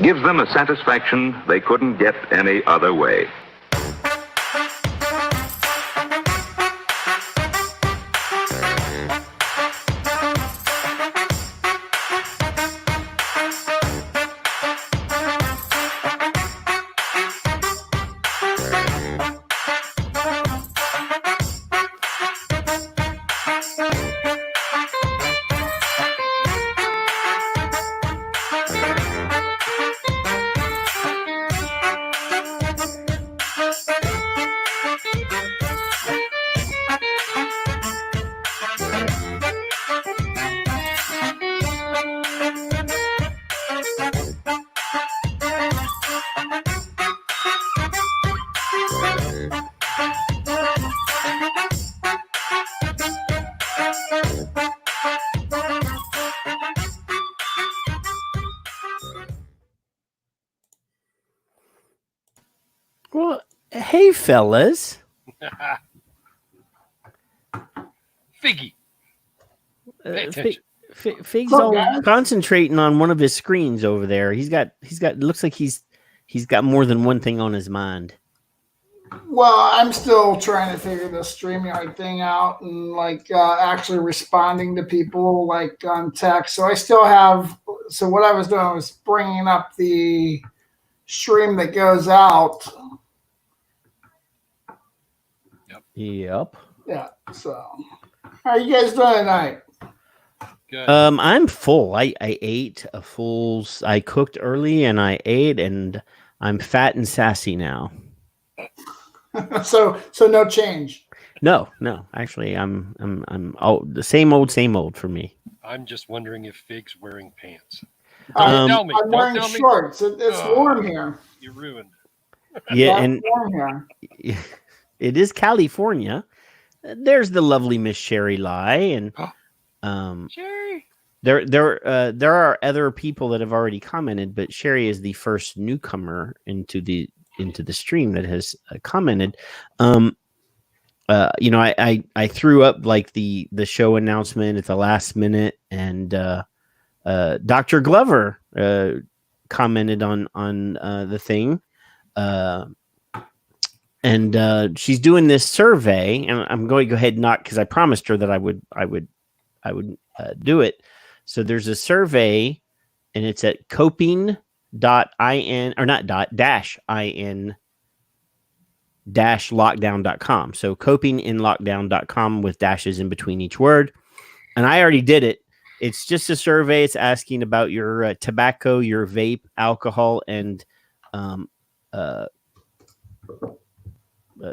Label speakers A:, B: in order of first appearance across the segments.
A: gives them a satisfaction they couldn't get any other way.
B: Well, hey, fellas.
C: Figgy. Pay attention.
B: Fig's all concentrating on one of his screens over there. He's got. Looks like he's got more than one thing on his mind.
D: Well, I'm still trying to figure the StreamYard thing out and actually responding to people like on text. So I still have. So what I was doing was bringing up the stream that goes out.
B: Yep.
D: Yeah. So how are you guys doing tonight?
C: Good.
B: I'm full. I ate a full. I cooked early and I ate, and I'm fat and sassy now.
D: So no change.
B: No. Actually, I'm the same old for me.
C: I'm just wondering if Fig's wearing pants.
D: Don't
C: tell me.
D: I'm wearing shorts. It's warm here.
C: You ruined.
B: Yeah, and
D: it's warm here.
B: It is California. There's the lovely Miss Sherry Lai, and
C: Sherry.
B: There are other people that have already commented, but Sherry is the first newcomer into the stream that has commented. I threw up like the show announcement at the last minute, and Dr. Glover commented on the thing, and she's doing this survey, and I'm going to go ahead and not, because I promised her that I would do it. So there's a survey, and it's at coping.in or not dot dash in dash lockdown.com. So copinginlockdown.com with dashes in between each word. And I already did it. It's just a survey. It's asking about your tobacco, your vape, alcohol, and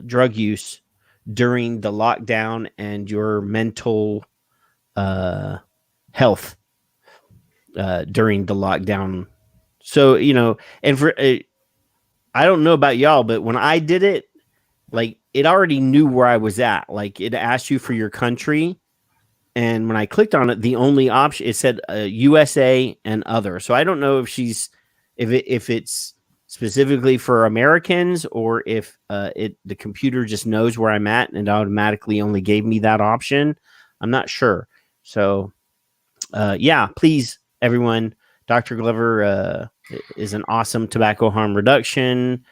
B: drug use during the lockdown, and your mental health during the lockdown. So, and for I don't know about y'all, but when I did it, like, it already knew where I was at. Like, it asked you for your country, and when I clicked on it, the only option, it said USA and other. So I don't know if if it's specifically for Americans, or if the computer just knows where I'm at and automatically only gave me that option. I'm not sure. So please, everyone, Dr. Glover is an awesome tobacco harm reduction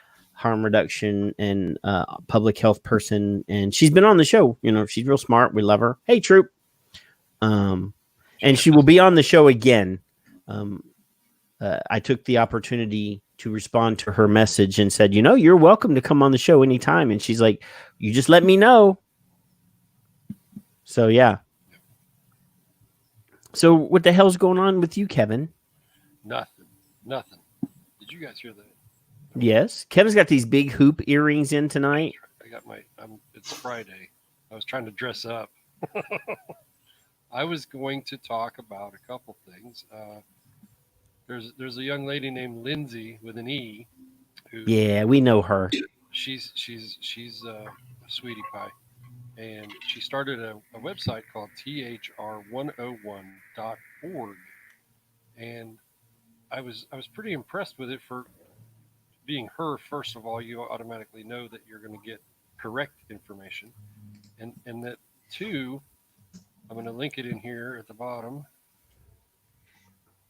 B: and public health person, and she's been on the show. She's real smart. We love her. Hey, Troop. And she will be on the show again. I took the opportunity to respond to her message and said, you're welcome to come on the show anytime. And she's like, you just let me know. So, yeah. So what the hell's going on with you, Kevin?
C: Nothing. Did you guys hear that?
B: Yes. Kevin's got these big hoop earrings in tonight.
C: I got it's Friday. I was trying to dress up. I was going to talk about a couple things. There's a young lady named Lindsay with an E.
B: Yeah, we know her.
C: She's a sweetie pie. And she started a website called thr101.org. And I was pretty impressed with it. For being her, first of all, you automatically know that you're going to get correct information. And that, two, I'm going to link it in here at the bottom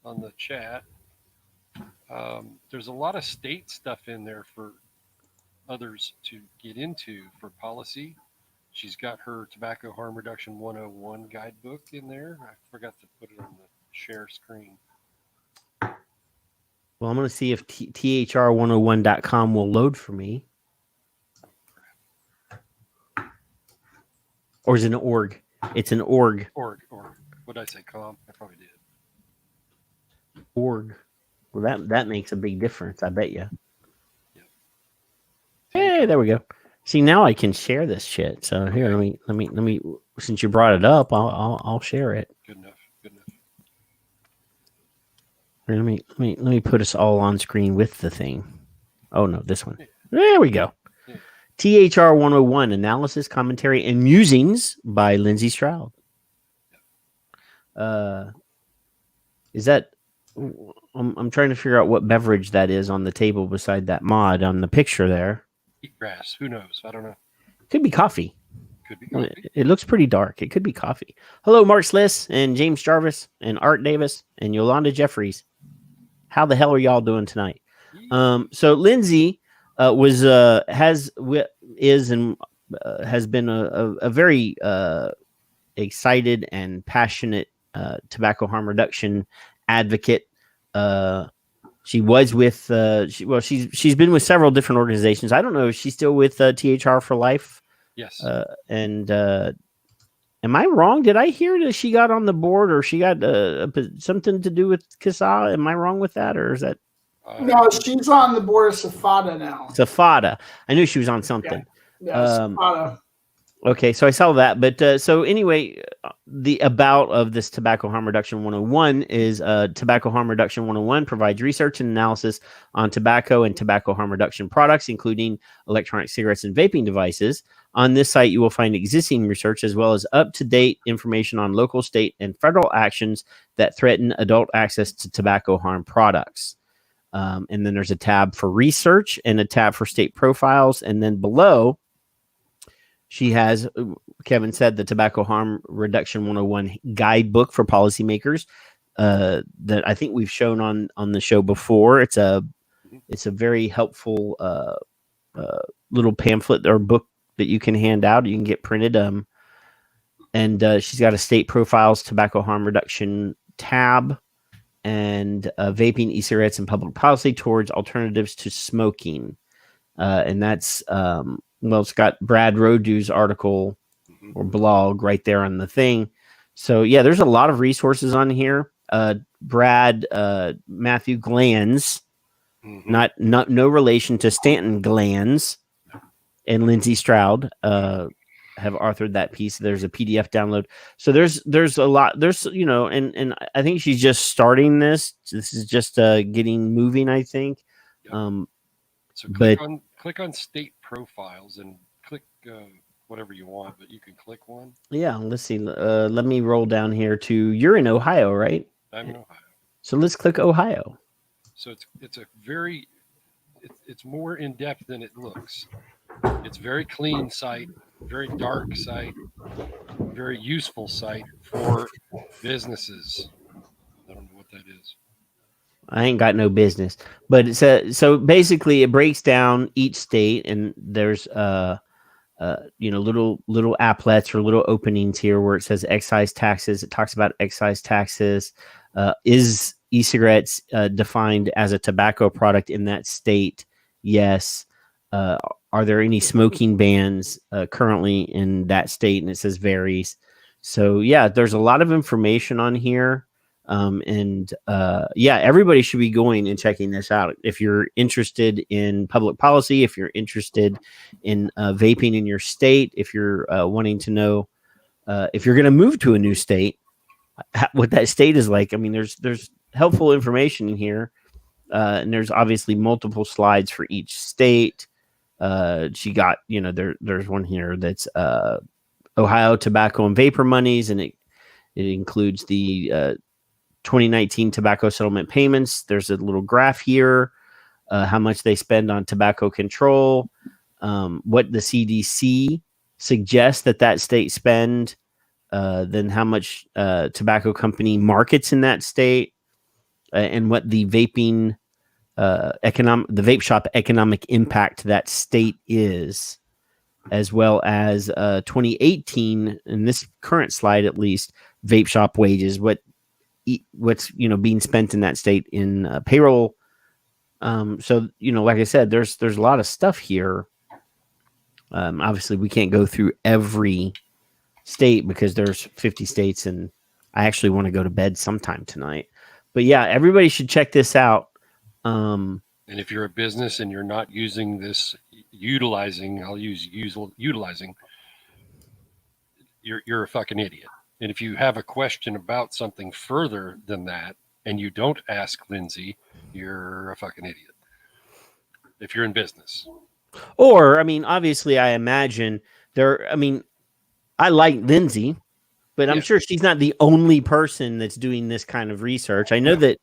C: on the chat. There's a lot of state stuff in there for others to get into for policy. She's got her Tobacco Harm Reduction 101 guidebook in there. I forgot to put it on the share screen.
B: Well, I'm going to see if thr101.com will load for me. Or is it an org? It's an org.
C: Org. What did I say? Com? I probably did.
B: Org. Well, that makes a big difference, I bet you.
C: Yep.
B: Hey, there we go. See, now I can share this shit. So here, let me. Since you brought it up, I'll share it.
C: Good enough.
B: Here, let me put us all on screen with the thing. Oh no, this one. There we go.
C: Yeah.
B: THR 101 analysis, commentary, and musings by Lindsay Stroud. Is that? I'm trying to figure out what beverage that is on the table beside that mod on the picture there.
C: Wheatgrass. Who knows? I don't know.
B: Could be coffee.
C: Could be coffee.
B: It looks pretty dark. It could be coffee. Hello, Mark Sliss and James Jarvis and Art Davis and Yolanda Jeffries. How the hell are y'all doing tonight? So Lindsay has been a very excited and passionate tobacco harm reduction advocate. She was with she's been with several different organizations. I don't know if she's still with THR for Life.
C: Yes.
B: And am I wrong? Did I hear that she got on the board or she got something to do with CASA? Am I wrong with that, or is that?
D: No, she's on the board of SAFADA now.
B: SAFADA. I knew she was on something.
D: Yeah, SAFADA.
B: Okay, so I saw that. But so anyway, the about of this Tobacco Harm Reduction 101 is Tobacco Harm Reduction 101 provides research and analysis on tobacco and tobacco harm reduction products, including electronic cigarettes and vaping devices. On this site, you will find existing research as well as up-to-date information on local, state, and federal actions that threaten adult access to tobacco harm products. And then there's a tab for research and a tab for state profiles. And then below, she has, Kevin said, the Tobacco Harm Reduction 101 guidebook for policymakers that I think we've shown on the show before. It's a very helpful little pamphlet or book that you can hand out. You can get printed. And she's got a state profiles, tobacco harm reduction tab, and vaping, e-cigarettes, and public policy towards alternatives to smoking. And that's it's got Brad Rodu's article or blog right there on the thing. So yeah, there's a lot of resources on here. Brad Matthew Glanz, no relation to Stanton Glanz, and Lindsay Stroud have authored that piece. There's a PDF download. So there's a lot. There's and I think she's just starting this. This is just getting moving, I think.
C: So click on state profiles and click whatever you want, but you can click one.
B: Yeah, let's see. Let me roll down here to you're in Ohio, right?
C: I'm in Ohio.
B: So let's click Ohio.
C: So it's more in depth than it looks. It's very clean site, very dark site, very useful site for businesses. I don't know what that is.
B: I ain't got no business, but it says, so basically it breaks down each state, and there's little applets or little openings here where it says excise taxes. It talks about excise taxes. Is e-cigarettes defined as a tobacco product in that state? Yes. Are there any smoking bans currently in that state? And it says varies. So yeah, there's a lot of information on here. Everybody should be going and checking this out. If you're interested in public policy, if you're interested in vaping in your state, if you're wanting to know if you're going to move to a new state, what that state is like. I mean, there's helpful information in here. And there's obviously multiple slides for each state. She got, there's one here that's Ohio tobacco and vapor monies, and it includes the 2019 tobacco settlement payments. There's a little graph here, how much they spend on tobacco control, what the CDC suggests that state spend, then how much tobacco company markets in that state, and what the vaping the vape shop economic impact to that state is, as well as 2018 in this current slide, at least, vape shop wages, what's being spent in that state in payroll. So like I said, there's a lot of stuff here. Obviously, we can't go through every state because there's 50 states, and I actually want to go to bed sometime tonight. But yeah, everybody should check this out.
C: And if you're a business and you're not using this, utilizing, you're a fucking idiot. And if you have a question about something further than that, and you don't ask Lindsay, you're a fucking idiot. If you're in business.
B: Or, obviously, I imagine I like Lindsay, but I'm sure she's not the only person that's doing this kind of research. I know that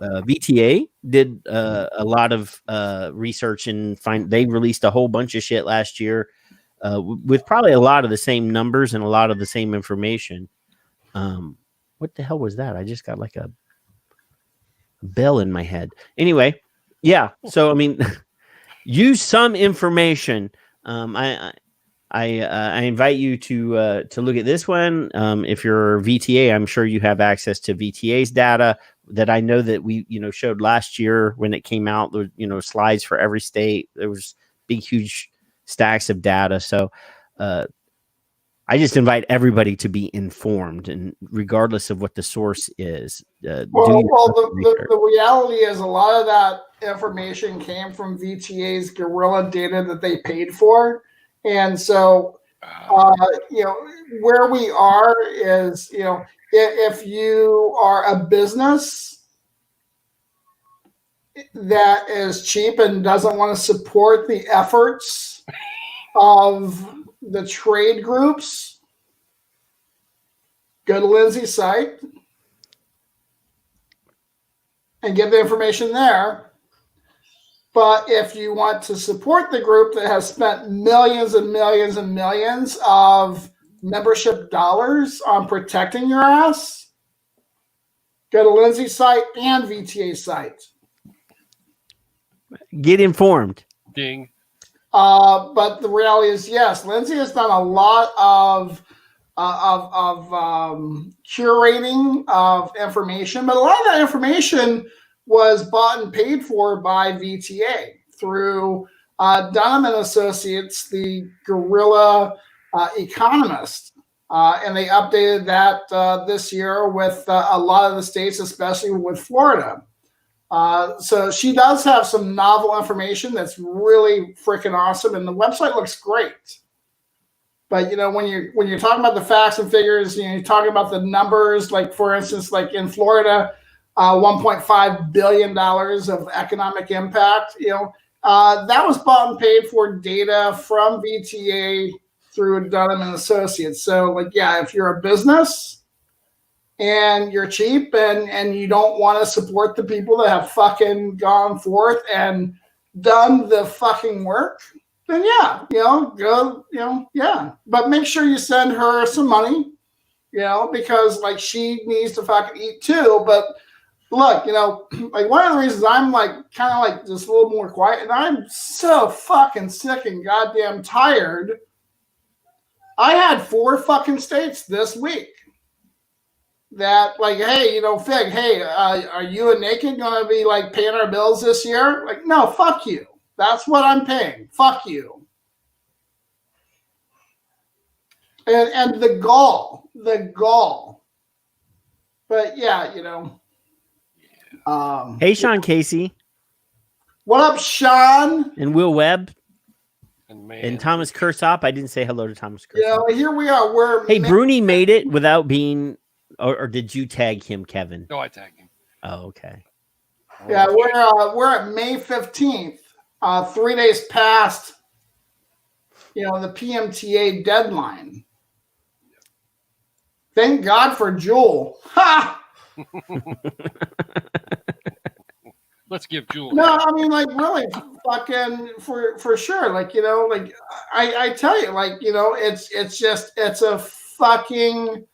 B: VTA did a lot of research and they released a whole bunch of shit last year with probably a lot of the same numbers and a lot of the same information. What the hell was that? I just got like a bell in my head. Anyway, yeah. So use some information. I invite you to look at this one. If you're VTA, I'm sure you have access to VTA's data that I know that we showed last year when it came out. There slides for every state. There was big, huge stacks of data. So I just invite everybody to be informed, and regardless of what the source is.
D: The reality is a lot of that information came from VTA's guerrilla data that they paid for. And so, where we are is, if you are a business that is cheap and doesn't want to support the efforts of the trade groups, go to Lindsay's site and get the information there. But if you want to support the group that has spent millions and millions and millions of membership dollars on protecting your ass, go to Lindsay's site and VTA's site.
B: Get informed.
C: Ding.
D: But the reality is, yes, Lindsay has done a lot of curating of information, but a lot of that information was bought and paid for by VTA through Dunham and Associates, the guerrilla economist. And they updated that this year with a lot of the states, especially with Florida. So she does have some novel information that's really freaking awesome, and the website looks great. But when you're talking about the facts and figures, you're talking about the numbers. Like for instance, like in Florida, $1.5 billion of economic impact. That was bought and paid for data from VTA through Dunham and Associates. So, if you're a business and you're cheap and you don't want to support the people that have fucking gone forth and done the fucking work, then go, But make sure you send her some money, because she needs to fucking eat too. But look, one of the reasons I'm kind of just a little more quiet, and I'm so fucking sick and goddamn tired. I had 4 fucking states this week that hey, Fig, hey, are you and Naked going to be paying our bills this year? No, fuck you. That's what I'm paying. Fuck you. And the gall. But yeah,
B: hey, Sean Casey.
D: What up, Sean?
B: And Will Webb.
C: And
B: Thomas Kursop. I didn't say hello to Thomas Kursop.
D: Here we are.
B: Hey, Bruni made it without being, or did you tag him, Kevin?
C: No, I tagged him.
B: Oh, okay.
D: Yeah, we're at May 15th, 3 days past, the PMTA deadline. Thank God for Juul. Ha!
C: Let's give Juul.
D: No, really, fucking for sure. I tell you, it's a fucking,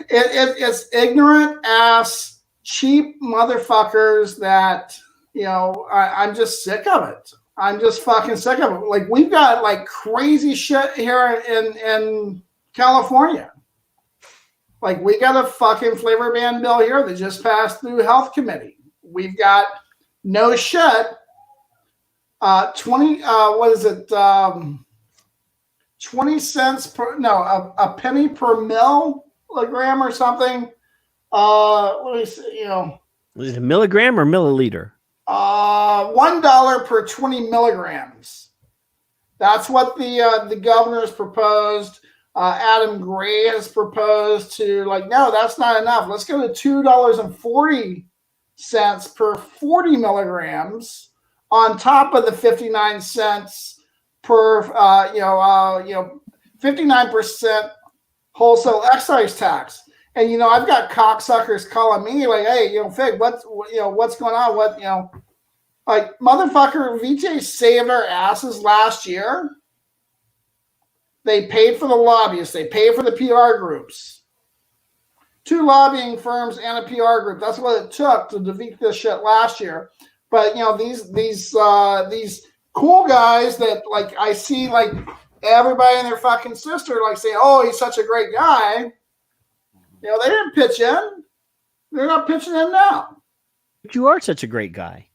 D: it's ignorant ass cheap motherfuckers that, I'm just sick of it. I'm just fucking sick of it. Like, we've got like crazy shit here in California. Like, we got a fucking flavor ban bill here that just passed through health committee. We've got no shit. 20 20 cents per, no, a penny per milligram or something. What do you say,
B: Was it a milligram or milliliter?
D: $1 per 20 milligrams. That's what the governor has proposed. Adam Gray has proposed to, like, no, that's not enough. Let's go to $2.40 per 40 milligrams on top of the 59 cents per 59% wholesale excise tax. And I've got cocksuckers calling me like, hey, Fig, what's going on? Like, motherfucker, VJ saved our asses last year. They paid for the lobbyists. They paid for the PR groups. 2 lobbying firms and a PR group. That's what it took to defeat this shit last year. But these cool guys that, like, I see, like, everybody and their fucking sister, like, say, oh, he's such a great guy. They didn't pitch in. They're not pitching in now.
B: But you are such a great guy.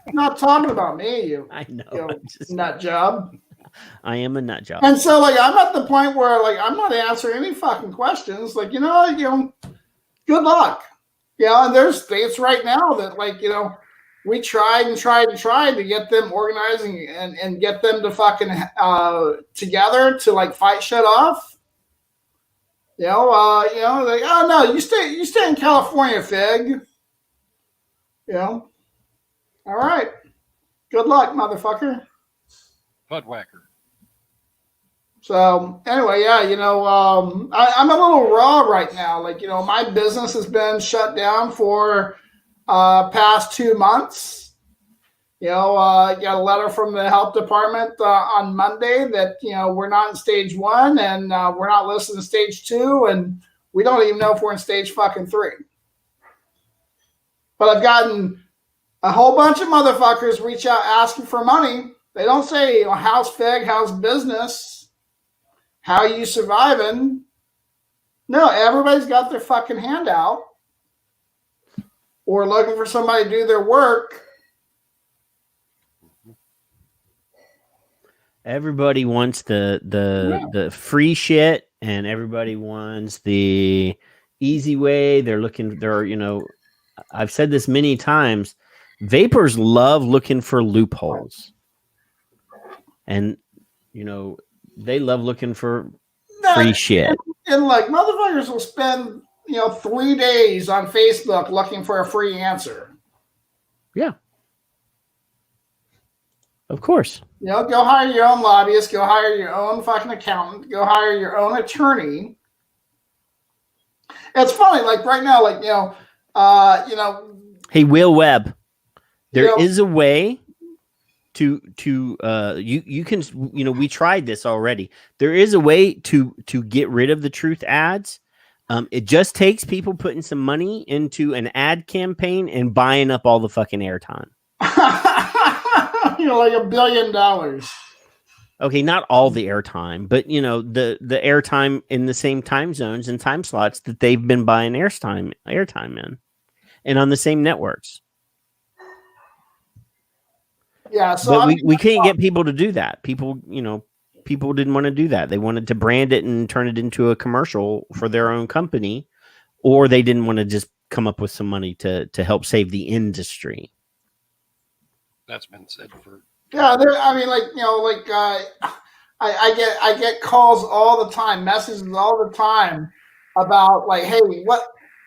D: Not talking about me, you.
B: I know.
D: Nut job.
B: I am a nut job.
D: And so, like, I'm at the point where, like, I'm not answering any fucking questions. Like, good luck. And there's states right now that, like, we tried to get them organizing and get them to fucking together to, like, fight shit off. Like, oh no, you stay in California, Fig. All right. Good luck, motherfucker.
C: Budwhacker.
D: So anyway, yeah, I'm a little raw right now. Like, my business has been shut down for past 2 months. I got a letter from the health department on Monday that, we're not in stage 1 and we're not listed in stage 2, and we don't even know if we're in stage fucking 3. But I've gotten a whole bunch of motherfuckers reach out asking for money. They don't say, how's Fig, how's business, how are you surviving? No, everybody's got their fucking hand out or looking for somebody to do their work.
B: Everybody wants the free shit, and everybody wants the easy way. I've said this many times. Vapors love looking for loopholes, and they love looking for free shit.
D: And like, motherfuckers will spend 3 days on Facebook looking for a free answer.
B: Yeah, of course.
D: Go hire your own lobbyist. Go hire your own fucking accountant. Go hire your own attorney. It's funny, like right now, like
B: Hey, Will Webb. There is a way to you can we tried this already. There is a way to get rid of the truth ads. It just takes people putting some money into an ad campaign and buying up all the fucking airtime.
D: Like $1 billion.
B: Okay, not all the airtime, but the airtime in the same time zones and time slots that they've been buying airtime in, and on the same networks.
D: Yeah, so
B: but we can't get people to do that. People didn't want to do that. They wanted to brand it and turn it into a commercial for their own company, or they didn't want to just come up with some money to help save the industry.
C: That's been said for.
D: Yeah, I get calls all the time, messages all the time about like, hey,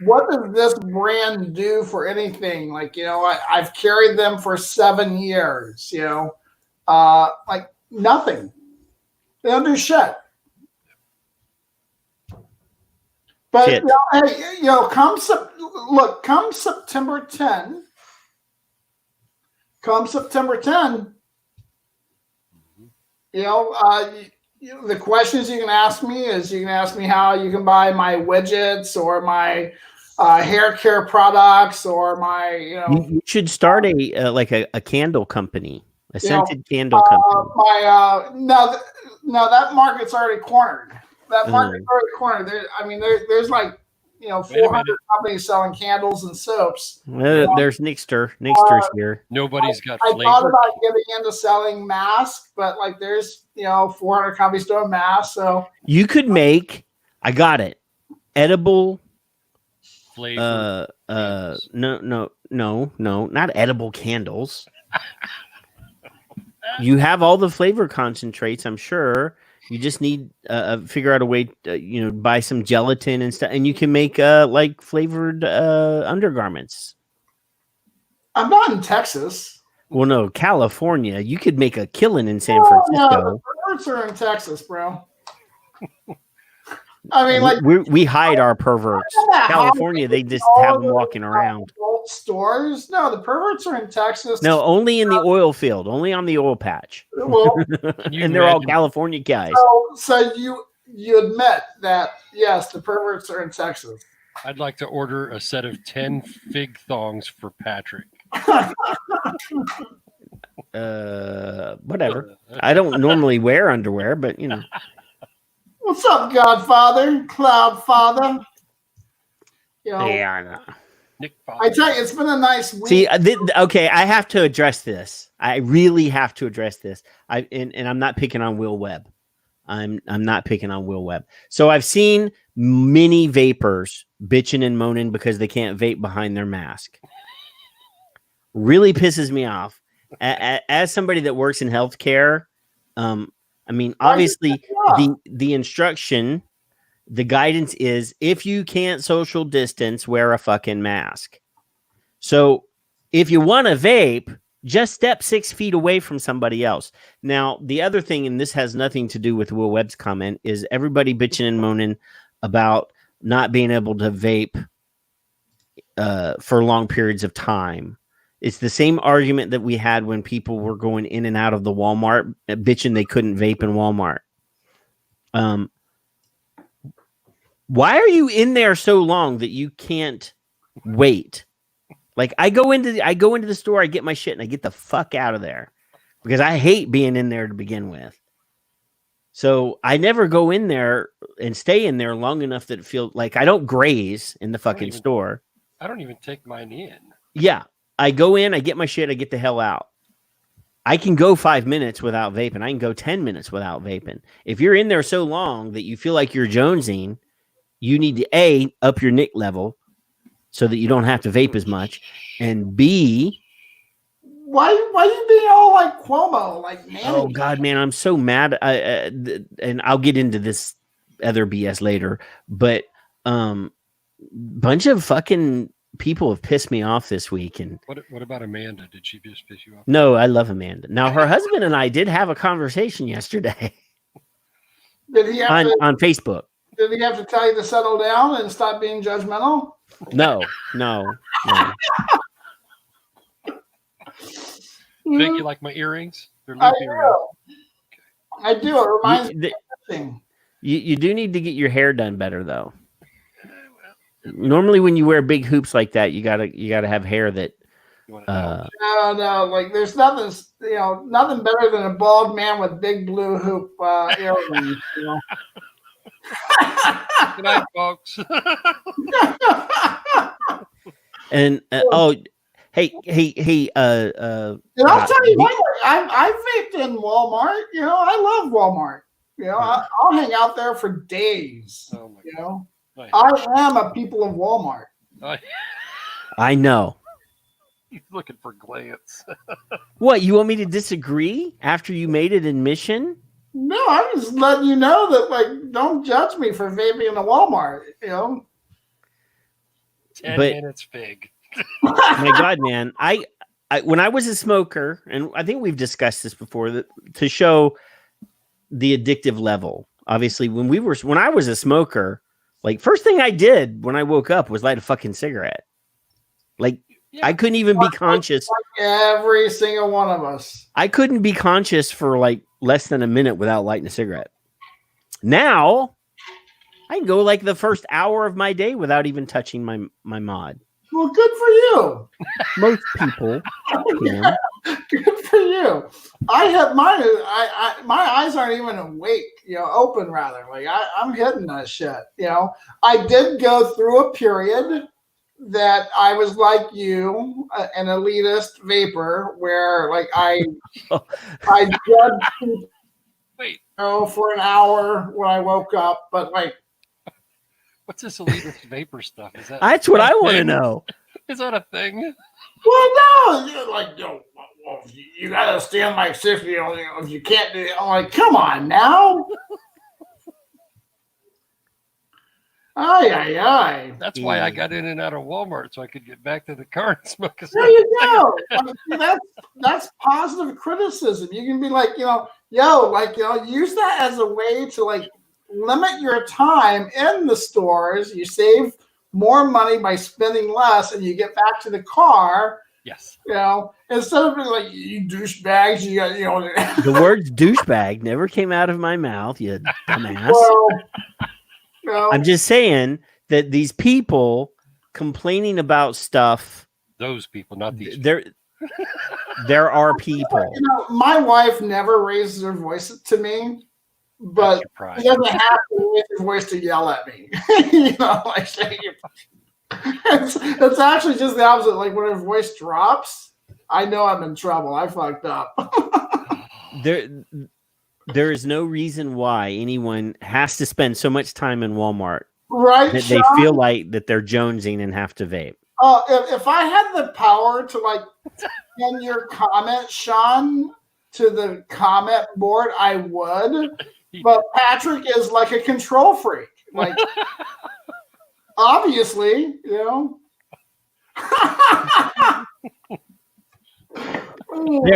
D: what does this brand do for anything? Like, I've carried them for 7 years, like nothing. They don't do shit. But,
B: Shit.
D: Hey, come September 10, the questions you can ask me is you can ask me how you can buy my widgets or my hair care products or my,
B: You should start a like a candle company, a
D: You know,
B: scented candle company.
D: No, that market's already cornered. That market's already cornered. There's like 400 companies selling candles and soaps.
B: There's Nixter. Nixter's here.
C: Nobody's got
D: I
C: flavor.
D: thought about getting into selling masks, but like there's 400 companies doing masks. So
B: you could make. I got it. Edible.
C: Flavor.
B: No, not edible candles. You have all the flavor concentrates, I'm sure. You just need figure out a way to, buy some gelatin and stuff, and you can make like flavored undergarments.
D: I'm not in Texas.
B: Well, no, California. You could make a killing in San Francisco.
D: No, the perverts are in Texas, bro. I mean, like
B: we hide our perverts. California, they just have them walking around.
D: Stores? No, the perverts are in Texas.
B: No, only in the oil field, only on the oil patch.
D: Well,
B: and they're all California guys.
D: So you admit that yes, the perverts are in Texas.
C: I'd like to order a set of 10 fig thongs for Patrick.
B: Whatever. I don't normally wear underwear, but
D: What's up, Godfather, Cloudfather?
B: Yeah, I know.
C: Nick
D: I tell you, it's been a nice week.
B: See, okay, I have to address this. I really have to address this. And I'm not picking on Will Webb. I'm not picking on Will Webb. So I've seen many vapors bitching and moaning because they can't vape behind their mask. Really pisses me off. As somebody that works in healthcare, obviously the instruction, the guidance is if you can't social distance, wear a fucking mask. So if you want to vape, just step 6 feet away from somebody else. Now, the other thing, and this has nothing to do with Will Webb's comment, is everybody bitching and moaning about not being able to vape for long periods of time. It's the same argument that we had when people were going in and out of the Walmart, bitching they couldn't vape in Walmart. Why are you in there so long that you can't wait? Like I go into the store, I get my shit, and I get the fuck out of there because I hate being in there to begin with. So I never go in there and stay in there long enough that it feels like I don't graze in the fucking store.
C: I don't even take mine in.
B: Yeah. I go in, I get my shit, I get the hell out. I can go 5 minutes without vaping. I can go 10 minutes without vaping. If you're in there so long that you feel like you're jonesing, you need to A, up your nick level so that you don't have to vape as much. And B,
D: why you being all like Cuomo, like man?
B: Oh God, man, I'm so mad. And I'll get into this other BS later, but bunch of fucking people have pissed me off this week. And
C: what about Amanda? Did she just piss you off?
B: No, I love Amanda. Now her husband and I did have a conversation yesterday.
D: Did he have
B: on Facebook?
D: Did he have to tell you to settle down and stop being judgmental?
B: No.
C: Think you like my earrings? They're
D: I
C: loop
D: do.
C: earrings.
D: I do. It reminds me of everything.
B: You do need to get your hair done better though. Normally when you wear big hoops like that, you gotta have hair that
D: No, like there's nothing nothing better than a bald man with big blue hoop earrings,
C: Good night, folks.
B: And hey,
D: and I'll tell you what, I vaped in Walmart. I love Walmart. I'll hang out there for days.
C: Oh my God.
D: I am a people of Walmart.
B: I know.
C: He's looking for glance.
B: What, you want me to disagree after you made it in Mission?
D: No, I'm just letting you know that, like, don't judge me for vaping in a Walmart,
C: 10 minutes big.
B: My God, man. I when I was a smoker, and I think we've discussed this before, to show the addictive level. Obviously, when I was a smoker, like, first thing I did when I woke up was light a fucking cigarette. Like, yeah. I couldn't even be conscious.
D: Like every single one of us.
B: I couldn't be conscious for like less than a minute without lighting a cigarette. Now I can go like the first hour of my day without even touching my mod.
D: Well, good for you.
B: Most people can.
D: Good for you. I have mine. My eyes aren't even awake. Open rather. Like I'm hitting that shit. I did go through a period that I was like you, an elitist vapor, where like I judged people, for an hour when I woke up, but like.
C: What's this elitist vapor stuff? Is that?
B: That's what I want to know.
C: Is that a thing?
D: Well, no, you gotta stand like 60. If you can't do it, I'm like, come on now. Aye.
C: That's why I got in and out of Walmart so I could get back to the car and smoke a
D: There you go. That's positive criticism. You can be like, use that as a way to like limit your time in the stores. You save more money by spending less, and you get back to the car.
C: Yes.
D: Instead of being like, you douchebags, you got,
B: The words douchebag never came out of my mouth, you dumbass.
D: Well,
B: I'm just saying that these people complaining about stuff.
C: Those people, not these.
B: There are people.
D: My wife never raises her voice to me. But he doesn't have to raise his voice to yell at me. Like saying it's actually just the opposite. Like when her voice drops, I know I'm in trouble. I fucked up.
B: There is no reason why anyone has to spend so much time in Walmart.
D: Right.
B: That they feel like that they're jonesing and have to vape.
D: If I had the power to like pin your comment, Sean, to the comment board, I would. But Patrick is like a control freak. Like, obviously,
B: There,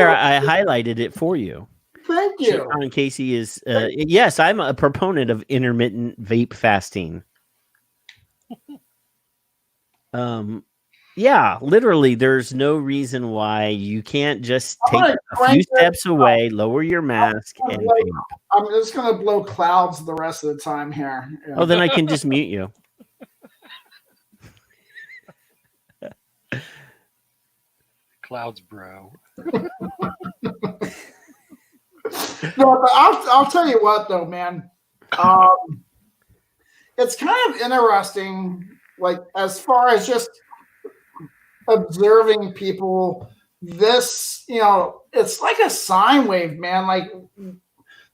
B: I highlighted it for you.
D: Thank you.
B: Sean Casey is, yes, I'm a proponent of intermittent vape fasting. Yeah, literally, there's no reason why you can't just take a few steps away, lower your mask, and vape.
D: I'm just going to blow clouds the rest of the time here.
B: Oh, then I can just mute you.
C: Clouds, bro.
D: No, but I'll tell you what, though, man. It's kind of interesting, like, as far as just observing people, this, it's like a sine wave, man. Like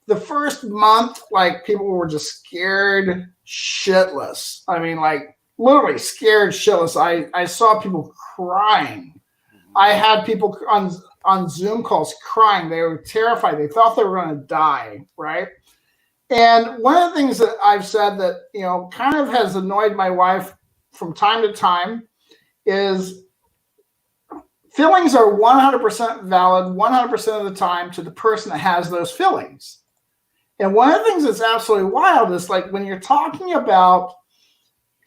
D: the first month, like people were just scared shitless. I mean, like literally scared shitless. I saw people crying. I had people on Zoom calls crying. They were terrified. They thought they were going to die, right? And one of the things that I've said that, kind of has annoyed my wife from time to time is feelings are 100% valid 100% of the time to the person that has those feelings. And one of the things that's absolutely wild is like when you're talking about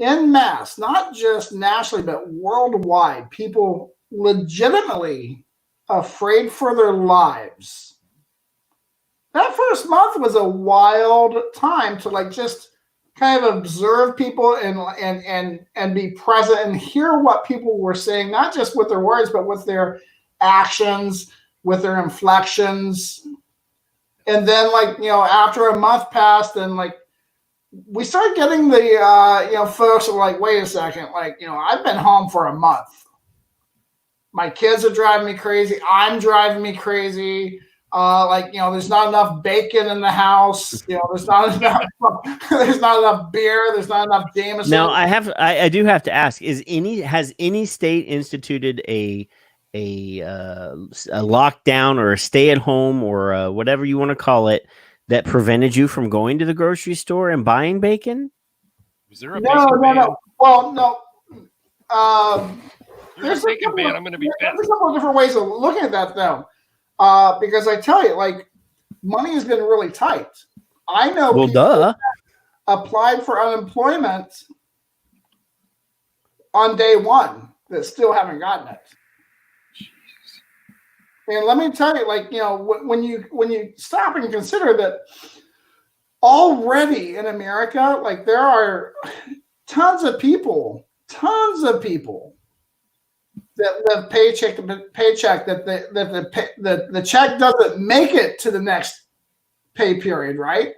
D: en masse, not just nationally, but worldwide, people legitimately afraid for their lives. That first month was a wild time to like just kind of observe people and be present and hear what people were saying, not just with their words, but with their actions, with their inflections. And then after a month passed, then we started getting the, folks were like, wait a second, I've been home for a month. My kids are driving me crazy. I'm driving me crazy. There's not enough bacon in the house. There's not enough. There's not enough beer. There's not enough Jameson.
B: Now, I do have to ask: has any state instituted a lockdown or a stay at home or whatever you want to call it that prevented you from going to the grocery store and buying bacon?
C: Was there a bacon ban?
D: No. Well, no.
C: There's a bacon ban. I'm going to be pissed.
D: There's a couple of different ways of looking at that, though. Because I tell you, money has been really tight. I know people that applied for unemployment on day one that still haven't gotten it. And let me tell you, when you stop and consider that already in America, like there are tons of people that live paycheck to paycheck, that the check doesn't make it to the next pay period, right?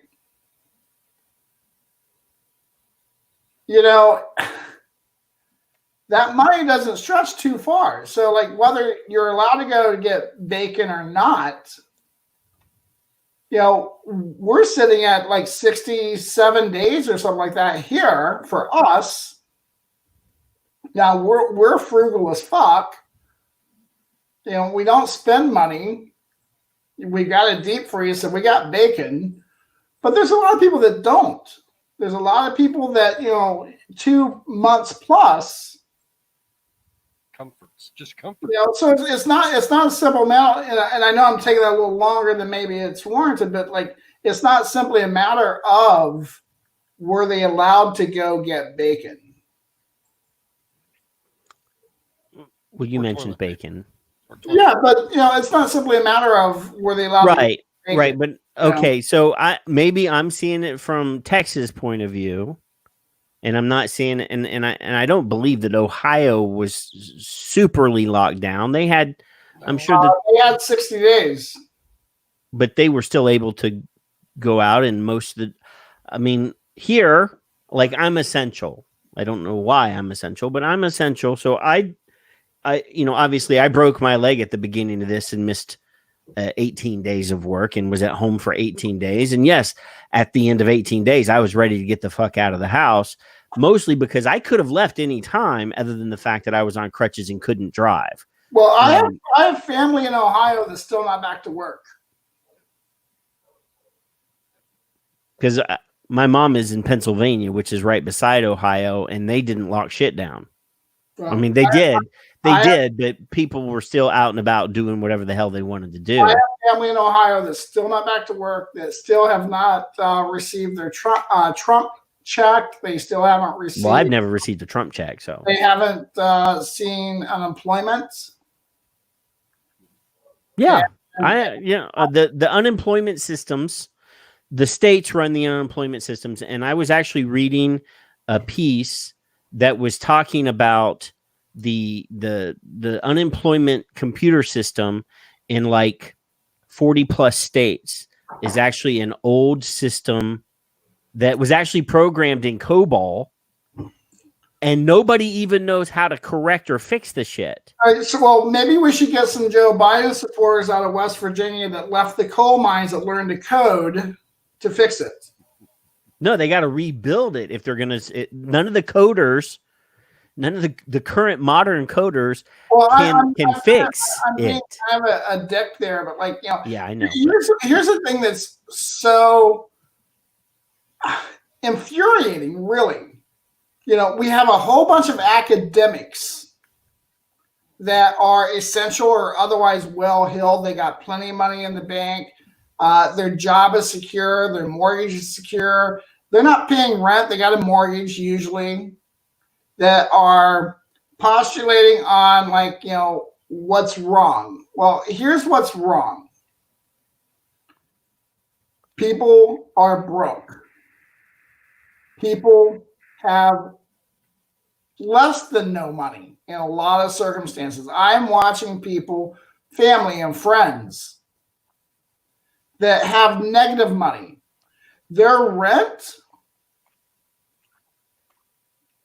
D: You know, that money doesn't stretch too far. So like whether you're allowed to go to get bacon or not, you know, we're sitting at like 67 days or something like that here for us. Now we're frugal as fuck. You know, we don't spend money. We got a deep freeze, so we got bacon. But there's a lot of people that don't. There's a lot of people that, you know, 2 months plus.
C: Comforts, just comfort.
D: You know, so it's not a simple amount, and I know I'm taking that a little longer than maybe it's warranted, but like it's not simply a matter of were they allowed to go get bacon.
B: Well, you mentioned bacon.
D: Yeah, but you know, it's not simply a matter of were they allowed to get bacon.
B: Right, but okay, so maybe I'm seeing it from Texas' point of view, and I'm not seeing it, and I don't believe that Ohio was superly locked down. They had, I'm sure that
D: they had 60 days,
B: but they were still able to go out, and most of the, I mean, here, like I'm essential. I don't know why I'm essential, but I'm essential. So I, you know, obviously I broke my leg at the beginning of this and missed 18 days of work and was at home for 18 days. And yes, at the end of 18 days, I was ready to get the fuck out of the house, mostly because I could have left any time other than the fact that I was on crutches and couldn't drive.
D: Well, I have family in Ohio that's still not back to work.
B: Because my mom is in Pennsylvania, which is right beside Ohio, and they didn't lock shit down.
D: Well,
B: I mean, they did. They did, but people were still out and about doing whatever the hell they wanted to do.
D: I have family in Ohio that's still not back to work, that still have not received their Trump check. They still haven't received.
B: Well, I've never received a Trump check, so
D: they haven't seen unemployment.
B: Yeah, the unemployment systems, the states run the unemployment systems, and I was actually reading a piece that was talking about the unemployment computer system in like 40 plus states is actually an old system that was actually programmed in COBOL, and nobody even knows how to correct or fix the shit.
D: All right, so well, maybe we should get some Joe Biden supporters out of West Virginia that left the coal mines that learned to code to fix it.
B: No, they got to rebuild it if they're going to. None of the coders, none of the current modern coders can fix it.
D: I have a dick there, but like, you know,
B: yeah, I know.
D: Here's the thing that's so infuriating, really. You know, we have a whole bunch of academics that are essential or otherwise well-heeled. They got plenty of money in the bank. Their job is secure. Their mortgage is secure. They're not paying rent. They got a mortgage usually, that are postulating on, like, you know, what's wrong. Well, here's what's wrong. People are broke. People have less than no money in a lot of circumstances. I'm watching people, family and friends, that have negative money. Their rent,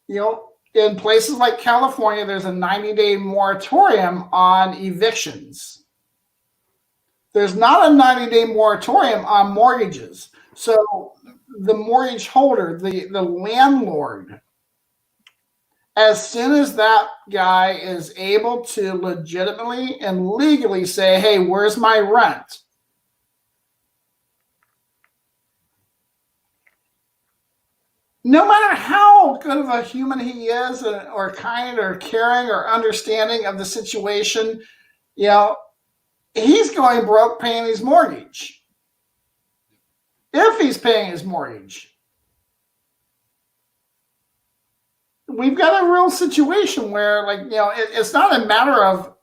D: you know, in places like California, there's a 90-day moratorium on evictions. There's not a 90-day moratorium on mortgages. So the mortgage holder, the landlord, as soon as that guy is able to legitimately and legally say, hey, where's my rent? No matter how good of a human he is, or kind or caring or understanding of the situation, you know, he's going broke paying his mortgage. If he's paying his mortgage. We've got a real situation where, like, you know, it's not a matter of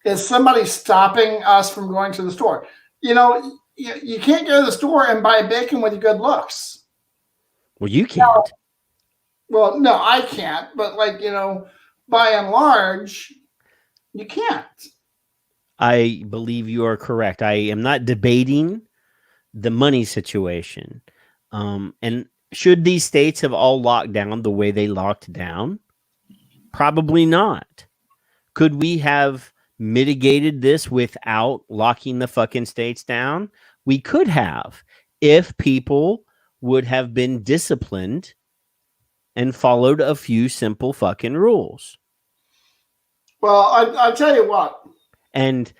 D: is somebody stopping us from going to the store. You know, you can't go to the store and buy bacon with your good looks.
B: Well, you can't.
D: Well, no, I can't. But by and large, you can't.
B: I believe you are correct. I am not debating the money situation. And should these states have all locked down the way they locked down? Probably not. Could we have mitigated this without locking the fucking states down? We could have, if people would have been disciplined and followed a few simple fucking rules.
D: Well, I'll tell you what.
B: And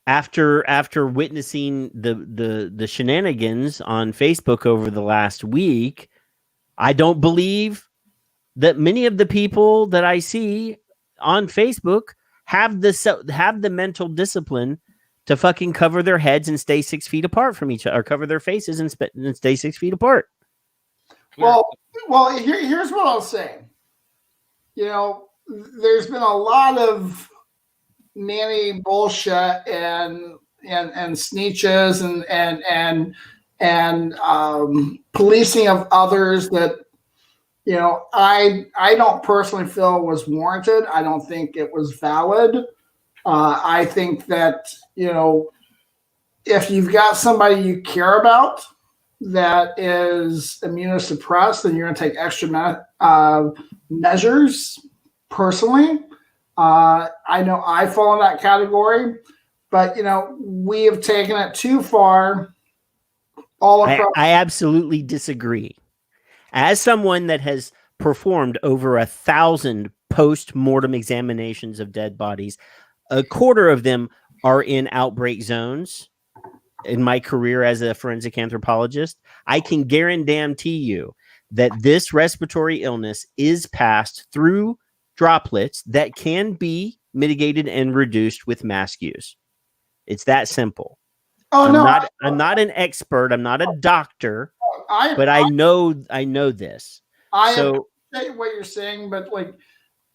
B: after witnessing the shenanigans on Facebook over the last week, I don't believe that many of the people that I see on Facebook have the mental discipline to fucking cover their heads and stay 6 feet apart from each other, or cover their faces and stay 6 feet apart.
D: Well, here's what I'll say. There's been a lot of nanny bullshit and snitches and policing of others that I don't personally feel was warranted. I don't think it was valid. I think that if you've got somebody you care about that is immunosuppressed, then you're going to take extra measures. Personally, I know I fall in that category, but we have taken it too far. I
B: absolutely disagree. As someone that has performed over 1,000 post-mortem examinations of dead bodies, a quarter of them are in outbreak zones. In my career as a forensic anthropologist, I can guarantee you that this respiratory illness is passed through droplets that can be mitigated and reduced with mask use. It's that simple. I'm not an expert. I'm not a doctor, but I know this.
D: I appreciate what you're saying, but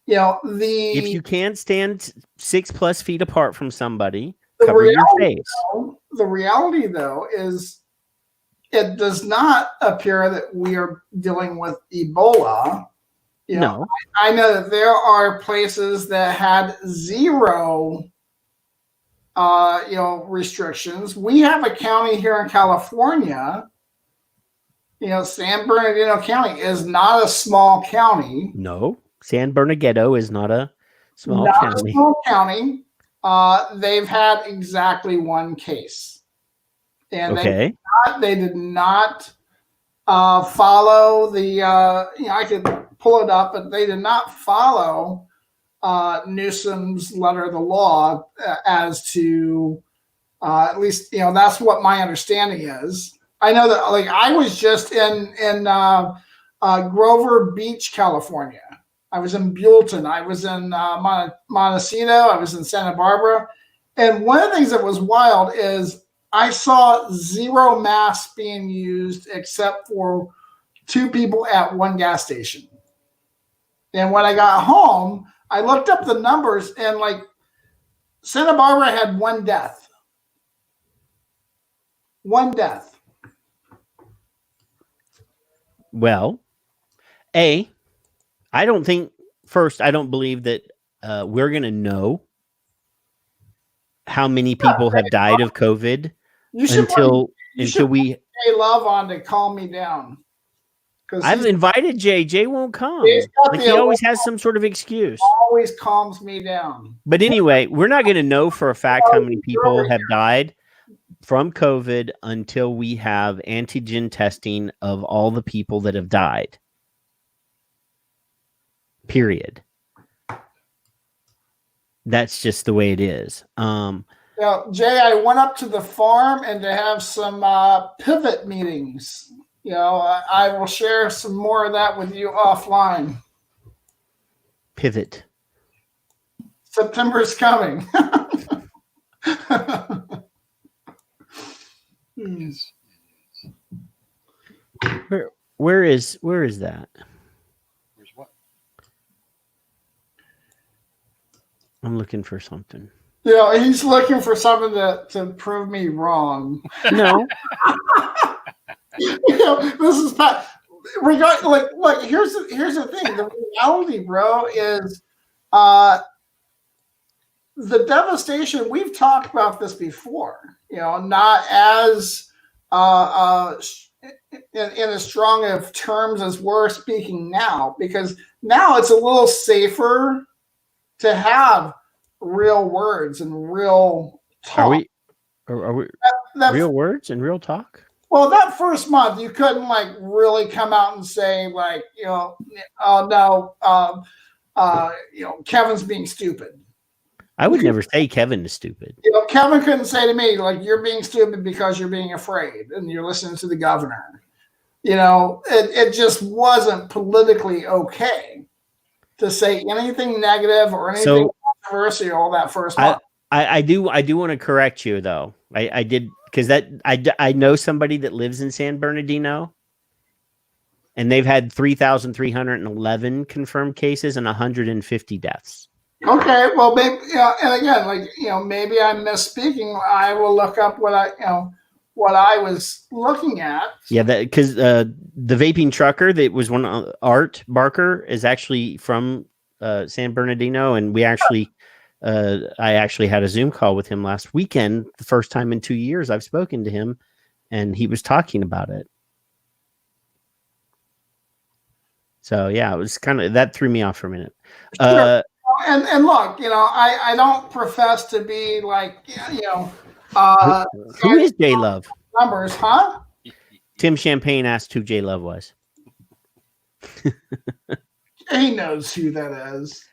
B: if you can't stand 6+ feet apart from somebody, cover your face.
D: The reality, though, is it does not appear that we are dealing with Ebola.
B: No.
D: I know that there are places that had zero, restrictions. We have a county here in California. San Bernardino County is not a small county.
B: No, San Bernardino is not a small county.
D: A small county. They've had exactly one case, and they did not follow the. I could pull it up, but they did not follow Newsom's letter of the law as to at least that's what my understanding is. I know that I was just in Grover Beach, California. I was in Buellton. I was in Montecito. I was in Santa Barbara. And one of the things that was wild is I saw zero masks being used except for 2 people at one gas station. And when I got home, I looked up the numbers, and Santa Barbara had 1 death. 1 death.
B: Well, I don't believe that we're going to know how many people have died of COVID until we.
D: Jay Love on to calm me down.
B: I've invited Jay. Jay won't come. He always has some sort of excuse.
D: Always calms me down.
B: But anyway, we're not going to know for a fact how many people have died from COVID until we have antigen testing of all the people that have died. Period. That's just the way it is.
D: Jay, I went up to the farm and to have some pivot meetings. I will share some more of that with you offline.
B: Pivot.
D: September is coming.
B: Where is that?
C: Where's what?
B: I'm looking for something.
D: He's looking for something to prove me wrong.
B: No.
D: This is not like here's the thing. The reality, bro, is the devastation. We've talked about this before. Not as in as strong of terms as we're speaking now, because now it's a little safer to have real words and real talk.
B: Are we real words and real talk?
D: Well, that first month you couldn't really come out and say oh no, Kevin's being stupid.
B: I would never say Kevin is stupid.
D: Kevin couldn't say to me you're being stupid because you're being afraid and you're listening to the governor. It just wasn't politically okay to say anything negative or anything controversial that first month.
B: I do want to correct you though. I did, because I know somebody that lives in San Bernardino, and they've had 3,311 confirmed cases and 150 deaths.
D: Okay, well, maybe, and again, maybe I'm misspeaking. I will look up what I was looking at. Yeah,
B: because the vaping trucker that was one, Art Barker, is actually from San Bernardino, and we actually. I actually had a Zoom call with him last weekend, the first time in 2 years I've spoken to him, and he was talking about it. So yeah, it was that threw me off for a minute.
D: Sure. And look, I don't profess to be
B: who is J Love?
D: Numbers, huh?
B: Tim Champagne asked who J Love was.
D: He knows who that is.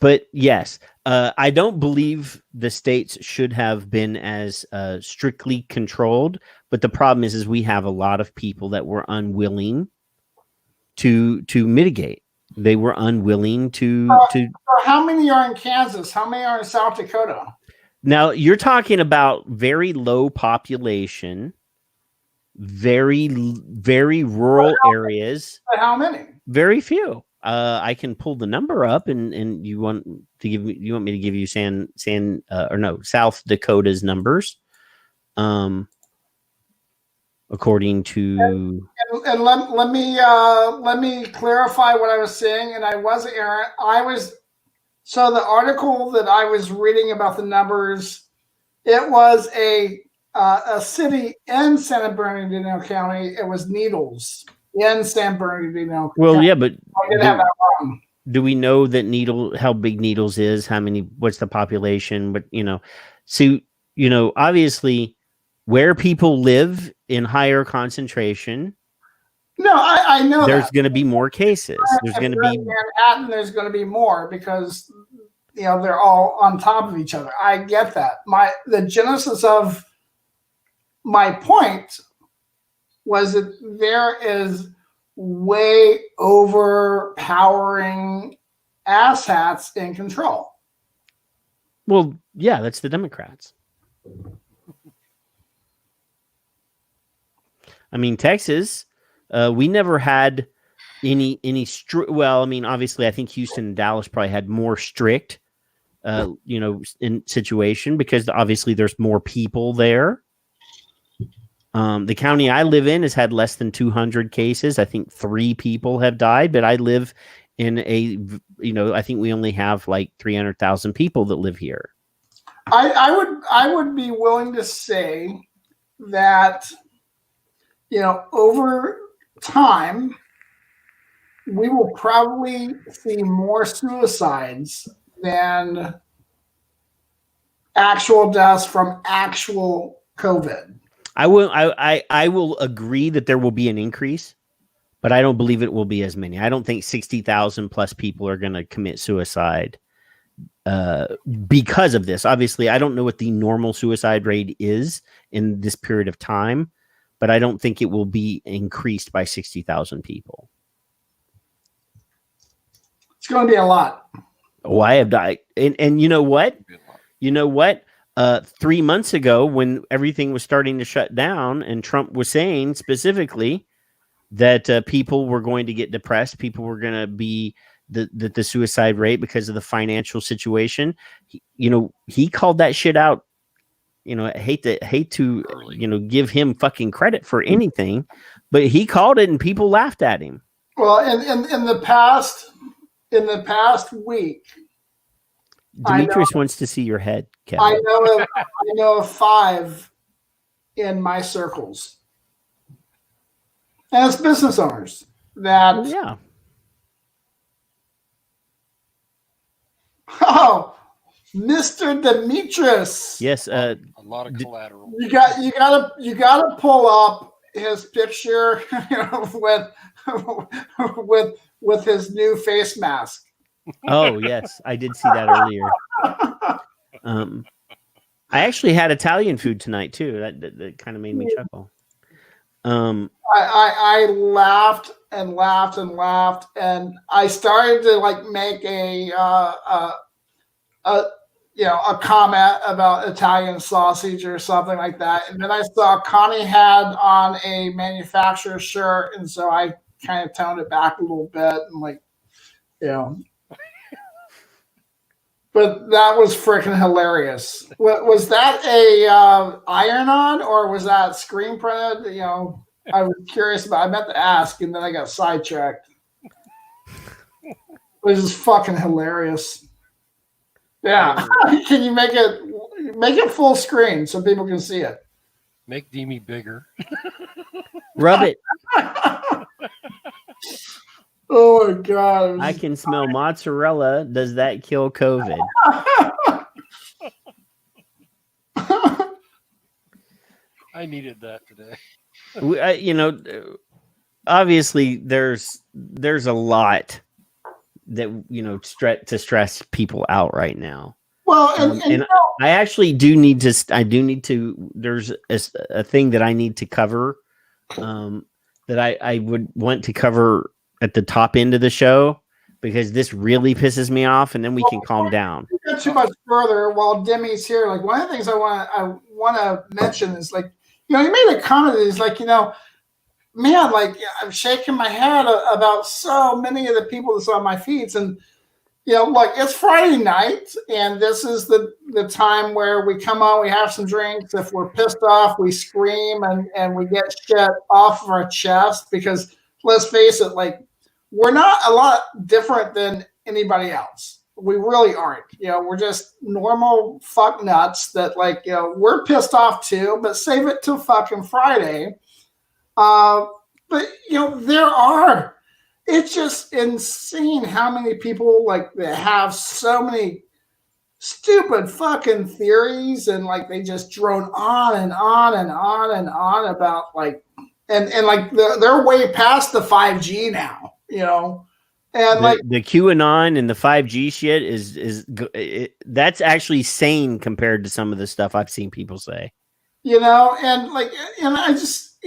B: But yes, I don't believe the states should have been as strictly controlled. But the problem is we have a lot of people that were unwilling to mitigate. They were unwilling to.
D: How many are in Kansas? How many are in South Dakota?
B: Now you're talking about very low population, very rural areas.
D: But how many?
B: Very few. I can pull the number up, and you want me to give you South Dakota's numbers. According to
D: and let me clarify what I was saying, and I wasn't errant. So the article that I was reading about the numbers, it was a city in San Bernardino County. It was Needles in San Bernardino.
B: Well,
D: County.
B: yeah, but
D: I did have that wrong.
B: Do we know that how big Needles is? What's the population? But obviously where people live in higher concentration.
D: No, I know
B: there's going to be more cases. There's going to be
D: Manhattan. There's going to be more because they're all on top of each other. I get that. The genesis of my point was that there is way overpowering asshats in control.
B: Well, yeah, that's the Democrats. I mean, Texas, we never had any well, I mean, obviously I think Houston and Dallas probably had more strict in situation because obviously there's more people there. The county I live in has had less than 200 cases. I think 3 people have died, but I live in I think we only have 300,000 people that live here.
D: I would be willing to say that, over time, we will probably see more suicides than actual deaths from actual COVID.
B: I will agree that there will be an increase, but I don't believe it will be as many. I don't think 60,000 plus people are going to commit suicide because of this. Obviously, I don't know what the normal suicide rate is in this period of time, but I don't think it will be increased by 60,000 people.
D: It's going to be a lot.
B: Oh, I have died. And you know what? 3 months ago, when everything was starting to shut down and Trump was saying specifically that people were going to get depressed, people were going to be the suicide rate because of the financial situation. He called that shit out. I hate to
C: Early.
B: give him fucking credit for anything, but he called it and people laughed at him.
D: Well, in the past week,
B: Demetrius wants to see your head, Kevin.
D: I know of 5 in my circles, and it's business owners that.
B: Yeah.
D: Oh, Mr. Demetrius.
B: Yes.
C: A lot of collateral.
D: You gotta pull up his picture with his new face mask.
B: Oh yes, I did see that earlier. I actually had Italian food tonight too. That kind of made me chuckle.
D: I laughed and laughed and laughed, and I started to make a comment about Italian sausage or something like that, and then I saw Connie had on a manufacturer shirt, and so I kind of toned it back a little bit and But that was freaking hilarious. Was that a iron-on or was that screen printed? I was curious about. I meant to ask, and then I got sidetracked. It was just fucking hilarious. Yeah, can you make it full screen so people can see it?
C: Make Demi bigger.
B: Rub it.
D: Oh my god!
B: I can smell mozzarella. Does that kill COVID?
C: I needed that today.
B: Obviously there's a lot that to stress people out right now.
D: Well,
B: and I actually do need to. There's a thing that I need to cover, that I would want to cover at the top end of the show, because this really pisses me off, and then we can calm down.
D: Not too much further while Demi's here. One of the things I want to mention is he made a comment. He's man, I'm shaking my head about so many of the people that's on my feeds, and it's Friday night, and this is the time where we come on, we have some drinks. If we're pissed off, we scream and we get shit off of our chest, because let's face it, we're not a lot different than anybody else. We really aren't. We're just normal fuck nuts that we're pissed off too, but save it till fucking Friday. It's just insane how many people that have so many stupid fucking theories, and they just drone on and on and on and on about they're way past the 5G now, and
B: the QAnon and the 5G shit is that's actually sane compared to some of the stuff I've seen people say,
D: and I just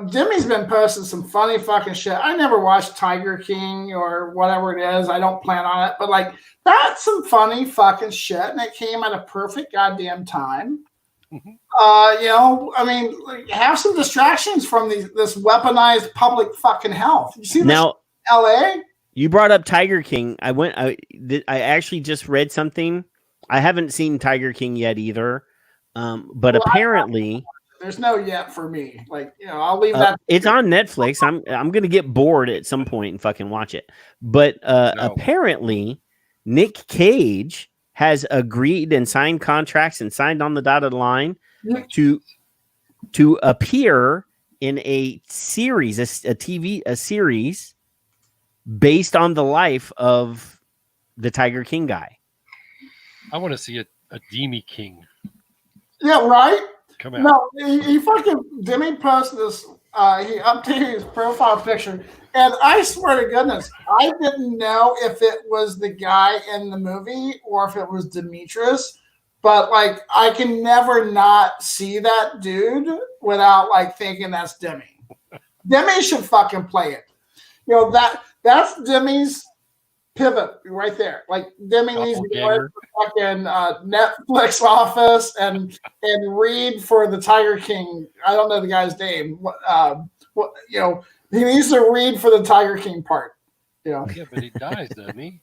D: Demi's been posting some funny fucking shit. I never watched Tiger King or whatever it is. I don't plan on it, but that's some funny fucking shit, and it came at a perfect goddamn time. Have some distractions from this weaponized public fucking health. You see this
B: now,
D: in LA?
B: You brought up Tiger King. I actually just read something. I haven't seen Tiger King yet either. But apparently
D: there's no yet for me. I'll leave that.
B: It's on Netflix. I'm gonna get bored at some point and fucking watch it. But apparently Nick Cage has agreed and signed contracts and signed on the dotted line to appear in a series, a series based on the life of the Tiger King guy.
C: I want to see a Demi King.
D: Yeah, right?
C: Come out.
D: No, he fucking Demi posted this. He updated his profile picture, and I swear to goodness, I didn't know if it was the guy in the movie or if it was Demetrius. But I can never not see that dude without thinking that's Demi. Demi should fucking play it. That's Demi's pivot right there. Demi needs to go to fucking Netflix office and read for the Tiger King. I don't know the guy's name. Well, he needs to read for the Tiger King part.
C: Yeah, but he dies, doesn't he?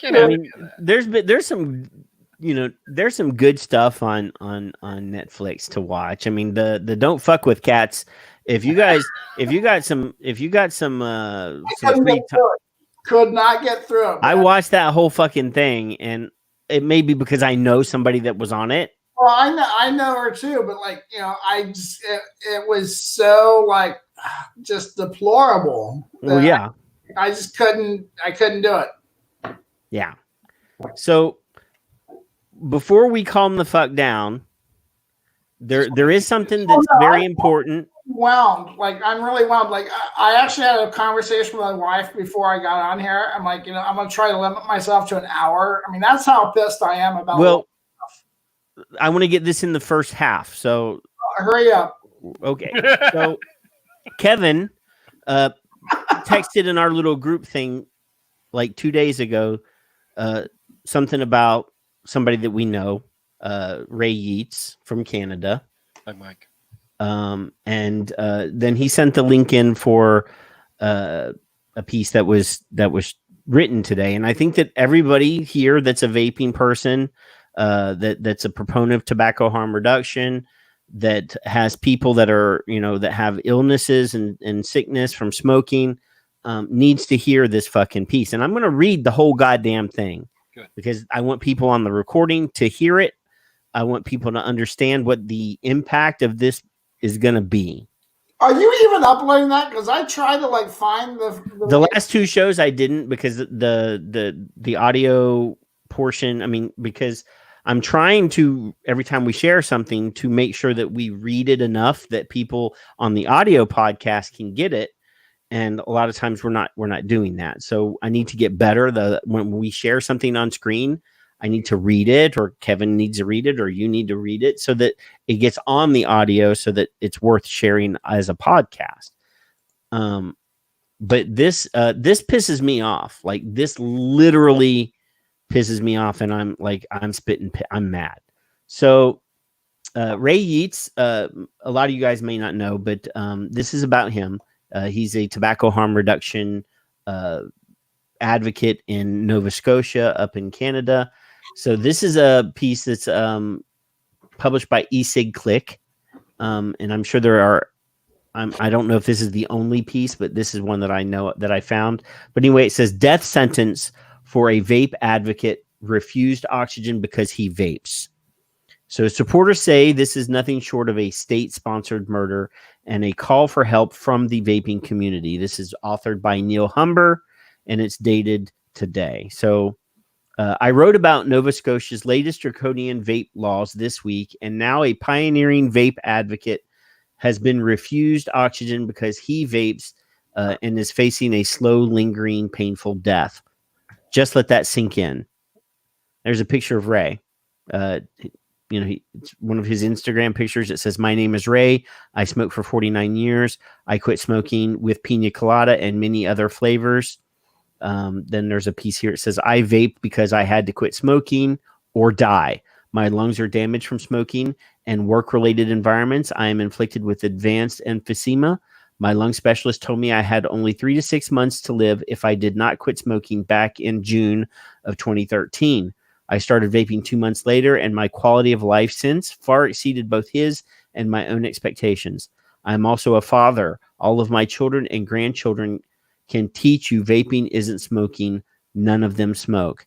B: I mean, there's some there's some good stuff on Netflix to watch. I mean, the Don't Fuck with Cats. If you got some free time,
D: could not get through it.
B: I watched that whole fucking thing, and it may be because I know somebody that was on it.
D: Well, I know her too, but it was so just deplorable.
B: Well, yeah,
D: I just couldn't do it.
B: Yeah. So before we calm the fuck down, there is something that's very important.
D: I'm really wound. I actually had a conversation with my wife before I got on here. I'm like, I'm gonna try to limit myself to an hour. I mean, that's how pissed I am about.
B: Well, I want to get this in the first half, so
D: hurry up.
B: Okay. So Kevin texted in our little group thing like 2 days ago something about somebody that we know, Ray Yeats from Canada.
C: Hi, Mike.
B: And then he sent the link in for a piece that was written today. And I think that everybody here that's a vaping person, that's a proponent of tobacco harm reduction, that has people that are, that have illnesses and sickness from smoking, needs to hear this fucking piece. And I'm going to read the whole goddamn thing.
C: Good.
B: Because I want people on the recording to hear it. I want people to understand what the impact of this is going to be.
D: Are you even uploading that? Because I tried to find
B: the last two shows I didn't, because the audio portion. I mean, because I'm trying to, every time we share something, to make sure that we read it enough that people on the audio podcast can get it. And a lot of times we're not doing that. So I need to get better. When we share something on screen, I need to read it, or Kevin needs to read it, or you need to read it so that it gets on the audio so that it's worth sharing as a podcast. But this pisses me off. This literally pisses me off, and I'm spitting. I'm mad. So Ray Yeats, a lot of you guys may not know, but this is about him. He's a tobacco harm reduction advocate in Nova Scotia, up in Canada. So this is a piece that's published by eSig Click, and I'm sure there are. I don't know if this is the only piece, but this is one that I know that I found. But anyway, it says death sentence for a vape advocate refused oxygen because he vapes. So supporters say this is nothing short of a state-sponsored murder and a call for help from the vaping community. This is authored by Neil Humber, and it's dated today. So I wrote about Nova Scotia's latest draconian vape laws this week, and now a pioneering vape advocate has been refused oxygen because he vapes and is facing a slow, lingering, painful death. Just let that sink in. There's a picture of Ray. It's one of his Instagram pictures. It says, "My name is Ray. I smoked for 49 years. I quit smoking with pina colada and many other flavors." Then there's a piece here. It says, "I vape because I had to quit smoking or die. My lungs are damaged from smoking and work-related environments. I am inflicted with advanced emphysema. My lung specialist told me I had only 3 to 6 months to live if I did not quit smoking back in June of 2013. I started vaping 2 months later, and my quality of life since far exceeded both his and my own expectations. I am also a father. All of my children and grandchildren can teach you vaping isn't smoking. None of them smoke.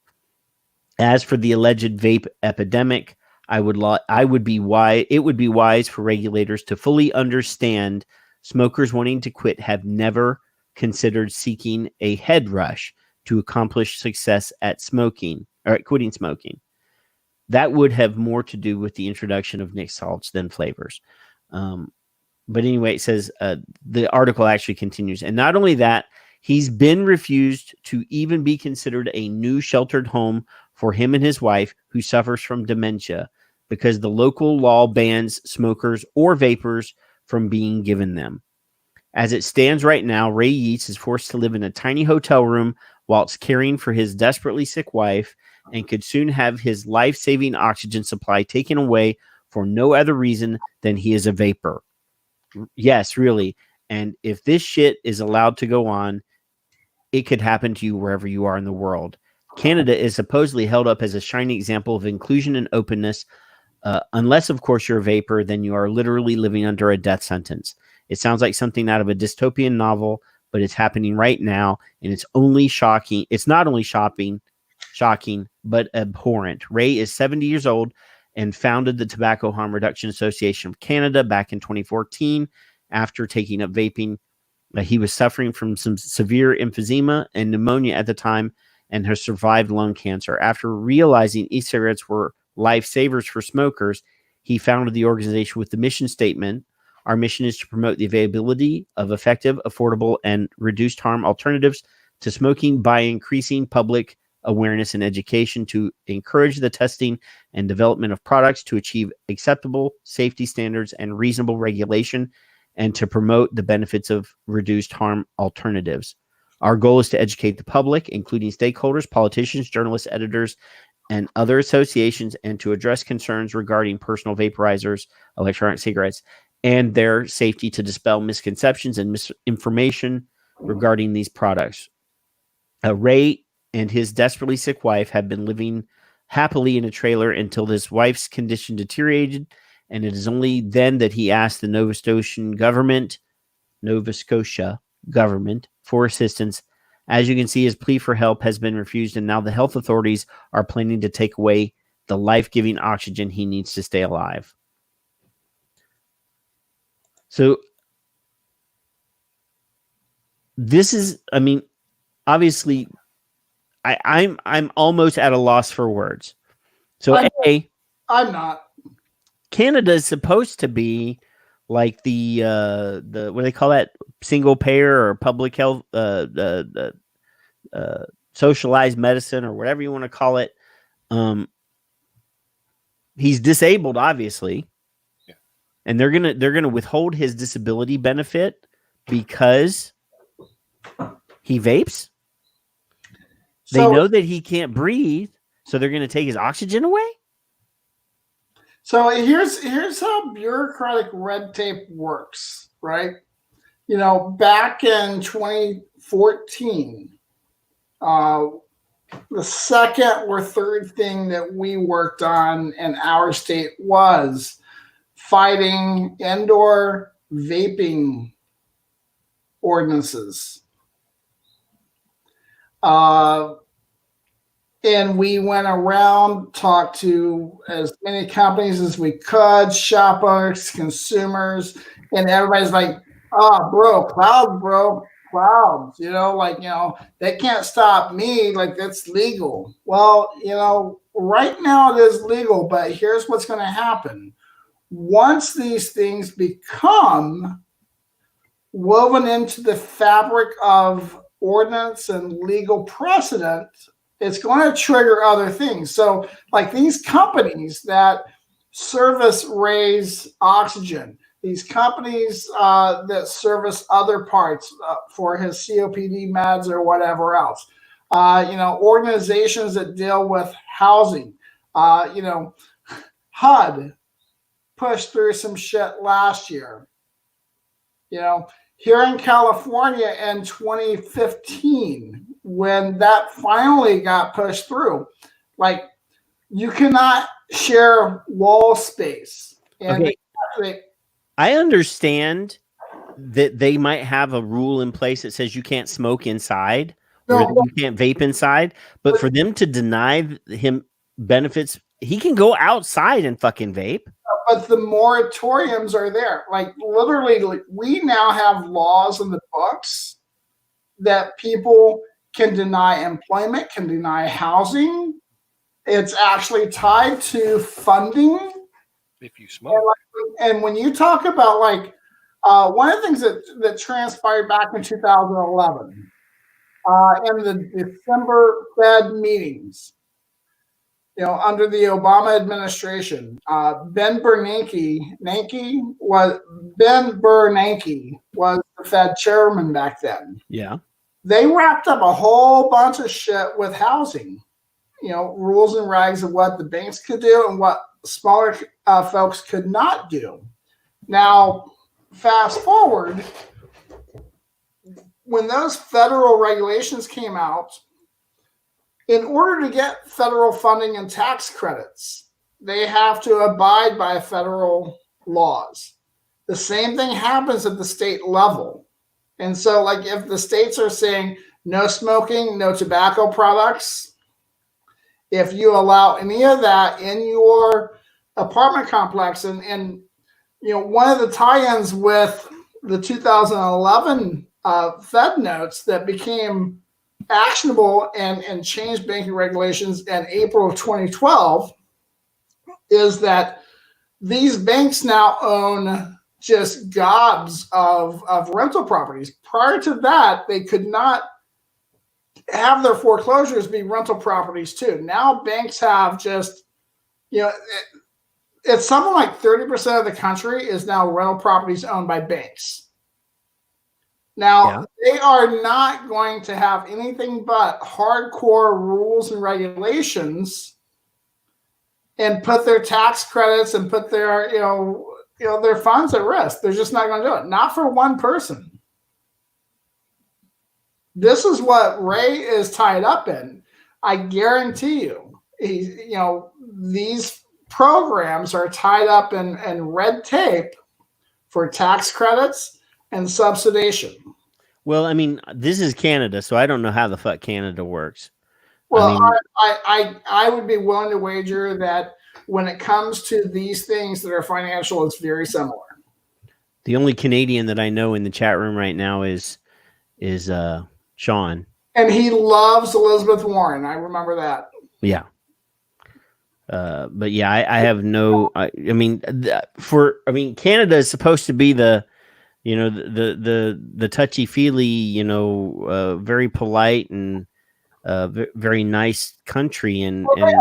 B: As for the alleged vape epidemic, it would be wise for regulators to fully understand smokers wanting to quit have never considered seeking a head rush to accomplish success at smoking or at quitting smoking. That would have more to do with the introduction of mixed salts than flavors." But anyway, it says the article actually continues. And not only that, he's been refused to even be considered a new sheltered home for him and his wife, who suffers from dementia, because the local law bans smokers or vapors from being given them. As it stands right now, Ray Yeats is forced to live in a tiny hotel room whilst caring for his desperately sick wife, and could soon have his life-saving oxygen supply taken away for no other reason than he is a vapor. Yes, really. And if this shit is allowed to go on, it could happen to you wherever you are in the world. Canada is supposedly held up as a shining example of inclusion and openness. Unless, of course, you're a vapor, then you are literally living under a death sentence. It sounds like something out of a dystopian novel, but it's happening right now, and it's only shocking. It's not only shocking, but abhorrent. Ray is 70 years old and founded the Tobacco Harm Reduction Association of Canada back in 2014 after taking up vaping. He was suffering from some severe emphysema and pneumonia at the time and has survived lung cancer. After realizing e-cigarettes were lifesavers for smokers, he founded the organization with the mission statement: our mission is to promote the availability of effective, affordable, and reduced harm alternatives to smoking by increasing public awareness and education, to encourage the testing and development of products to achieve acceptable safety standards and reasonable regulation, and to promote the benefits of reduced harm alternatives. Our goal is to educate the public, including stakeholders, politicians, journalists, editors, and other associations, and to address concerns regarding personal vaporizers, electronic cigarettes, and their safety, to dispel misconceptions and misinformation regarding these products. Ray and his desperately sick wife have been living happily in a trailer until his wife's condition deteriorated, and it is only then that he asked the Nova Scotia government for assistance. As you can see, his plea for help has been refused, and now the health authorities are planning to take away the life-giving oxygen he needs to stay alive. So this is, I mean, obviously, I'm almost at a loss for words. So
D: I'm not.
B: Canada is supposed to be like the what do they call that, single payer or public health, socialized medicine, or whatever you want to call it. He's disabled, obviously,
C: yeah.
B: And they're gonna withhold his disability benefit because he vapes. They know that he can't breathe, so they're going to take his oxygen away.
D: So here's how bureaucratic red tape works, right? You know, back in 2014, the second or third thing that we worked on in our state was fighting indoor vaping ordinances. And we went around, talked to as many companies as we could, shop owners, consumers, and everybody's like, oh, bro, clouds, you know, like, you know, they can't stop me, like, that's legal. Well, you know, right now it is legal, but here's what's going to happen. Once these things become woven into the fabric of ordinance and legal precedent, it's going to trigger other things. So like these companies that service Ray's oxygen, these companies that service other parts for his COPD meds or whatever else, you know, organizations that deal with housing, you know, HUD pushed through some shit last year. You know, here in California in 2015, when that finally got pushed through, like, you cannot share wall space. And
B: okay. I understand that they might have a rule in place that says you can't smoke inside or that you can't vape inside, but for them to deny him benefits, he can go outside and fucking vape.
D: But the moratoriums are there. Like, literally, like, we now have laws in the books that people can deny employment, can deny housing. It's actually tied to funding.
C: If you smoke.
D: And when you talk about, like, one of the things that transpired back in 2011 in the December Fed meetings, you know, under the Obama administration, Ben Bernanke was the Fed chairman back then.
B: Yeah.
D: They wrapped up a whole bunch of shit with housing, you know, rules and regs of what the banks could do and what smaller folks could not do. Now, fast forward, when those federal regulations came out, in order to get federal funding and tax credits, they have to abide by federal laws. The same thing happens at the state level. And so, like, if the states are saying no smoking, no tobacco products, if you allow any of that in your apartment complex, and you know, one of the tie-ins with the 2011 Fed notes that became actionable and changed banking regulations in April of 2012 is that these banks now own just gobs of rental properties. Prior to that, they could not have their foreclosures be rental properties too. Now banks have just, you know, it's something like 30% of the country is now rental properties owned by banks. Now, they are not going to have anything but hardcore rules and regulations and put their tax credits and put their, you know, their funds at risk. They're just not going to do it. Not for one person. This is what Ray is tied up in. I guarantee you, you know, these programs are tied up in red tape for tax credits and subsidization.
B: Well, I mean, this is Canada, so I don't know how the fuck Canada works.
D: Well, I would be willing to wager that when it comes to these things that are financial, it's very similar.
B: The only Canadian that I know in the chat room right now is Sean.
D: And he loves Elizabeth Warren. I remember that.
B: Yeah. But yeah, I have no. I mean, Canada is supposed to be the, you know, the touchy feely, you know, very polite and very nice country, and I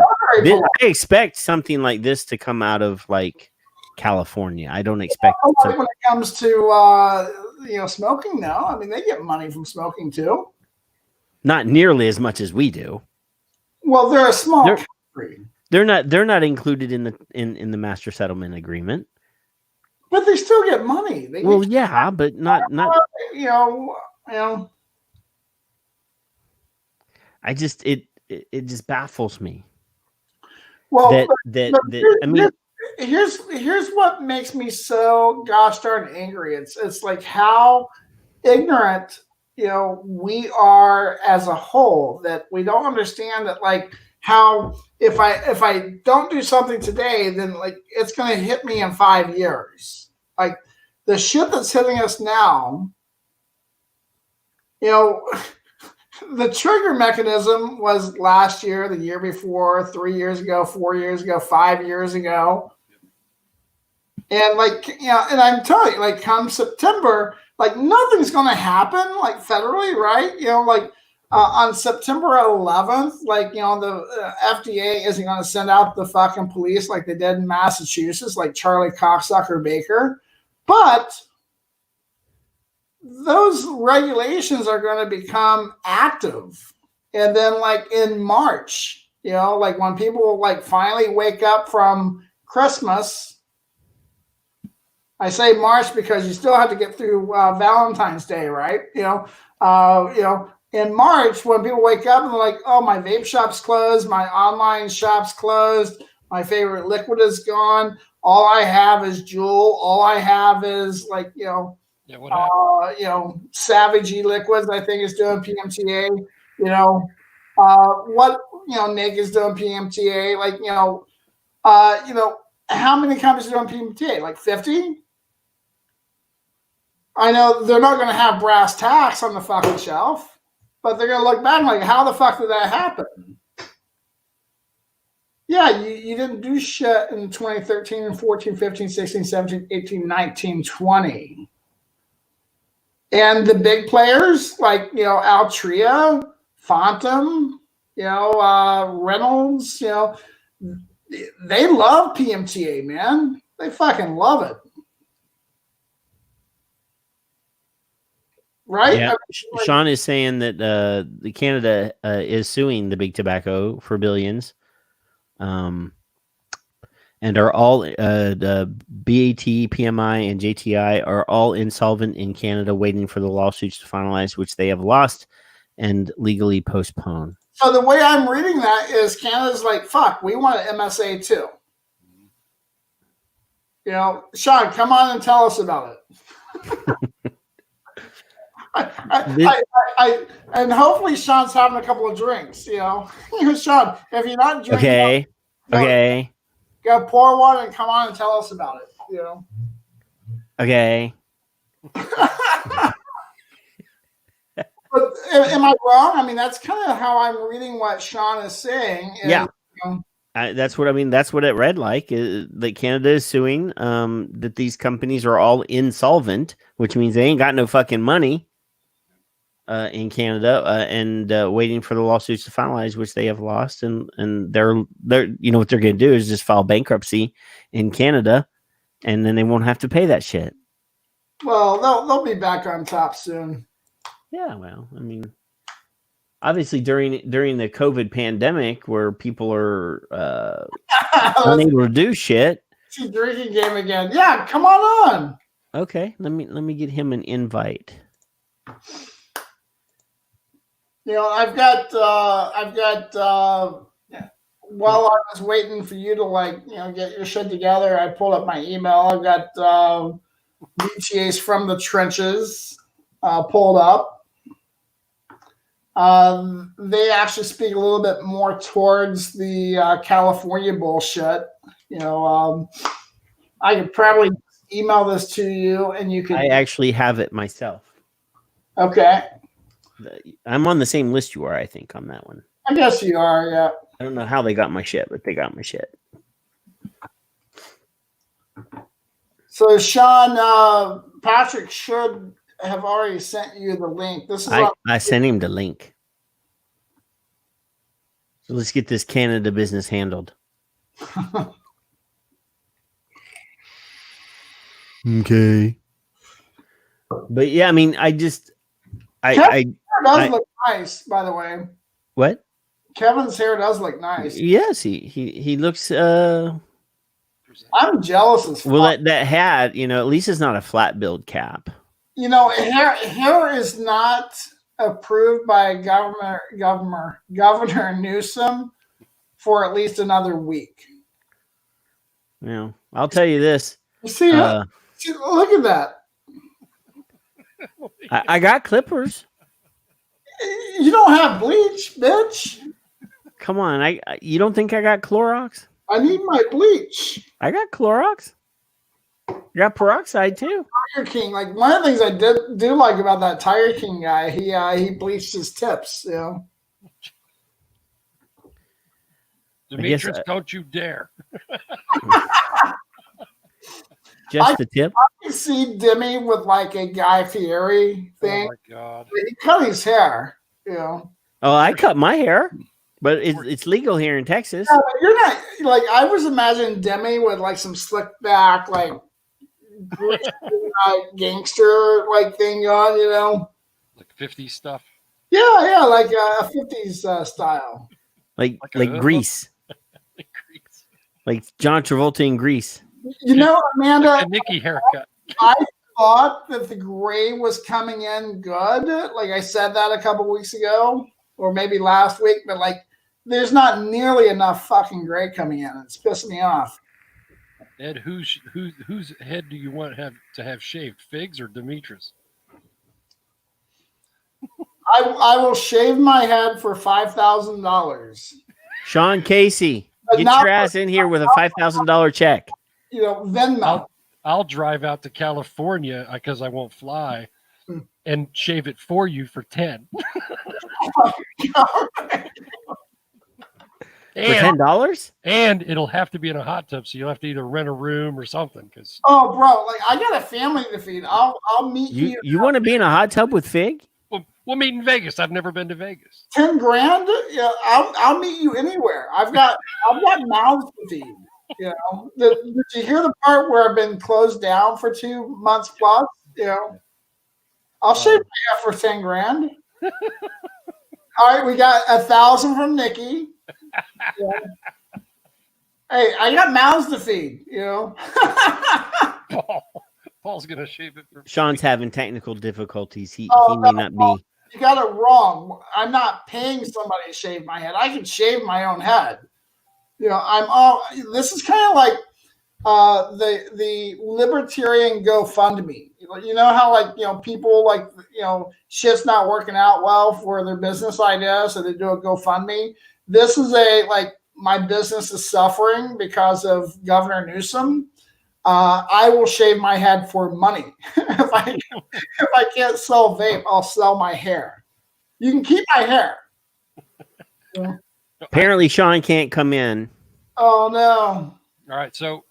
B: expect something like this to come out of like California. I don't expect
D: when it comes to you know, smoking. No, I mean, they get money from smoking too.
B: Not nearly as much as we do.
D: Well, they're a small country.
B: They're not included in the master settlement agreement.
D: But they still get money.
B: But not
D: you know.
B: I just it just baffles me.
D: Well,
B: I mean,
D: here's what makes me so gosh darn angry. It's like how ignorant, you know, we are as a whole, that we don't understand that, like, how if I don't do something today, then like it's going to hit me in 5 years. Like the shit that's hitting us now, you know, the trigger mechanism was last year, the year before, 3 years ago, 4 years ago, 5 years ago. And like, you know, and I'm telling you, like come September, like nothing's going to happen like federally, right? You know, like on September 11th, like, you know, the FDA isn't going to send out the fucking police like they did in Massachusetts, like Charlie Cocksucker Baker. But those regulations are going to become active. And then like in March, you know, like when people like finally wake up from Christmas, I say March because you still have to get through Valentine's Day, right? You know, in March, when people wake up and they're like, oh, my vape shop's closed, my online shop's closed, my favorite liquid is gone, all I have is Juul, all I have is like, you know, you know, Savage E-Liquids, I think, is doing PMTA, you know, what, you know, Nick is doing PMTA, like, you know, how many companies are doing PMTA? Like 50? I know they're not going to have brass tacks on the fucking shelf, but they're going to look back like, how the fuck did that happen? Yeah, you didn't do shit in 2013 and 14, 15, 16, 17, 18, 19, 20. And the big players like, you know, Altria, Fontum, you know, Reynolds, you know, they love PMTA, man. They fucking love it. Right?
B: Yeah. Sean is saying that the Canada is suing the big tobacco for billions. and are all the BAT, PMI, and JTI are all insolvent in Canada, waiting for the lawsuits to finalize, which they have lost and legally postponed.
D: So the way I'm reading that is Canada's like, fuck, we want an MSA too. You know, Sean, come on and tell us about it. And hopefully Sean's having a couple of drinks, you know. Sean, if you're not drinking,
B: Okay.
D: Go pour one and come on and tell us about it, you know.
B: Okay.
D: But am I wrong? I mean, that's kind of how I'm reading what Sean is saying.
B: Yeah.
D: You know,
B: That's what I mean. That's what it read like. That Canada is suing. That these companies are all insolvent, which means they ain't got no fucking money. In Canada, and waiting for the lawsuits to finalize, which they have lost, and they're you know what they're going to do is just file bankruptcy in Canada, and then they won't have to pay that shit.
D: well, they'll be back on top soon.
B: Yeah, well, I mean, obviously during the COVID pandemic, where people are unable to do shit.
D: It's a drinking game again. Yeah, come on.
B: Okay, let me get him an invite.
D: You know, I've got while I was waiting for you to, like, you know, get your shit together, I pulled up my email. I've got DTAs from the trenches pulled up. They actually speak a little bit more towards the California bullshit. You know, I could probably email this to you, and you could.
B: I actually have it myself.
D: Okay.
B: I'm on the same list you are, I think, on that one.
D: I guess you are, yeah.
B: I don't know how they got my shit, but they got my shit.
D: So, Sean, Patrick should have already sent you the link. This is
B: I sent him the link. So let's get this Canada business handled. Okay. But yeah, I mean, Kevin's hair
D: does look nice, by the way.
B: What?
D: Kevin's hair does look nice.
B: Yes, he looks.
D: I'm jealous as fuck.
B: Well, that hat, you know, at least it's not a flat build cap.
D: You know, hair is not approved by Governor Newsom for at least another week.
B: You know, I'll tell you this.
D: You see, look at that.
B: I got clippers.
D: You don't have bleach, bitch.
B: Come on, you don't think I got Clorox?
D: I need my bleach.
B: I got Clorox. I got peroxide too.
D: Tiger King, like one of the things I do like about that Tiger King guy, he bleached his tips. You know.
C: Demetrius, don't you dare.
B: Just the tip.
D: I can see Demi with like a Guy Fieri thing.
C: Oh my God!
D: He cut his hair. You know.
B: Oh, I cut my hair, but it's legal here in Texas.
D: No, you're not like I was imagining Demi with like some slick back, like gangster like thing on, you know,
C: like 50s stuff.
D: Yeah, like a 50s style,
B: like Grease, like John Travolta in Grease.
D: You know, Amanda,
C: like a Nikki haircut.
D: I thought that the gray was coming in good. Like I said that a couple weeks ago, or maybe last week, but like there's not nearly enough fucking gray coming in. It's pissing me off.
C: Ed, whose head do you want to have shaved? Figs or Demetrius?
D: I will shave my head for $5,000.
B: Sean Casey, get your ass in here with a $5,000 check.
D: You know, Venmo.
C: I'll drive out to California because I won't fly and shave it for you for 10.
B: For $10?
C: And it'll have to be in a hot tub, so you'll have to either rent a room or something.
D: Oh, bro, like I got a family to feed. I'll meet you.
B: You want to be in a hot tub with Fig?
C: We'll meet in Vegas. I've never been to Vegas.
D: $10,000? Yeah, I'll meet you anywhere. I've got mouths to feed. You know, did you hear the part where I've been closed down for 2 months plus? You know, I'll shave my head for $10,000. All right, we got 1,000 from Nikki. Yeah. Hey, I got mouths to feed, you know.
C: Paul's gonna shave it for
B: Sean's having technical difficulties. He
D: Oh,
B: may
D: no,
B: not
D: Paul,
B: be.
D: you got it wrong. I'm not paying somebody to shave my head. I can shave my own head. You know, this is kind of like the libertarian GoFundMe. You know how, like, you know, people, like, you know, shit's not working out well for their business ideas, so they do a GoFundMe. This is like, my business is suffering because of Governor Newsom. I will shave my head for money. if I can't sell vape, I'll sell my hair. You can keep my hair. Yeah.
B: Apparently, Sean can't come in.
D: Oh no!
C: All right, so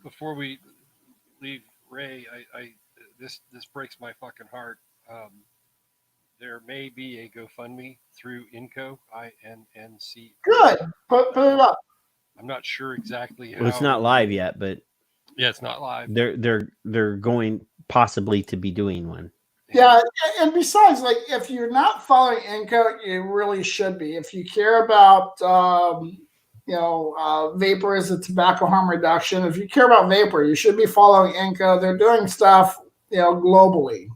C: before we leave Ray, this breaks my fucking heart. There may be a GoFundMe through INCO, INNC.
D: Good. Put it up.
C: I'm not sure exactly how.
B: Well, it's not live yet, but
C: Yeah, it's not live.
B: They're going possibly to be doing one.
D: Yeah, and besides, like, if you're not following INCO, you really should be. If you care about, vapor as a tobacco harm reduction, if you care about vapor, you should be following INCO. They're doing stuff, you know, globally.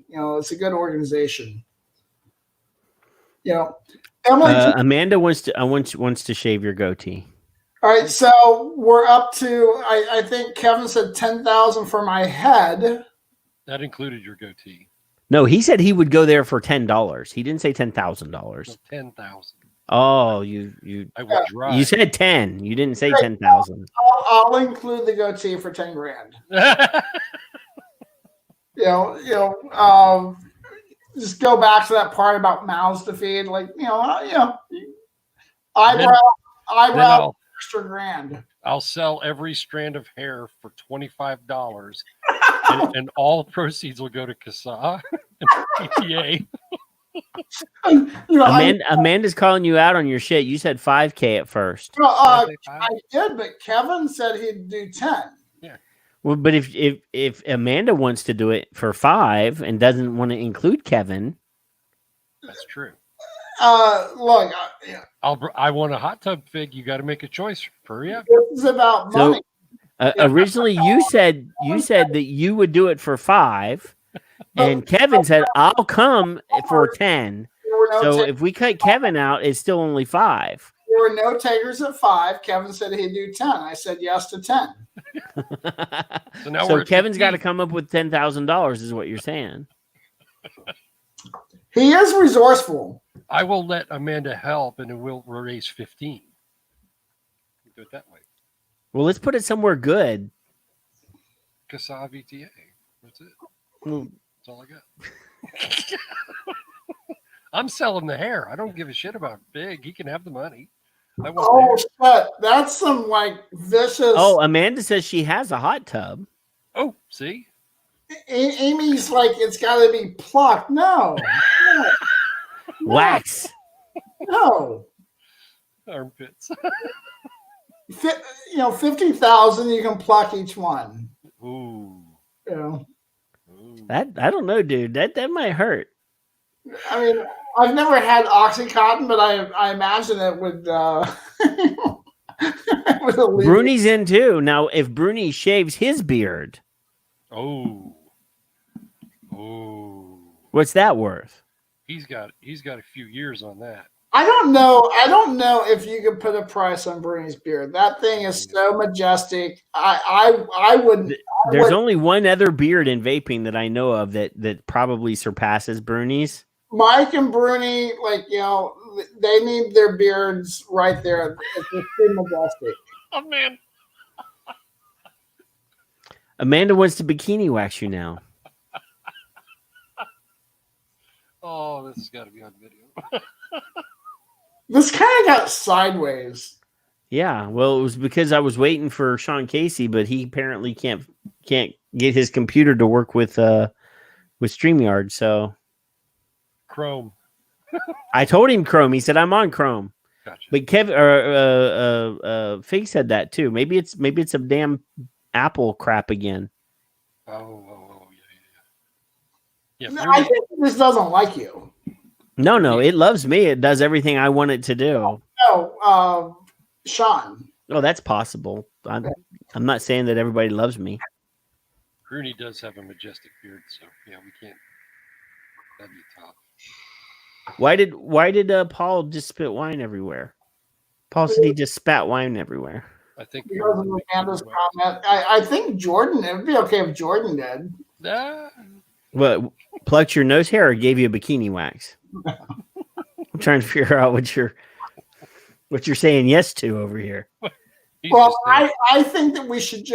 D: You know, it's a good organization. You know, Emily,
B: Amanda wants to shave your goatee.
D: all right, so we're up to, I think Kevin said 10,000 for my head.
C: That included your goatee.
B: No, he said he would go there for $10. He didn't say $10,000.
C: 10,000.
B: Oh, you
C: I would drive.
B: You said 10. You didn't say 10,000.
D: I'll include the goatee for 10 grand. Just go back to that part about mouths to feed. Like, eyebrow extra grand.
C: I'll sell every strand of hair for $25, and all proceeds will go to CASA and PTA.
B: Amanda's calling you out on your shit. You said 5K at first.
D: I did, but Kevin said he'd do 10.
C: Yeah.
B: Well, but if Amanda wants to do it for 5 and doesn't want to include Kevin,
C: that's true.
D: Look,
C: I want a hot tub fig. You got to make a choice. Hurry up.
D: This is about money.
B: Originally, you said that you would do it for 5, and Kevin said I'll come for 10. So if we cut Kevin out, it's still only 5.
D: There were no takers at 5. Kevin said he'd do 10. I said yes to 10.
B: So Kevin's got to come up with $10,000, is what you're saying.
D: He is resourceful.
C: I will let Amanda help, and we'll raise 15. Do it that way.
B: Well, let's put it somewhere good.
C: CASA VTA. That's it.
B: Well,
C: That's all I got. I'm selling the hair. I don't give a shit about big. He can have the money.
D: Shit. That's some, like, vicious.
B: Oh, Amanda says she has a hot tub.
C: Oh, see?
D: Amy's like, it's got to be plucked. No.
B: Wax.
D: No.
C: Armpits.
D: 50,000, you can pluck each one.
C: Ooh.
D: Ooh.
B: That, I don't know, dude. That might hurt.
D: I mean, I've never had Oxycontin, but I imagine it would.
B: Bruni's in too. Now, if Bruni shaves his beard, what's that worth?
C: He's got a few years on that.
D: I don't know if you could put a price on Bruni's beard. That thing is so majestic. I wouldn't.
B: There's only one other beard in vaping that I know of that probably surpasses Bruni's.
D: Mike and Bruni, they need their beards right there. It's too majestic.
C: Oh man.
B: Amanda wants to bikini wax you now.
C: Oh, this has got to be on video.
D: This kind of got sideways.
B: Yeah, well, it was because I was waiting for Sean Casey, but he apparently can't get his computer to work with StreamYard. So
C: Chrome.
B: I told him Chrome. He said I'm on Chrome.
C: Gotcha.
B: But Fig said that too. Maybe it's a damn Apple crap again.
C: Oh, yeah.
D: No, I think this doesn't like you.
B: No, it loves me. It does everything I want it to do.
D: No, Sean.
B: Oh, that's possible. I'm not saying that everybody loves me.
C: Rooney does have a majestic beard, so yeah, we can't. That'd be tough.
B: Why did Paul just spit wine everywhere? Paul said he just spat wine everywhere.
C: I think
D: Because of Amanda's comment, I think Jordan. It would be okay if Jordan did.
B: What, plucked your nose hair or gave you a bikini wax? I'm trying to figure out what you're saying yes to over here.
D: Well, I think that we should.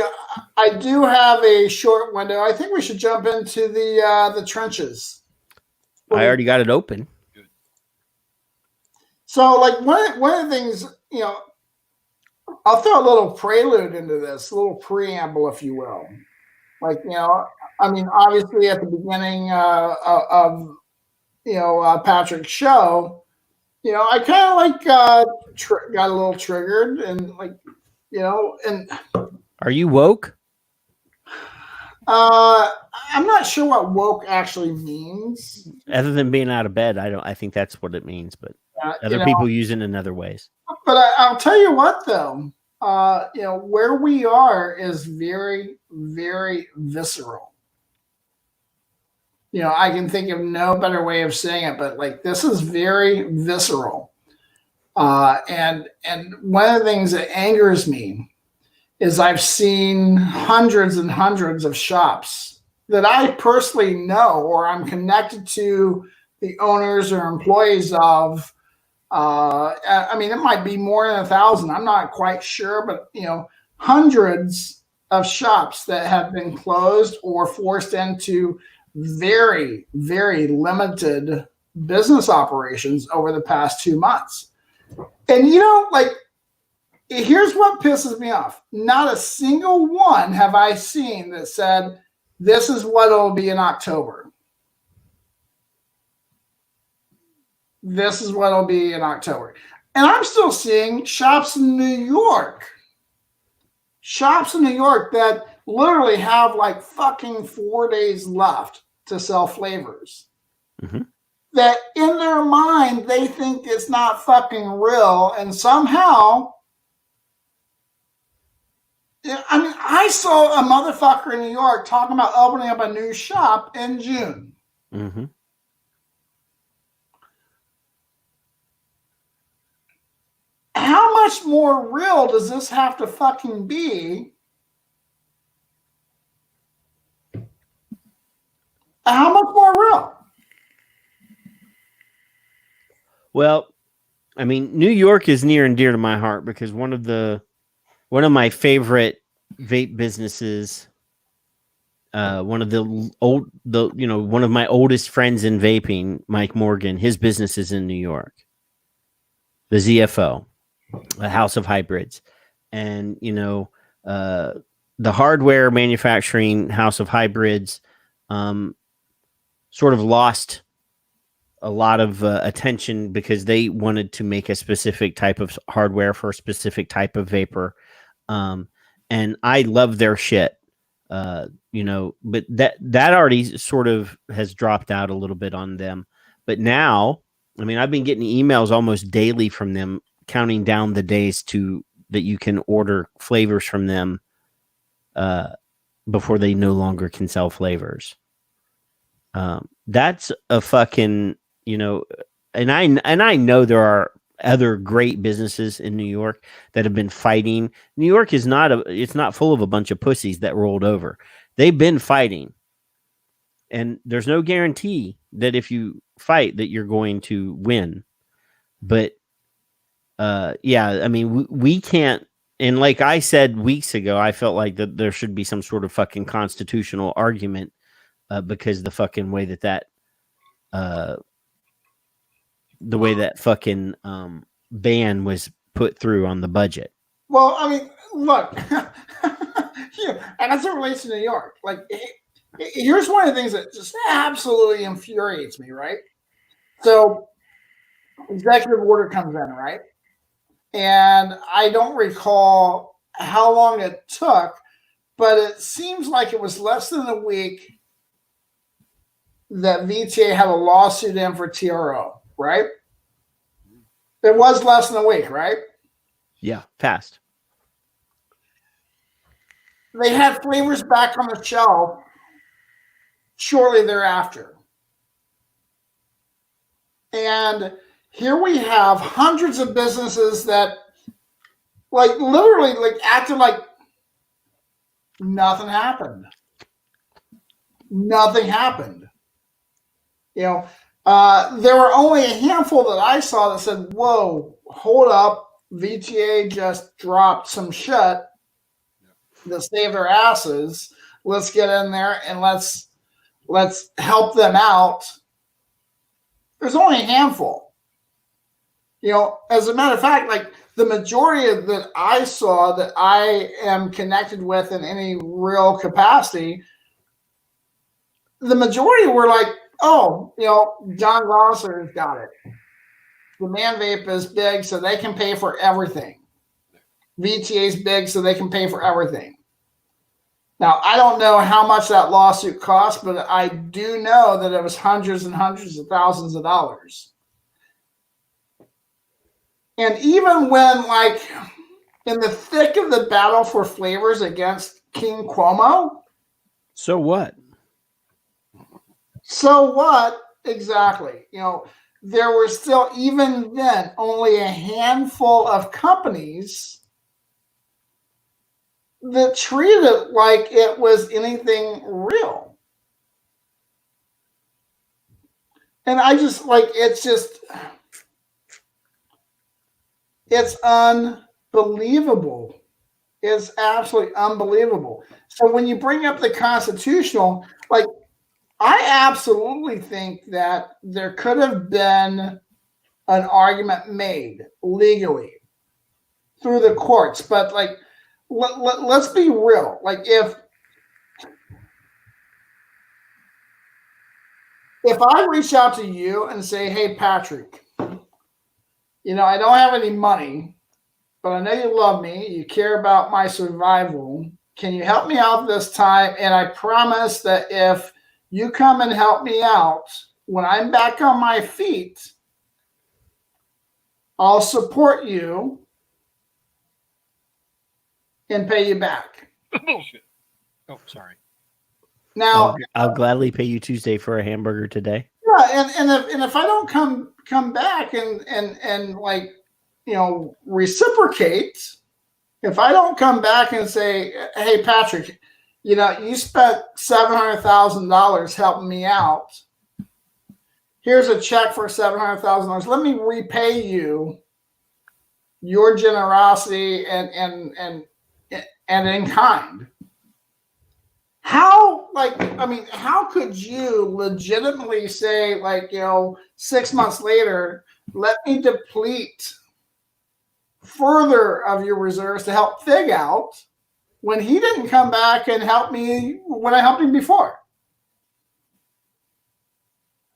D: I do have a short window. I think we should jump into the trenches.
B: I already got it open.
D: So, like one of the things, I'll throw a little prelude into this, a little preamble, if you will. Like, I mean, obviously at the beginning of Patrick's show, I kind of like got a little triggered and and
B: are you woke?
D: I'm not sure what woke actually means.
B: Other than being out of bed, I think that's what it means, but other people use it in other ways.
D: But I'll tell you what, though, where we are is very, very visceral. I can think of no better way of saying it, but like this is very visceral. And one of the things that angers me is I've seen hundreds and hundreds of shops that I personally know or I'm connected to the owners or employees of. I mean, it might be more than 1,000. I'm not quite sure, but hundreds of shops that have been closed or forced into very, very limited business operations over the past 2 months. And here's what pisses me off. Not a single one have I seen that said, this is what it'll be in October. This is what it'll be in October. And I'm still seeing shops in New York that literally have like fucking 4 days left to sell flavors.
B: Mm-hmm.
D: That in their mind, they think it's not fucking real. And somehow, I mean, I saw a motherfucker in New York talking about opening up a new shop in June.
B: Mm-hmm.
D: How much more real does this have to fucking be? How much more real?
B: Well, I mean, New York is near and dear to my heart because one of my favorite vape businesses, one of my oldest friends in vaping, Mike Morgan, his business is in New York. The ZFO, a House of Hybrids, and the hardware manufacturing House of Hybrids, sort of lost a lot of attention because they wanted to make a specific type of hardware for a specific type of vapor. And I love their shit, but that already sort of has dropped out a little bit on them. But now, I mean, I've been getting emails almost daily from them, counting down the days that you can order flavors from them before they no longer can sell flavors. That's a fucking, and I know there are other great businesses in New York that have been fighting. New York is it's not full of a bunch of pussies that rolled over. They've been fighting. And there's no guarantee that if you fight that you're going to win. But I mean, we can't. And like I said weeks ago, I felt like that there should be some sort of fucking constitutional argument because the fucking way that the way that fucking ban was put through on the budget.
D: Well, I mean, look, and as it relates to New York, like, here's one of the things that just absolutely infuriates me, right? So, executive order comes in, right? And I don't recall how long it took, but it seems like it was less than a week that VTA had a lawsuit in for TRO, right? It was less than a week, right?
B: Yeah, fast.
D: they had flavors back on the shelf shortly thereafter. And here we have hundreds of businesses that like literally like acted like nothing happened. Nothing happened. You know, there were only a handful that I saw that said, whoa, hold up. VTA just dropped some shit that saved their asses. Let's get in there and let's help them out. There's only a handful. You know, as a matter of fact, like the majority of that I saw that I am connected with in any real capacity, the majority were like, oh, you know, John Rosser's got it. The Man Vape is big, so they can pay for everything. VTA's big, so they can pay for everything. Now, I don't know how much that lawsuit cost, but I do know that it was hundreds and hundreds of thousands of dollars. And even when, like, in the thick of the battle for flavors against King Cuomo.
B: So what?
D: So what? Exactly. You know, there were still, even then, only a handful of companies that treated it like it was anything real. And I just, like, it's unbelievable. It's absolutely unbelievable. So when you bring up the constitutional, like, I absolutely think that there could have been an argument made legally through the courts, but like, let's be real. Like, if I reach out to you and say, hey, Patrick, you know, I don't have any money, but I know you love me, you care about my survival. Can you help me out this time? And I promise that if you come and help me out, when I'm back on my feet, I'll support you and pay you back.
C: Bullshit. Oh, sorry.
D: Now,
B: I'll gladly pay you Tuesday for a hamburger today.
D: Yeah, and if I don't come back and like, you know, reciprocate, if I don't come back and say, hey, Patrick, you know, you spent $700,000 helping me out. Here's a check for $700,000. Let me repay you your generosity and in kind. How, like, I mean, how could you legitimately say, like, you know, 6 months later, let me deplete further of your reserves to help Fig out when he didn't come back and help me when I helped him before?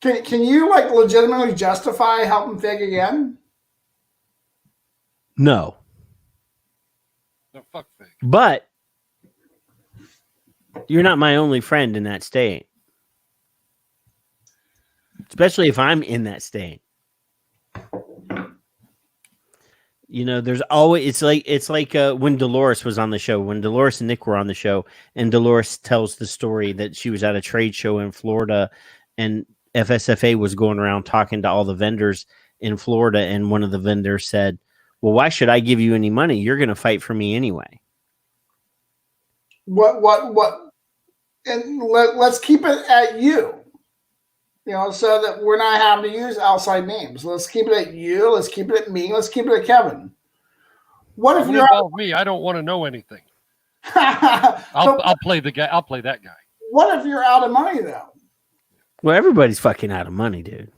D: Can you, like, legitimately justify helping Fig again?
B: No.
C: No, fuck Fig.
B: But you're not my only friend in that state. Especially if I'm in that state. You know, there's always, it's like when Dolores was on the show, when Dolores and Nick were on the show, and Dolores tells the story that she was at a trade show in Florida and FSFA was going around talking to all the vendors in Florida. And one of the vendors said, well, why should I give you any money? You're going to fight for me anyway.
D: What? And let's keep it at you. You know, so that we're not having to use outside names. Let's keep it at you. Let's keep it at me. Let's keep it at Kevin. What if you're
C: involve me? I don't want to know anything. I'll play the guy. I'll play that guy.
D: What if you're out of money though?
B: Well, everybody's fucking out of money, dude.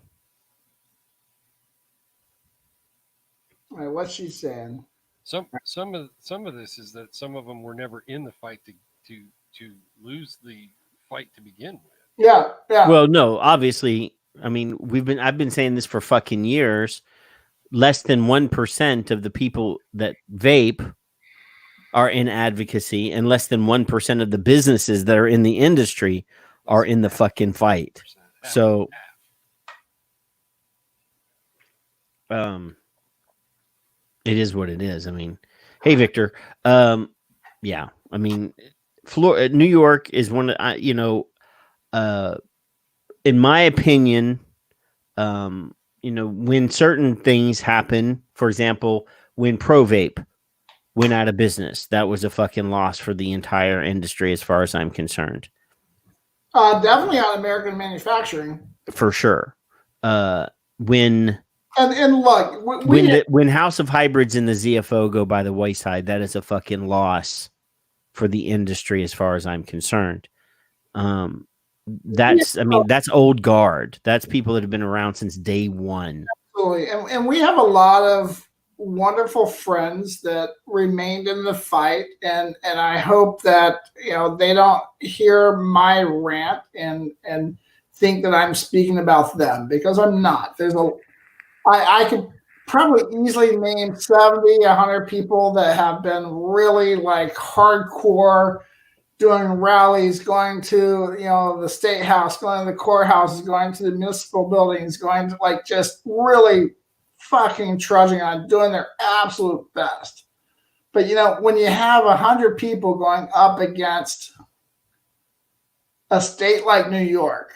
D: All right, what's she saying?
C: Some of this is that some of them were never in the fight to lose the fight to begin with.
D: Yeah.
B: Well, no, obviously, I mean, I've been saying this for fucking years. Less than 1% of the people that vape are in advocacy, and less than 1% of the businesses that are in the industry are in the fucking fight. So, it is what it is. I mean, hey, Victor. Yeah, I mean, New York is one of, in my opinion, when certain things happen, for example, when Pro Vape went out of business, that was a fucking loss for the entire industry, as far as I'm concerned.
D: Definitely on American manufacturing.
B: For sure. When
D: look,
B: when House of Hybrids and the ZFO go by the wayside, that is a fucking loss for the industry, as far as I'm concerned. That's old guard. That's people that have been around since day one.
D: Absolutely. And we have a lot of wonderful friends that remained in the fight, and I hope that they don't hear my rant and think that I'm speaking about them, because I'm not. I could probably easily name 70, 100 people that have been really like hardcore doing rallies, going to the state house, going to the courthouses, going to the municipal buildings, going to like just really fucking trudging on, doing their absolute best. But when you have 100 people going up against a state like New York,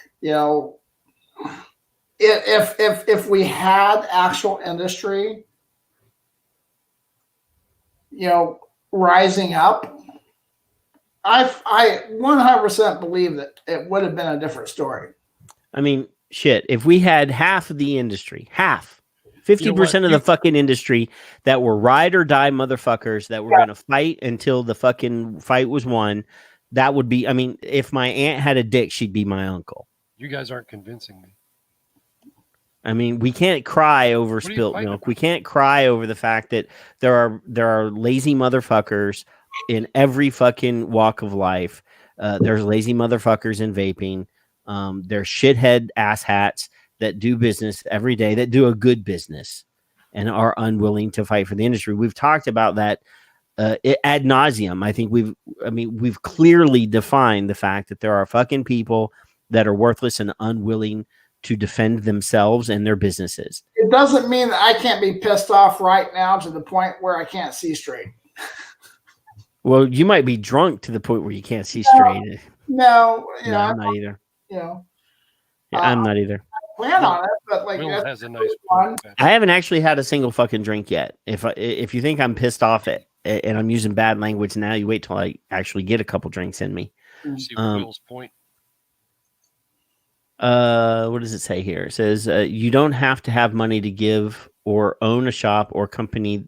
D: if we had actual industry, rising up, I 100% believe that it would have been a different story.
B: I mean, shit, if we had half of the industry, 50% of the fucking industry that were ride or die motherfuckers that were going to fight until the fucking fight was won, that would be, I mean, if my aunt had a dick, she'd be my uncle.
C: You guys aren't convincing me.
B: I mean, we can't cry over spilt milk.
C: About?
B: We can't cry over the fact that there are lazy motherfuckers in every fucking walk of life. There's lazy motherfuckers in vaping. There's shithead asshats that do business every day, that do a good business and are unwilling to fight for the industry. We've talked about that ad nauseum. I think we've clearly defined the fact that there are fucking people that are worthless and unwilling to defend themselves and their businesses.
D: It doesn't mean that I can't be pissed off right now to the point where I can't see straight.
B: Well, you might be drunk to the point where you can't see straight.
D: No,
B: I'm not either. I'm not either.
D: I plan on it, but like
C: Will has a nice
D: one.
B: I haven't actually had a single fucking drink yet. If you think I'm pissed off and I'm using bad language now, you wait till I actually get a couple drinks in me.
C: See Will's point.
B: What does it say here? It says you don't have to have money to give or own a shop or company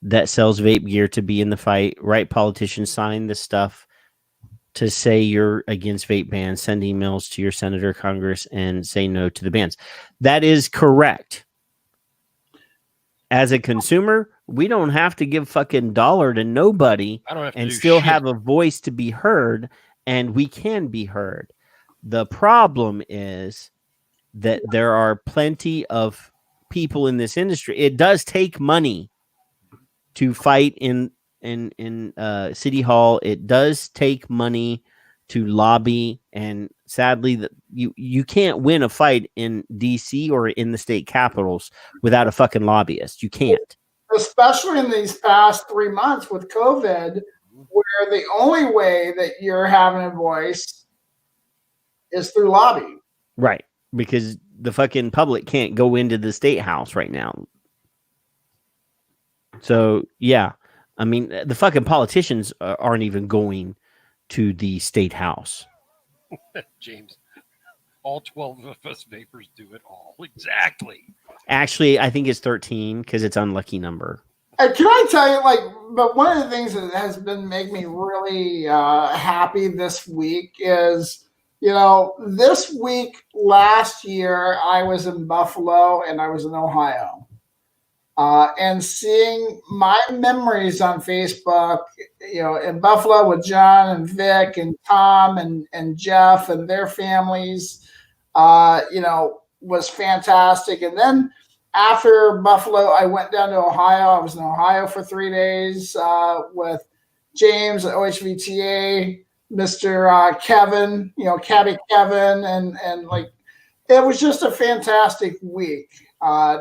B: that sells vape gear to be in the fight. Right politicians sign the stuff to say you're against vape bans, send emails to your senator, Congress, and say no to the bans. That is correct. As a consumer, we don't have to give fucking dollar to nobody and still have a voice to be heard, and we can be heard. The problem is that there are plenty of people in this industry. It does take money to fight in City Hall. It does take money to lobby, and sadly, that you can't win a fight in DC or in the state capitals without a fucking lobbyist. You can't.
D: Especially in these past 3 months with COVID, where the only way that you're having a voice is through lobby.
B: Right. Because the fucking public can't go into the state house right now. So, yeah. I mean, the fucking politicians aren't even going to the state house.
C: James, all 12 of us vapors do it all. Exactly.
B: Actually, I think it's 13 because it's unlucky number.
D: And can I tell you, but one of the things that has been making me really happy this week is, this week last year, I was in Buffalo and I was in Ohio. And seeing my memories on Facebook, in Buffalo with John and Vic and Tom and Jeff and their families, was fantastic. And then after Buffalo, I went down to Ohio. I was in Ohio for 3 days with James at OHVTA, Mr. Kevin, Cabby Kevin, and like it was just a fantastic week.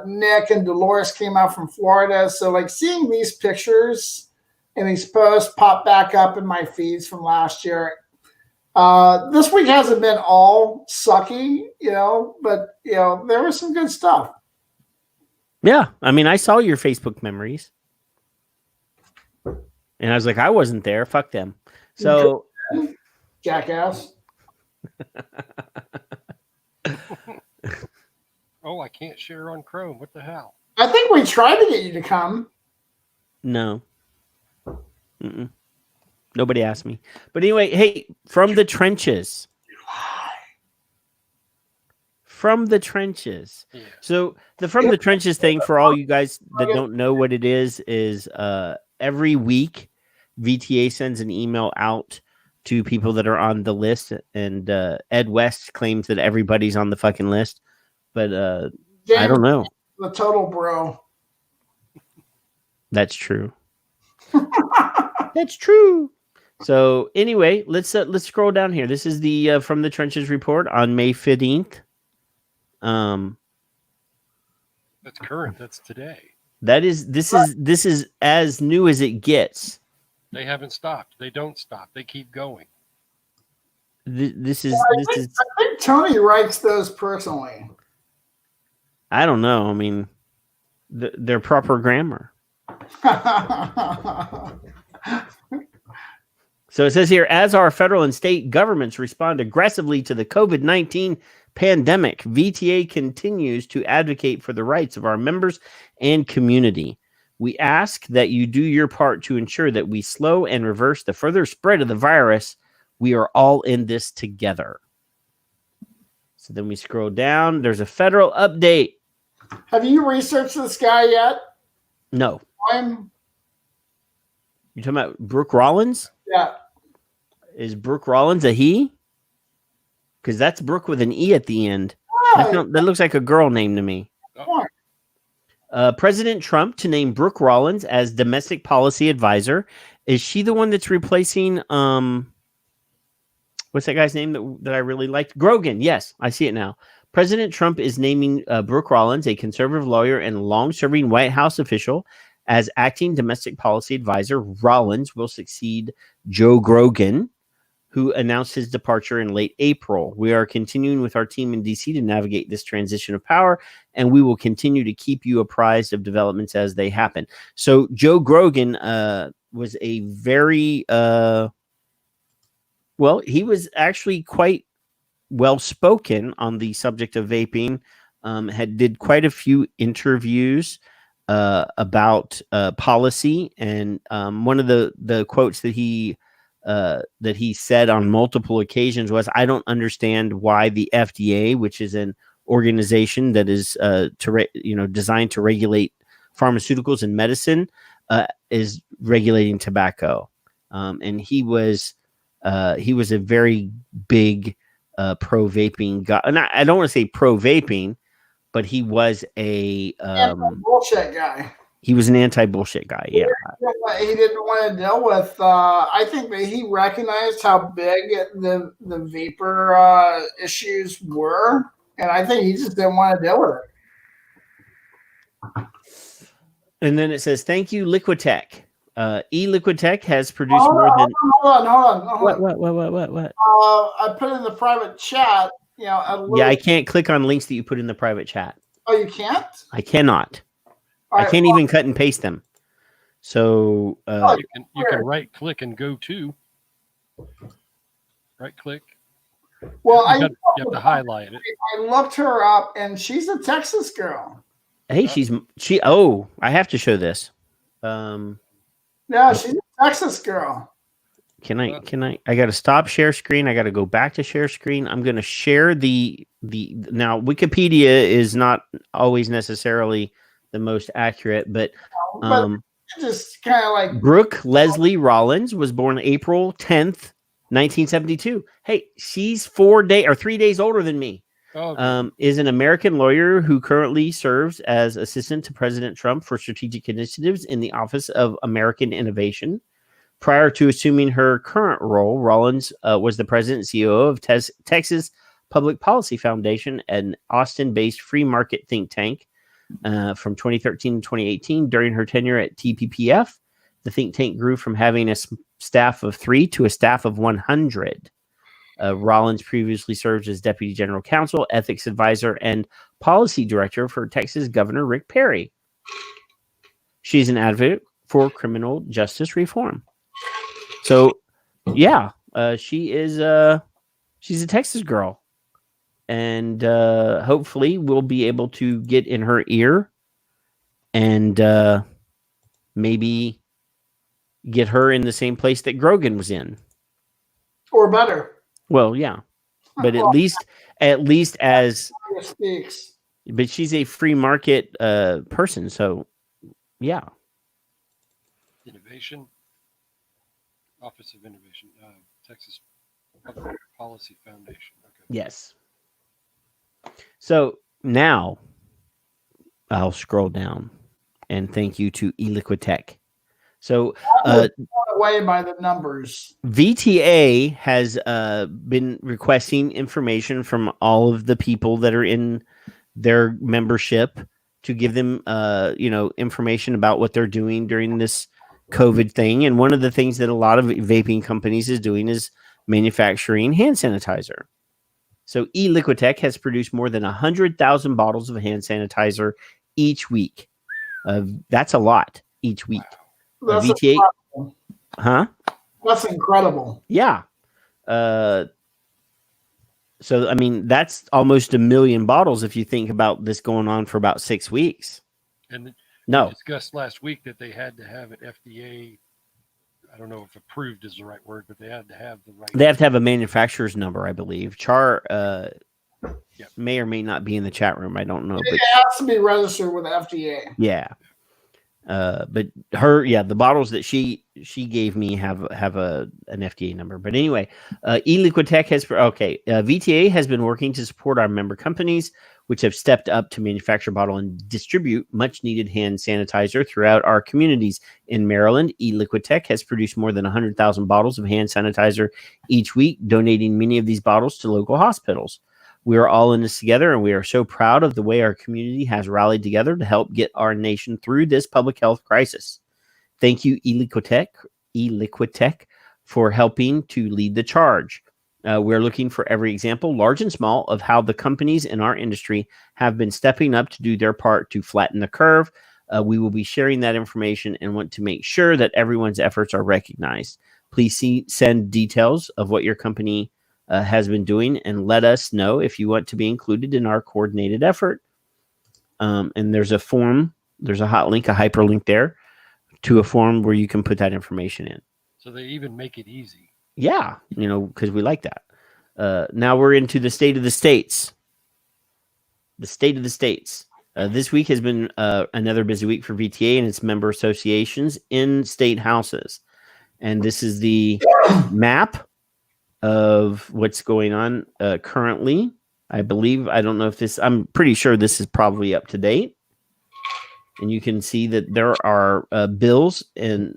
D: Nick and Dolores came out from Florida. So like seeing these pictures and these posts pop back up in my feeds from last year. This week hasn't been all sucky, but there was some good stuff.
B: Yeah, I mean, I saw your Facebook memories, and I was like, I wasn't there. Fuck them. So,
D: jackass.
C: Oh, I can't share on Chrome. What the hell?
D: I think we tried to get you to come.
B: No. Mm-mm. Nobody asked me. But anyway, hey, from the trenches. From the trenches.
C: Yeah.
B: So the from the trenches thing, for all you guys that don't know what it is every week VTA sends an email out to people that are on the list, and Ed West claims that everybody's on the fucking list, but I don't know.
D: The total bro.
B: That's true. That's true. So anyway, let's scroll down here. This is the From the Trenches report on May 15th.
C: That's current. That's today.
B: This is as new as it gets.
C: They haven't stopped. They don't stop. They keep going.
B: This is.
D: I think Tony writes those personally.
B: I don't know. I mean, they're proper grammar. So it says here, as our federal and state governments respond aggressively to the COVID-19 pandemic, VTA continues to advocate for the rights of our members and community. We ask that you do your part to ensure that we slow and reverse the further spread of the virus. We are all in this together. So then we scroll down. There's a federal update.
D: Have you researched this guy yet?
B: No.
D: You
B: talking about Brooke Rollins?
D: Yeah.
B: Is Brooke Rollins a he? Because that's Brooke with an E at the end. That looks like a girl name to me. President Trump to name Brooke Rollins as domestic policy advisor. Is she the one that's replacing what's that guy's name that I really liked? Grogan. Yes, I see it now. President Trump is naming Brooke Rollins, a conservative lawyer and long-serving White House official, as acting domestic policy advisor. Rollins will succeed Joe Grogan, who announced his departure in late April. We are continuing with our team in D.C. to navigate this transition of power, and we will continue to keep you apprised of developments as they happen. So Joe Grogan was a very, he was actually quite well-spoken on the subject of vaping, did quite a few interviews about policy, and one of the quotes that he said on multiple occasions was, "I don't understand why the FDA, which is an organization that is designed to regulate pharmaceuticals and medicine, is regulating tobacco." And he was a very big pro vaping guy, and I don't want to say pro vaping, but he was a
D: bullshit guy.
B: He was an anti-bullshit guy. Yeah.
D: He didn't want to deal with, I think that he recognized how big the vapor issues were. And I think he just didn't want to deal with it.
B: And then it says, thank you, Liquitech. E-Liquitech has produced
D: Hold on.
B: What?
D: I put in the private chat,
B: I can't click on links that you put in the private chat.
D: Oh, you can't?
B: I cannot. I can't even cut and paste them. So
C: you can right click and go to. Right click.
D: Well,
C: you have to highlight it.
D: I looked her up, and she's a Texas girl.
B: Hey, I have to show this.
D: Yeah, she's a Texas girl.
B: Can I got to stop share screen. I got to go back to share screen. I'm going to share now Wikipedia is not always necessarily the most accurate, but
D: just kind of like
B: Brooke Leslie Rollins was born April 10th, 1972. Hey, she's 3 days older than me. Is an American lawyer who currently serves as assistant to President Trump for strategic initiatives in the Office of American Innovation. Prior to assuming her current role, Rollins was the president and CEO of Texas Public Policy Foundation, an Austin-based free market think tank. From 2013 to 2018, during her tenure at TPPF, The think tank grew from having a staff of 3 to a staff of 100. Rollins previously served as Deputy General Counsel, Ethics Advisor, and Policy Director for Texas Governor Rick Perry. She's an advocate for criminal justice reform. So, yeah, she is. She's a Texas girl, and hopefully we'll be able to get in her ear and maybe get her in the same place that Grogan was in,
D: or better.
B: Well, yeah, but at least as
D: speaks.
B: But she's a free market person, so yeah.
C: Innovation, Office of Innovation, Texas Public Policy Foundation. Okay.
B: Yes. So now I'll scroll down and thank you to eLiquidTech. So
D: blown away by the numbers.
B: VTA has been requesting information from all of the people that are in their membership to give them information about what they're doing during this COVID thing. And one of the things that a lot of vaping companies is doing is manufacturing hand sanitizer. So eLiquidTech has produced more than 100,000 bottles of hand sanitizer each week. That's a lot each week.
D: That's
B: VTA,
D: incredible.
B: huh?
D: That's incredible.
B: Yeah. So, I mean, that's almost 1 million bottles if you think about this going on for about 6 weeks.
C: And
B: no,
C: we discussed last week that they had to have an FDA. I don't know if approved is the right word, but they had to have the right.
B: They have to have a manufacturer's number, I believe. Char may or may not be in the chat room. I don't know.
D: It has to be registered with the FDA.
B: Yeah. But the bottles that she gave me have an FDA number. But anyway, eLiquidTech VTA has been working to support our member companies, which have stepped up to manufacture, bottle, and distribute much needed hand sanitizer throughout our communities. In Maryland, eLiquidTech has produced more than 100,000 bottles of hand sanitizer each week, donating many of these bottles to local hospitals. We are all in this together, and we are so proud of the way our community has rallied together to help get our nation through this public health crisis. Thank you, eLiquidTech, for helping to lead the charge. We're looking for every example, large and small, of how the companies in our industry have been stepping up to do their part to flatten the curve. We will be sharing that information and want to make sure that everyone's efforts are recognized. Please send details of what your company has been doing and let us know if you want to be included in our coordinated effort. And there's a form, there's a hot link, a hyperlink there to a form where you can put that information in.
C: So they even make it easy.
B: Yeah, because we like that. Now we're into the state of the states. The state of the states. This week has been another busy week for VTA and its member associations in state houses. And this is the map of what's going on currently. I believe, I don't know if this, I'm pretty sure this is probably up to date. And you can see that there are bills in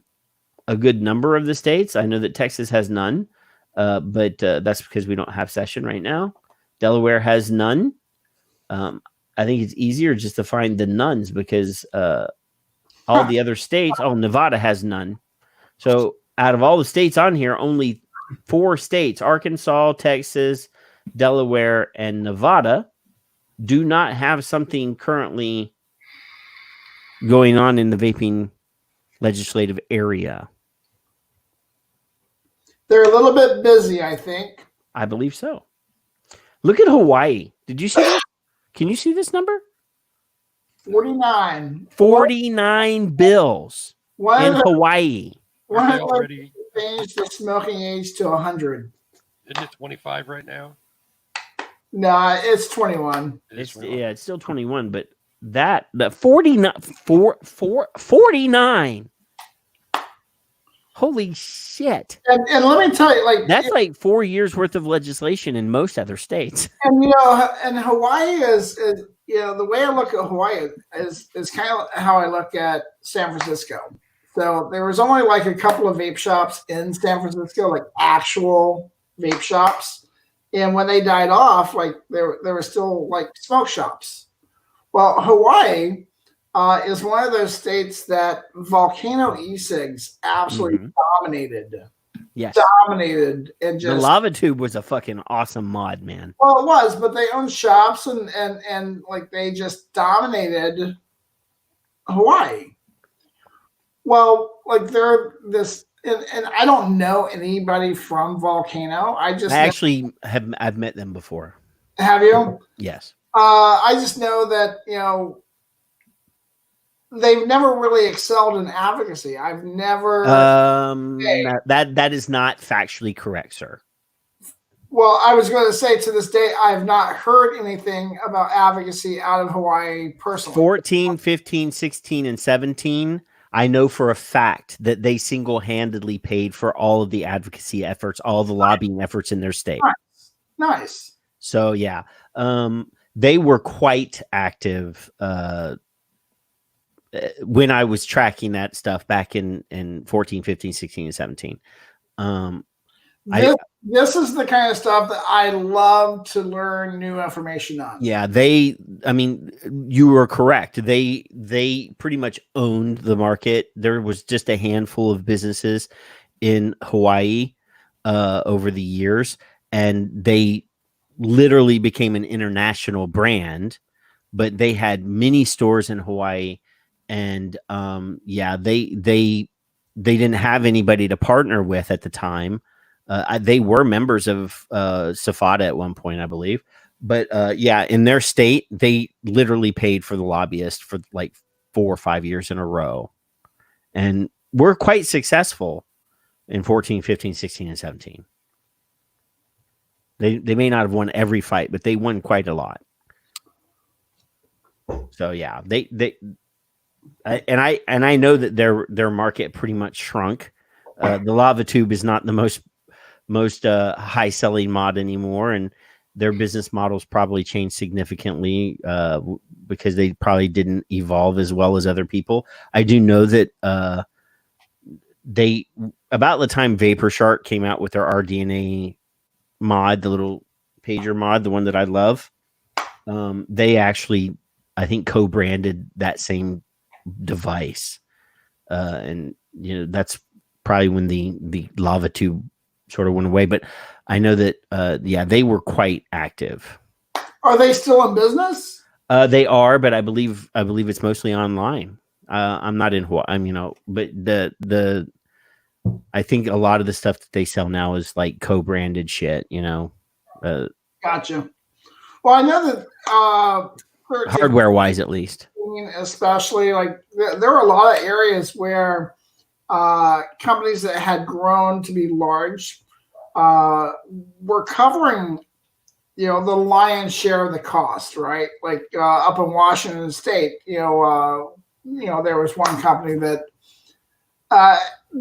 B: a good number of the states. I know that Texas has none, but that's because we don't have session right now. Delaware has none. I think it's easier just to find the nuns because all the other states, Nevada has none. So out of all the states on here, only 4 states, Arkansas, Texas, Delaware, and Nevada, do not have something currently going on in the vaping legislative area.
D: They're a little bit busy, I think.
B: I believe so. Look at Hawaii. Did you see this? Can you see this number?
D: 49.
B: 49 bills in Hawaii.
D: One
C: Already
D: changed the smoking age to 100.
C: Isn't it 25 right now?
D: No, it's 21.
B: It's still 21, but that 49. Holy shit.
D: And let me tell you,
B: that's like 4 years worth of legislation in most other states.
D: And and Hawaii is the way I look at Hawaii is kind of how I look at San Francisco. So there was only like a couple of vape shops in San Francisco, like actual vape shops. And when they died off, like there were still like smoke shops. Well, Hawaii, is one of those states that volcano e-cigs absolutely dominated.
B: Yes.
D: Dominated and
B: The
D: just
B: lava tube was a fucking awesome mod, man.
D: well, it was, but they owned shops and like they just dominated Hawaii. Well, like they're this, and I don't know anybody from Volcano. I
B: actually I've met them before.
D: Have you?
B: Yes.
D: I just know that they've never really excelled in advocacy. I've never.
B: That is not factually correct, sir.
D: Well, I was going to say to this day, I have not heard anything about advocacy out of Hawaii personally.
B: 14, 15, 16, and 17. I know for a fact that they single-handedly paid for all of the advocacy efforts, all the lobbying efforts in their state.
D: Nice.
B: So, yeah, they were quite active when I was tracking that stuff back in 14, 15, 16, and 17.
D: This is the kind of stuff that I love to learn new information on.
B: Yeah, you were correct. They pretty much owned the market. There was just a handful of businesses in Hawaii over the years, and they literally became an international brand, but they had many stores in Hawaii, and they didn't have anybody to partner with at the time. They were members of SFATA at one point, I believe. But in their state, they literally paid for the lobbyist for like 4 or 5 years in a row. And we're quite successful in 14, 15, 16, and 17. They may not have won every fight, but they won quite a lot. So yeah, I know that their market pretty much shrunk. The lava tube is not the most high selling mod anymore, and their business models probably changed significantly because they probably didn't evolve as well as other people. I do know that they, about the time Vapor Shark came out with their RDNA mod, the little pager mod, the one that I love, they actually, I think, co-branded that same device, and that's probably when the lava tube sort of went away. But I know that they were quite active.
D: Are they still in business?
B: They are, but I believe it's mostly online. I'm not in Hawaii, but I think a lot of the stuff that they sell now is like co-branded shit,
D: Gotcha. Well, I know that
B: hardware wise, at least,
D: especially like there are a lot of areas where companies that had grown to be large were covering, the lion's share of the cost, right? Like up in Washington State, there was one company that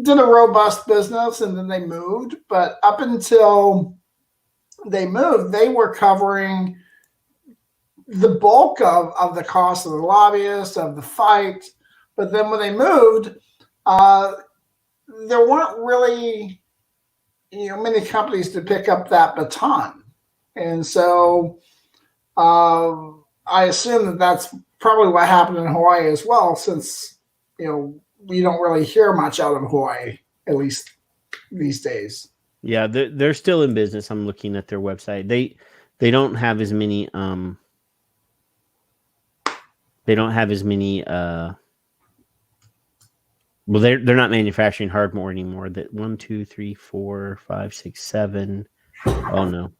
D: did a robust business, and then they moved. But up until they moved, they were covering the bulk of the cost of the lobbyist, of the fight. But then when they moved, there weren't really, many companies to pick up that baton. And so I assume that that's probably what happened in Hawaii as well, since, we don't really hear much out of Hawaii, at least these days.
B: Yeah, they're still in business. I'm looking at their website. They don't have as many well, they're not manufacturing hardware anymore. That 1, 2, 3, 4, 5, 6, 7. Oh no.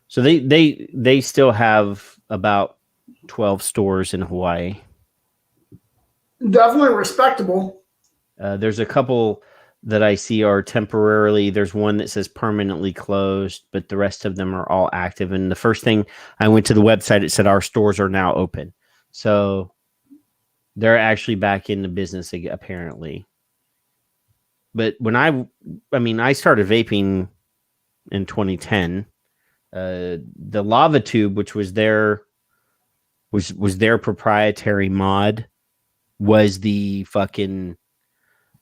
B: So they still have about 12 stores in Hawaii.
D: Definitely respectable.
B: There's a couple that I see are temporarily. There's one that says permanently closed, but the rest of them are all active. And the first thing I went to the website, it said our stores are now open. So they're actually back into business apparently. But when I started vaping in 2010, the lava tube, which was their proprietary mod, was the fucking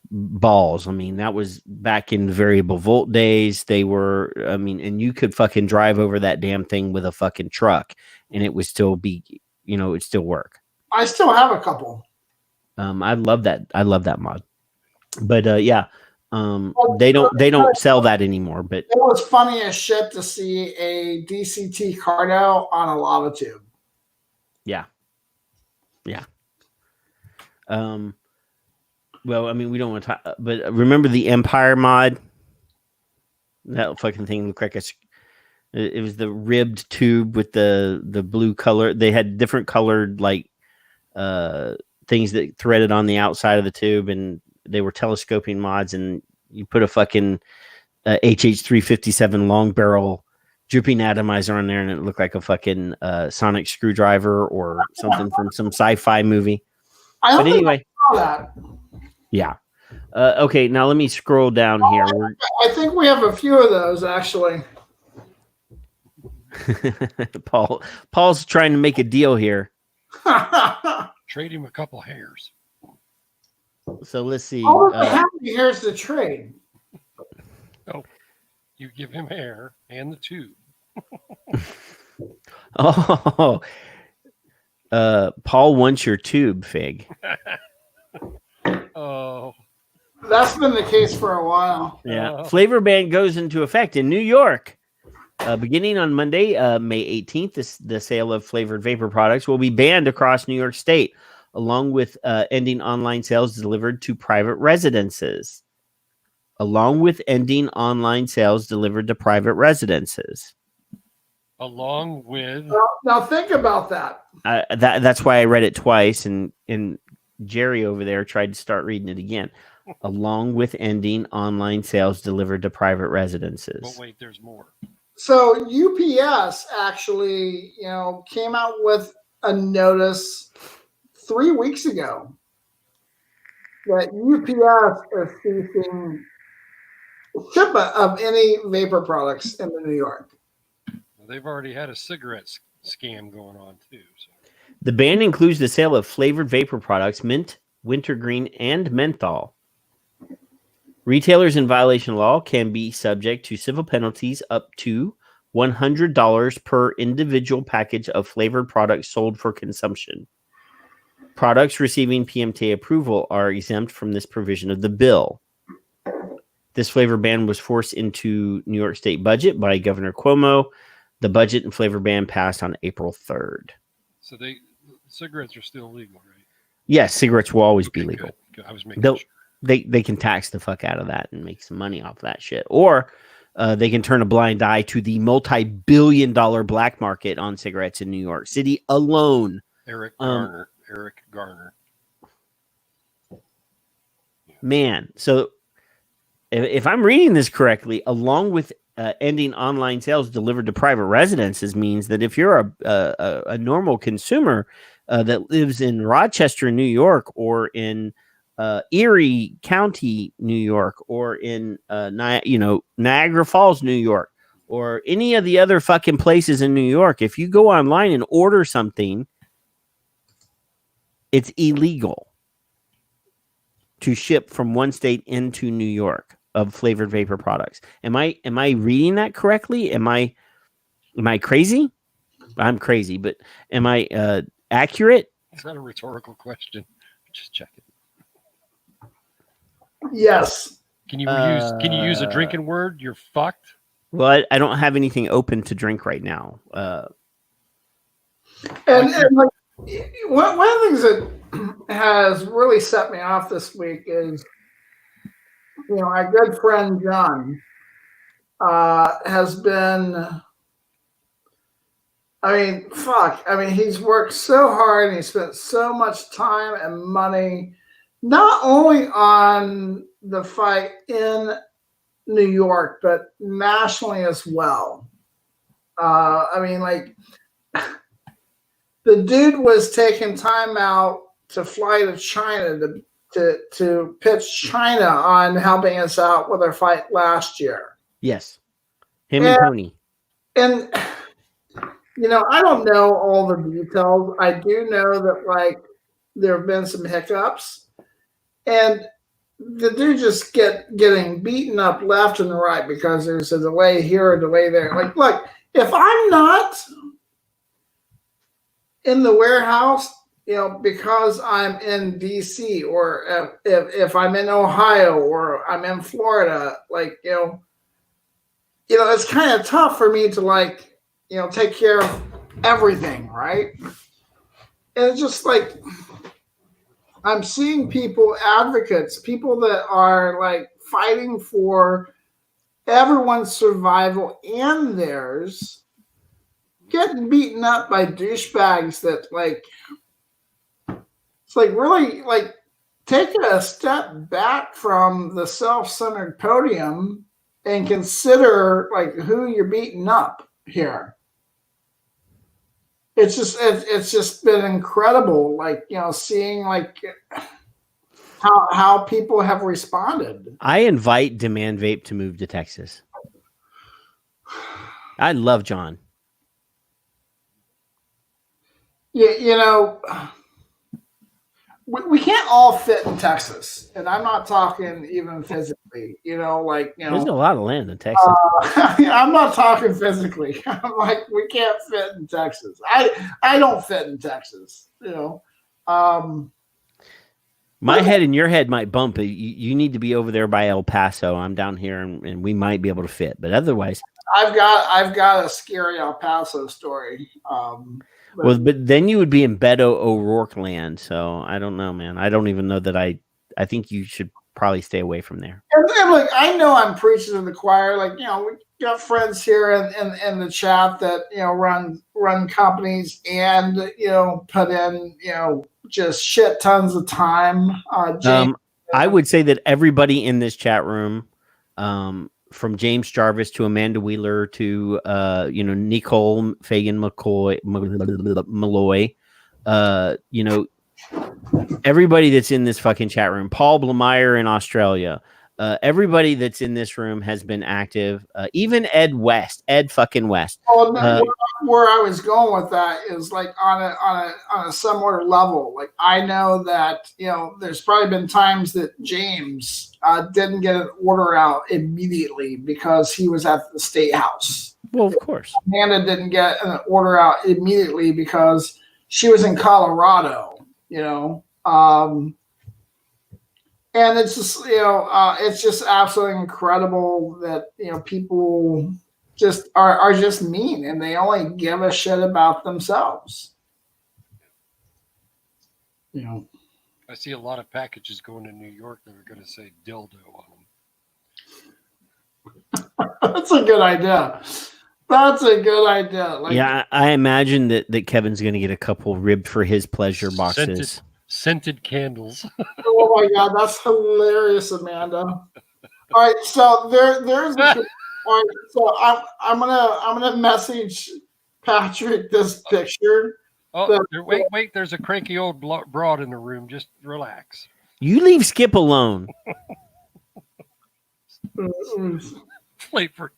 B: balls. That was back in variable volt days. They were, and you could fucking drive over that damn thing with a fucking truck and it would still be, it'd still work.
D: I still have a couple.
B: I love that. I love that mod. But yeah, they don't sell that anymore. But
D: it was funny as shit to see a DCT cardo on a lava tube.
B: Yeah. Well, I mean, we don't want to talk, but remember the Empire mod? That fucking thing looked like it was the ribbed tube with the blue color. They had different colored like things that threaded on the outside of the tube, and they were telescoping mods. And you put a fucking HH357 long barrel drooping atomizer on there, and it looked like a fucking sonic screwdriver or something from some sci-fi movie. But anyway,
D: I saw that.
B: Yeah. Okay, now let me scroll down here.
D: I think we have a few of those actually.
B: Paul's trying to make a deal here.
C: Trade him a couple hairs.
B: So let's see.
D: How many hairs to trade?
C: Oh, you give him hair and the tube.
B: Oh, Paul wants your tube, Fig.
C: Oh,
D: that's been the case for a while.
B: Yeah, flavor ban goes into effect in New York. Beginning on Monday, May 18th, the sale of flavored vapor products will be banned across New York State, along with ending online sales delivered to private residences. Along with ending online sales delivered to private residences.
C: Along with...
D: Now think about that.
B: That's why I read it twice, and Jerry over there tried to start reading it again. Along with ending online sales delivered to private residences.
C: But wait, there's more. So
D: UPS actually, came out with a notice 3 weeks ago that UPS is ceasing shipment of any vapor products into New York.
C: Well, they've already had a cigarette scam going on too. So.
B: The ban includes the sale of flavored vapor products, mint, wintergreen, and menthol. Retailers in violation of law can be subject to civil penalties up to $100 per individual package of flavored products sold for consumption. Products receiving PMTA approval are exempt from this provision of the bill. This flavor ban was forced into New York State budget by Governor Cuomo. The budget and flavor ban passed on April 3rd.
C: So cigarettes are still legal, right?
B: Yes, cigarettes will always be legal.
C: Good. I was making sure.
B: They can tax the fuck out of that and make some money off that shit. Or they can turn a blind eye to the multi-billion-dollar black market on cigarettes in New York City alone.
C: Eric Garner.
B: Man, so if I'm reading this correctly, along with ending online sales delivered to private residences means that if you're a normal consumer that lives in Rochester, New York, or in Erie County, New York, or in Niagara Falls, New York, or any of the other fucking places in New York, if you go online and order something, it's illegal to ship from one state into New York of flavored vapor products. Am I reading that correctly? Am I crazy? I'm crazy, but am I accurate?
C: Is that a rhetorical question? Just check it.
D: Yes.
C: Can you use a drinking word? You're fucked.
B: Well, I don't have anything open to drink right now.
D: And like, one of the things that has really set me off this week is, our good friend John has been. He's worked so hard and he spent so much time and money, not only on the fight in New York, but nationally as well. The dude was taking time out to fly to China to pitch China on helping us out with our fight last year.
B: Yes. Him and Tony.
D: And I don't know all the details. I do know that there have been some hiccups, and the dude just getting beaten up left and right because there's a delay here, a delay there. Look, if I'm not in the warehouse, because I'm in DC or if I'm in Ohio or I'm in Florida, it's kind of tough for me to take care of everything, right? And it's just I'm seeing people, advocates, people that are fighting for everyone's survival and theirs, getting beaten up by douchebags that it's really taking a step back from the self-centered podium and consider who you're beating up here. It's just been incredible, seeing how people have responded.
B: I invite Demand Vape to move to Texas. I love John.
D: Yeah, we can't all fit in Texas, and I'm not talking even physically.
B: There's a lot of land in Texas.
D: I'm not talking physically. I'm we can't fit in Texas. I don't fit in Texas.
B: My head and your head might bump. You need to be over there by El Paso. I'm down here, and we might be able to fit. But otherwise,
D: I've got a scary El Paso story.
B: But then you would be in Beto O'Rourke land. So I don't know, man. I don't even know that I think you should probably stay away from there.
D: And I know I'm preaching to the choir. We got friends here in the chat that run companies and put in just shit tons of time. James,
B: I would say that everybody in this chat room, from James Jarvis to Amanda Wheeler to Nicole Fagan Malloy, everybody that's in this fucking chat room, Paul Blameyer in Australia, everybody that's in this room has been active. Even Ed fucking West.
D: Where I was going with that is on a similar level. I know that there's probably been times that James didn't get an order out immediately because he was at the State House.
B: Well, of course.
D: Amanda didn't get an order out immediately because she was in Colorado. And it's just it's just absolutely incredible that people just are just mean and they only give a shit about themselves.
C: I see a lot of packages going to New York that are going to say dildo on them.
D: That's a good idea. That's a good idea.
B: Yeah, I imagine that Kevin's going to get a couple ribbed for his pleasure boxes.
C: Scented candles.
D: Oh my God, that's hilarious, Amanda. All right, so there's. All right, so I'm gonna message Patrick this picture.
C: Oh, wait! There's a cranky old broad in the room. Just relax.
B: You leave Skip alone.
C: Flavor.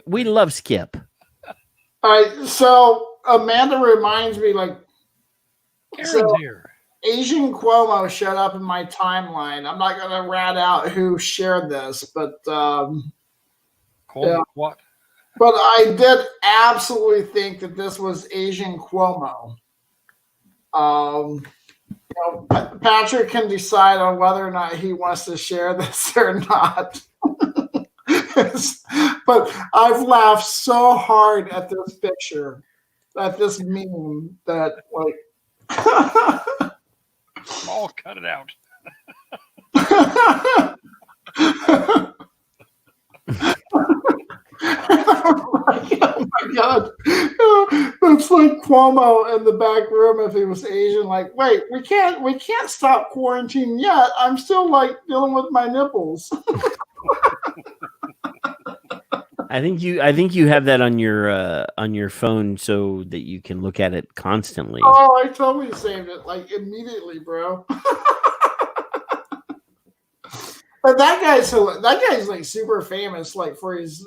B: We love Skip.
D: All right, so Amanda reminds me
C: Karen's here.
D: Asian Cuomo showed up in my timeline. I'm not going to rat out who shared this, but
C: what?
D: But I did absolutely think that this was Asian Cuomo. Patrick can decide on whether or not he wants to share this or not. But I've laughed so hard at this picture, at this meme, that
C: I'll cut it out.
D: Oh my God. That's like Cuomo in the back room if he was Asian, wait, we can't stop quarantine yet. I'm still dealing with my nipples.
B: I think you have that on your phone so that you can look at it constantly.
D: Oh, I totally saved it immediately, bro. But that guy's super famous for his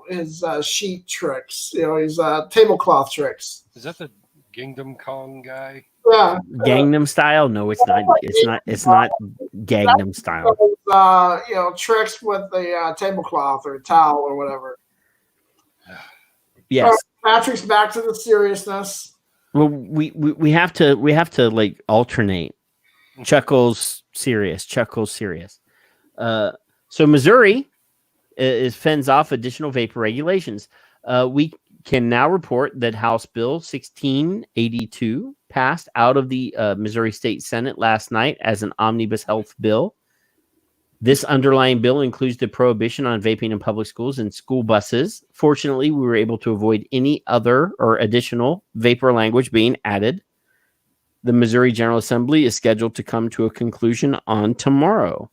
D: his sheet tricks, his tablecloth tricks.
C: Is that the Gangnam Kong guy?
D: Yeah.
B: Gangnam Style? No, it's not. It's not Gangnam Style.
D: Tricks with the tablecloth or towel or whatever.
B: Yes.
D: Patrick's back to the seriousness.
B: Well, we have to like alternate. Chuckles serious. So Missouri fends off additional vapor regulations. We can now report that House Bill 1682 passed out of the Missouri State Senate last night as an omnibus health bill. This underlying bill includes the prohibition on vaping in public schools and school buses. Fortunately, we were able to avoid any other or additional vapor language being added. The Missouri General Assembly is scheduled to come to a conclusion on tomorrow.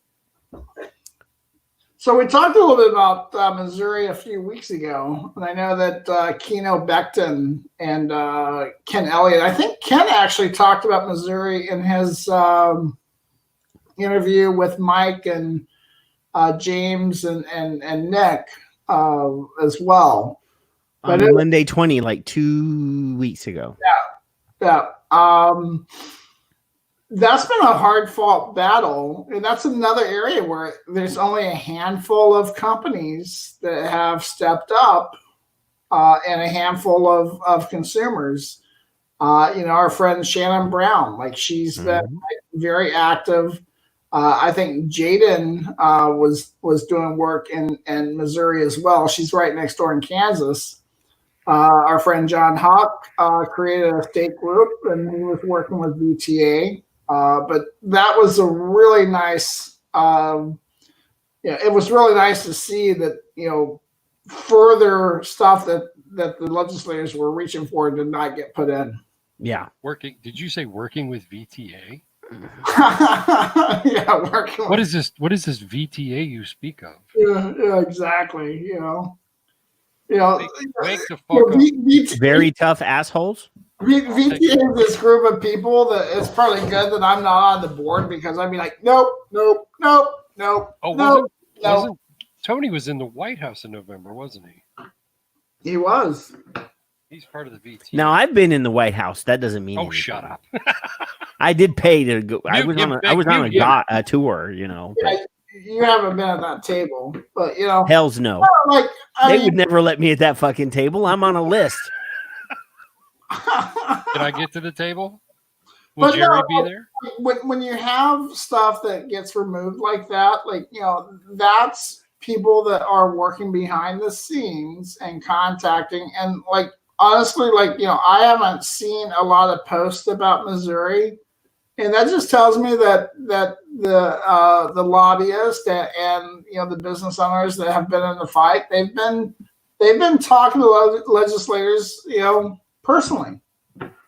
D: So we talked a little bit about Missouri a few weeks ago, and I know that Keno Becton and Ken Elliott, I think Ken actually talked about Missouri in his interview with Mike and James and Nick as well.
B: But Monday 20, like 2 weeks ago.
D: Yeah. That's been a hard-fought battle, and that's another area where there's only a handful of companies that have stepped up, and a handful of consumers. Our friend Shannon Brown, like she's been very active. I think Jaden was doing work in Missouri as well. She's right next door in Kansas. Our friend John Hawk created a state group, and he was working with VTA. But that was a really nice, it was really nice to see that, further stuff that the legislators were reaching for did not get put in.
B: Yeah.
C: Did you say working with VTA?
D: Yeah, working.
C: What is this VTA you speak of?
D: Yeah, exactly.
C: Wake the fuck up.
B: Very tough assholes.
D: VTA is this group of people that it's probably good that I'm not on the board, because I'd be like, nope.
C: Oh, wasn't Tony was in the White House in November, wasn't he?
D: He was.
C: He's part of the VTA.
B: Now I've been in the White House. That doesn't mean.
C: Oh, shut up.
B: I did pay to go. I was on a tour.
D: Yeah, you haven't been at that table, but
B: Hell's no. They would never let me at that fucking table. I'm on a list.
C: Did I get to the table? Will Jerry be there?
D: When you have stuff that gets removed like that, that's people that are working behind the scenes and contacting. And honestly, I haven't seen a lot of posts about Missouri, and that just tells me that the lobbyists and the business owners that have been in the fight, they've been talking to legislators, personally.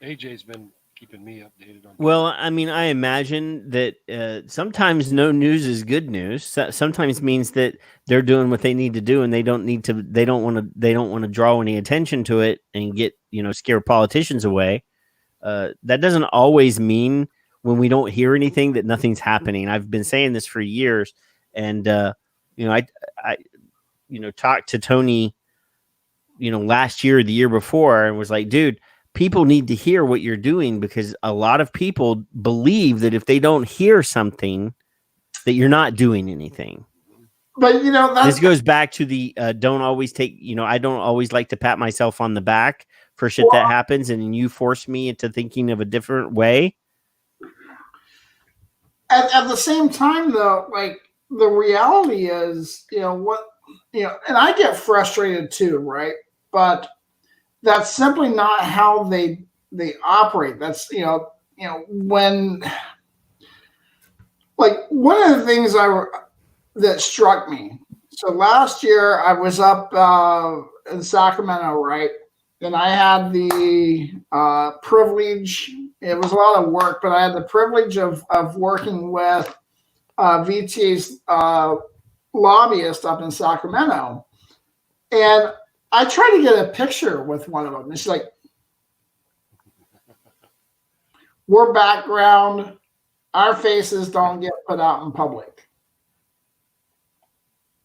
C: AJ's been keeping me updated on.
B: Well, I mean, I imagine that sometimes no news is good news. Sometimes means that they're doing what they need to do, and they don't want to draw any attention to it and get scare politicians away. That doesn't always mean, when we don't hear anything, that nothing's happening. I've been saying this for years, and I talked to Tony, last year, the year before, and was like, dude, people need to hear what you're doing, because a lot of people believe that if they don't hear something, that you're not doing anything.
D: But
B: this goes back to the don't always take. I don't always like to pat myself on the back for shit that happens, and you force me into thinking of a different way.
D: At the same time, though, the reality is, and I get frustrated too, right? But that's simply not how they operate. That's when one of the things that struck me. So last year I was up in Sacramento, right? And I had the privilege. It was a lot of work, but I had the privilege of working with VTA's lobbyist up in Sacramento. And I tried to get a picture with one of them. And she's like, we're background. Our faces don't get put out in public.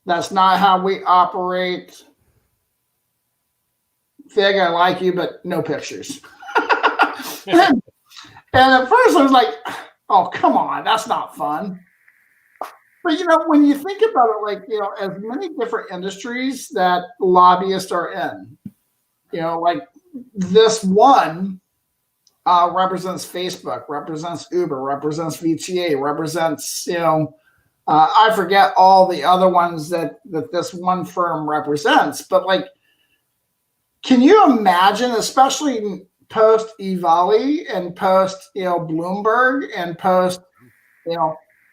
D: That's not how we operate. Fig, I like you, but no pictures. And at first I was like, oh, come on, that's not fun. But, when you think about it, as many different industries that lobbyists are in, this one represents Facebook, represents Uber, represents VTA, represents, I forget all the other ones that this one firm represents. But like, can you imagine, especially post Evali and post, Bloomberg and post,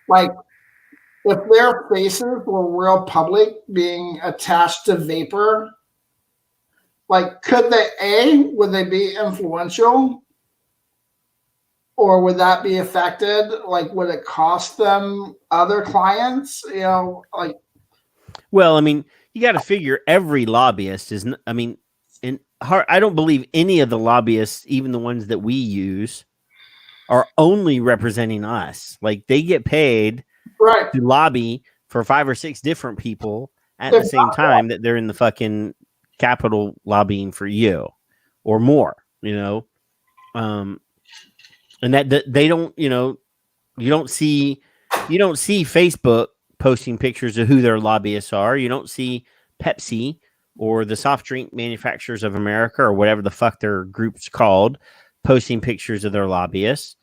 D: like if their faces were real public being attached to Vapor, like would they be influential? Or would that be affected? Like, would it cost them other clients? Like.
B: Well, I mean, you got to figure every lobbyist is. I don't believe any of the lobbyists, even the ones that we use, are only representing us. Like they get paid
D: Right.
B: to lobby for 5 or 6 different people at the same time that they're in the fucking Capitol lobbying for you or more. And that they don't, you don't see Facebook posting pictures of who their lobbyists are. You don't see Pepsi or the soft drink manufacturers of America or whatever the fuck their group's called posting pictures of their lobbyists.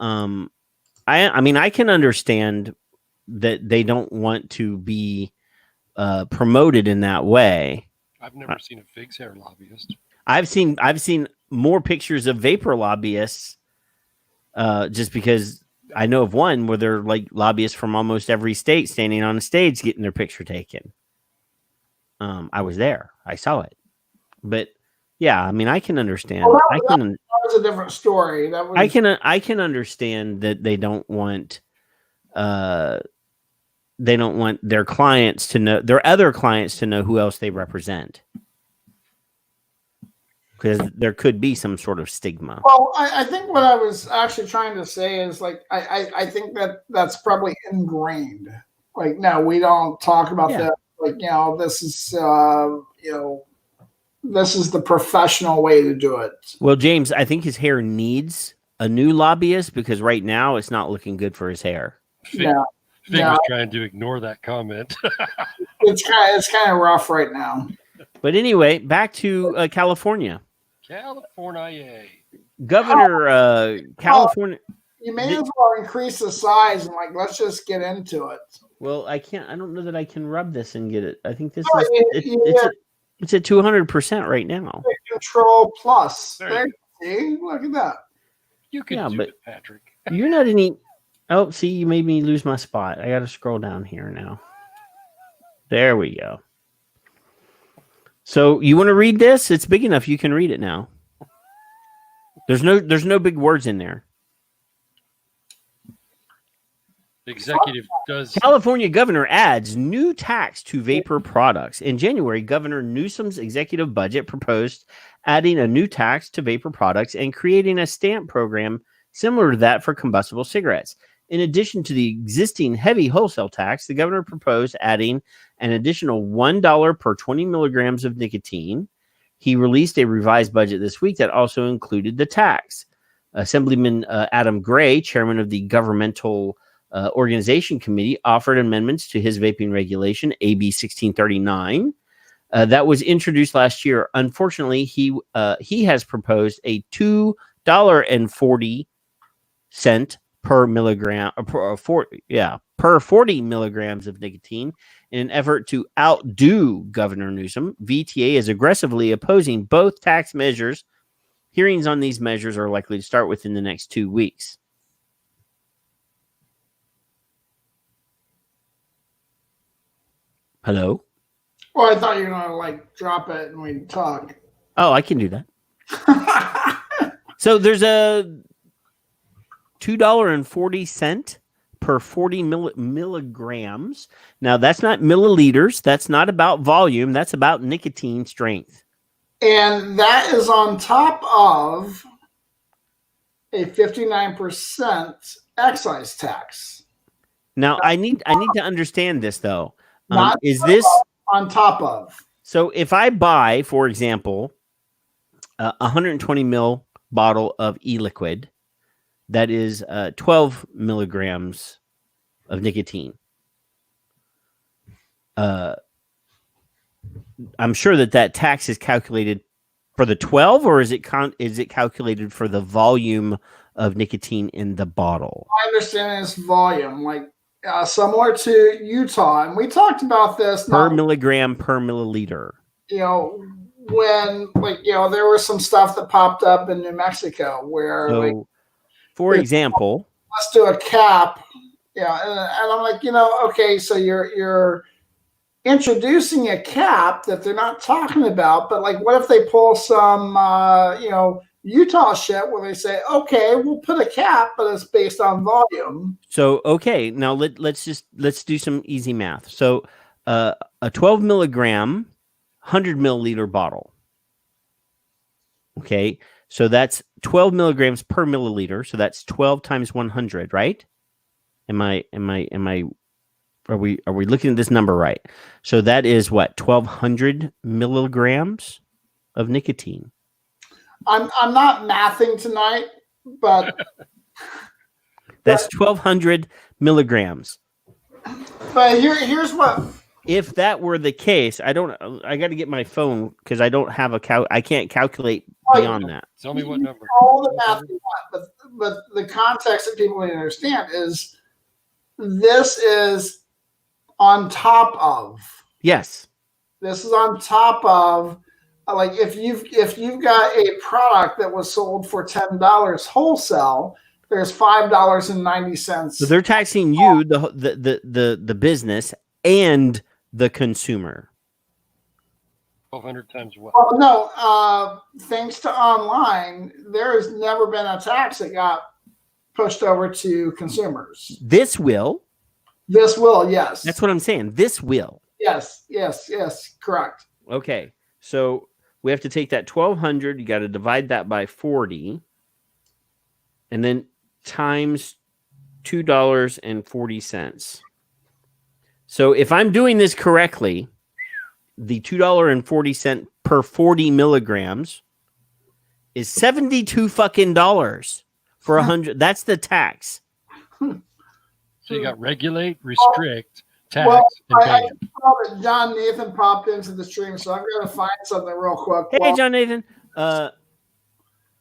B: I can understand that they don't want to be promoted in that way.
C: I've never seen a fig's hair lobbyist.
B: I've seen more pictures of vapor lobbyists. Just because I know of one where they're like lobbyists from almost every state standing on a stage getting their picture taken. I was there. I saw it. But yeah, I mean, I can understand.
D: Well, that was a different story.
B: I can understand that they don't want their clients to know, their other clients to know who else they represent. Because there could be some sort of stigma.
D: Well, I think what I was actually trying to say is like I think that's probably ingrained. Like, no, we don't talk about that. Like, this is this is the professional way to do it.
B: Well, James, I think his hair needs a new lobbyist because right now it's not looking good for his hair.
C: Fig was trying to ignore that comment.
D: It's kind of rough right now.
B: But anyway, back to California.
C: California.
B: Governor California.
D: You may as well increase the size and like let's just get into it.
B: Well, I can't. I don't know that I can rub this and get it. I think this it's at 200% right now.
D: Control plus. There you see. Look at that.
C: You can do it, Patrick.
B: You're not any. Oh, see, you made me lose my spot. I got to scroll down here now. There we go. So you want to read this? It's big enough you can read it now. There's no big words in there.
C: The executive does.
B: California governor adds new tax to vapor products. In January, Governor Newsom's executive budget proposed adding a new tax to vapor products and creating a stamp program similar to that for combustible cigarettes. In addition to the existing heavy wholesale tax, the governor proposed adding an additional $1 per 20 milligrams of nicotine. He released a revised budget this week that also included the tax. Assemblyman Adam Gray, chairman of the Governmental Organization Committee, offered amendments to his vaping regulation, AB 1639, that was introduced last year. Unfortunately, he has proposed a $2.40 per milligram, per 40 milligrams of nicotine in an effort to outdo Governor Newsom. VTA is aggressively opposing both tax measures. Hearings on these measures are likely to start within the next 2 weeks. Hello?
D: Well, I thought you were going to like drop it and we'd talk.
B: Oh, I can do that. So there's a $2.40 per 40 milligrams. Now, that's not milliliters. That's not about volume. That's about nicotine strength.
D: And that is on top of a 59% excise tax.
B: Now, I need to understand this, though.
D: Is this on top of?
B: So if I buy, for example, a 120 ml bottle of e-liquid, that is 12 milligrams of nicotine. I'm sure that tax is calculated For the 12, or is it calculated for the volume of nicotine in the bottle?
D: I understand it's volume, like similar to Utah, and we talked about this
B: Per milligram per milliliter.
D: When there was some stuff that popped up in New Mexico where,
B: for example,
D: let's do a cap. And I'm like, okay, so you're introducing a cap that they're not talking about, but like, what if they pull some, Utah shit where they say, okay, we'll put a cap, but it's based on volume.
B: So, okay, now let's do some easy math. So, a 12 milligram, 100 milliliter bottle. Okay, so that's 12 milligrams per milliliter. So that's 12 times 100, right? Are we looking at this number right? So that is what, 1,200 milligrams of nicotine.
D: I'm not mathing tonight, but
B: that's 1,200 milligrams.
D: But here's what.
B: If that were the case, I got to get my phone because I don't have I can't calculate beyond that.
C: Tell me what number.
D: All the math you want, but the context that people need to understand is this is on top of.
B: Yes.
D: This is on top of, like, if you've got a product that was sold for $10 wholesale, there's $5.90.
B: So they're taxing you, the business, and the consumer.
C: 1,200 times what?
D: Well, no, thanks to online, there has never been a tax that got pushed over to consumers.
B: This will.
D: This will, yes.
B: That's what I'm saying. This will.
D: Yes, correct.
B: Okay, so we have to take that 1,200. You got to divide that by 40, and then times $2.40. So if I'm doing this correctly, the $2.40 per 40 milligrams is $72 fucking dollars for 100. That's the tax.
C: So you got regulate, restrict, tax, and
D: I
C: ban.
D: saw that John Nathan popped into the stream, so I'm going to find something real quick.
B: Hey, John Nathan.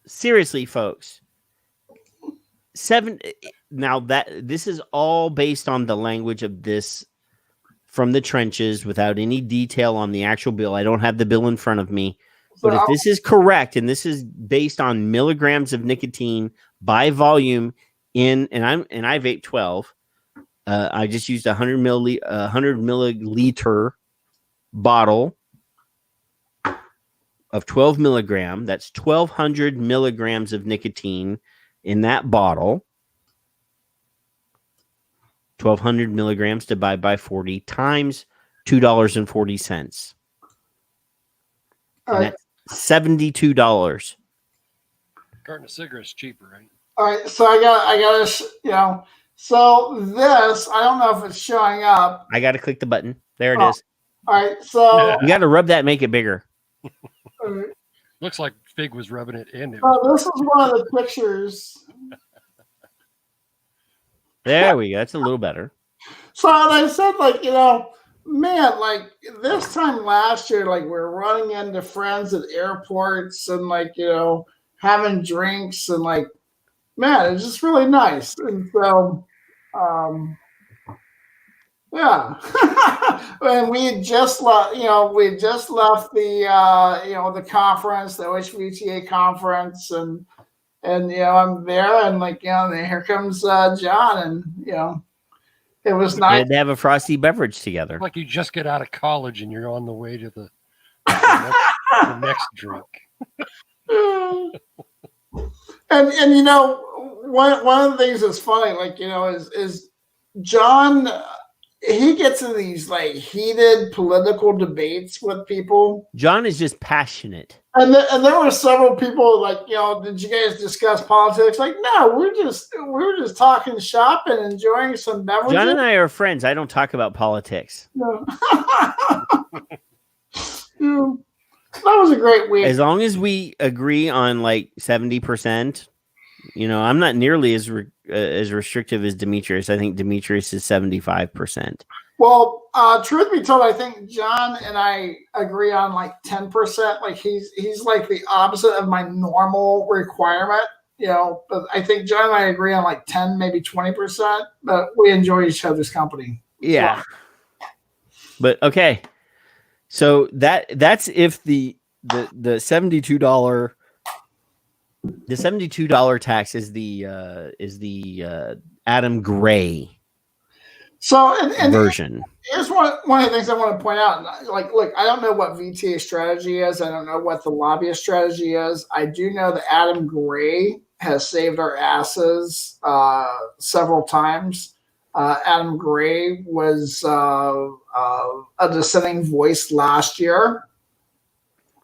B: Seriously, folks. Now this is all based on the language of this from the trenches without any detail on the actual bill. I don't have the bill in front of me. But if this is correct, and this is based on milligrams of nicotine by volume and I vape 12. I just used 100 milliliter bottle of 12 milligram. That's 1,200 milligrams of nicotine in that bottle. 1,200 milligrams divided by 40 times $2.40. And that's $72.
C: Carton of cigarettes cheaper, right?
D: All right, so I got so this, I don't know if it's showing up.
B: I got to click the button. There it is.
D: All right, so
B: you got to rub that and make it bigger.
C: Looks like Fig was rubbing it in.
D: This is one of the pictures.
B: There we go. That's a little better.
D: So I said, man, like this time last year, like we're running into friends at airports and having drinks and man, it's just really nice. And so, yeah. And we had just left, the conference, the OHVTA conference, and I'm there, and here comes John, and it was nice.
B: They have a frosty beverage together.
C: Like you just get out of college and you're on the way to the next drink.
D: And one of the things that's funny, is John. He gets in these heated political debates with people.
B: John is just passionate.
D: And there were several people did you guys discuss politics? No, we were just talking shop and enjoying some beverages.
B: John and I are friends. I don't talk about politics.
D: No. That was a great week.
B: As long as we agree on 70%, I'm not nearly as restrictive as Demetrius. I think Demetrius is 75%.
D: Well, truth be told, I think John and I agree on like 10%. Like he's like the opposite of my normal requirement, but I think John and I agree on like 10, maybe 20%, but we enjoy each other's company.
B: Yeah.
D: Well,
B: But okay. So that's if the $72 tax is the Adam Gray
D: so and
B: version.
D: here's one of the things I want to point out. Like, look, I don't know what VTA strategy is. I don't know what the lobbyist strategy is. I do know that Adam Gray has saved our asses several times. Adam Gray was a dissenting voice last year.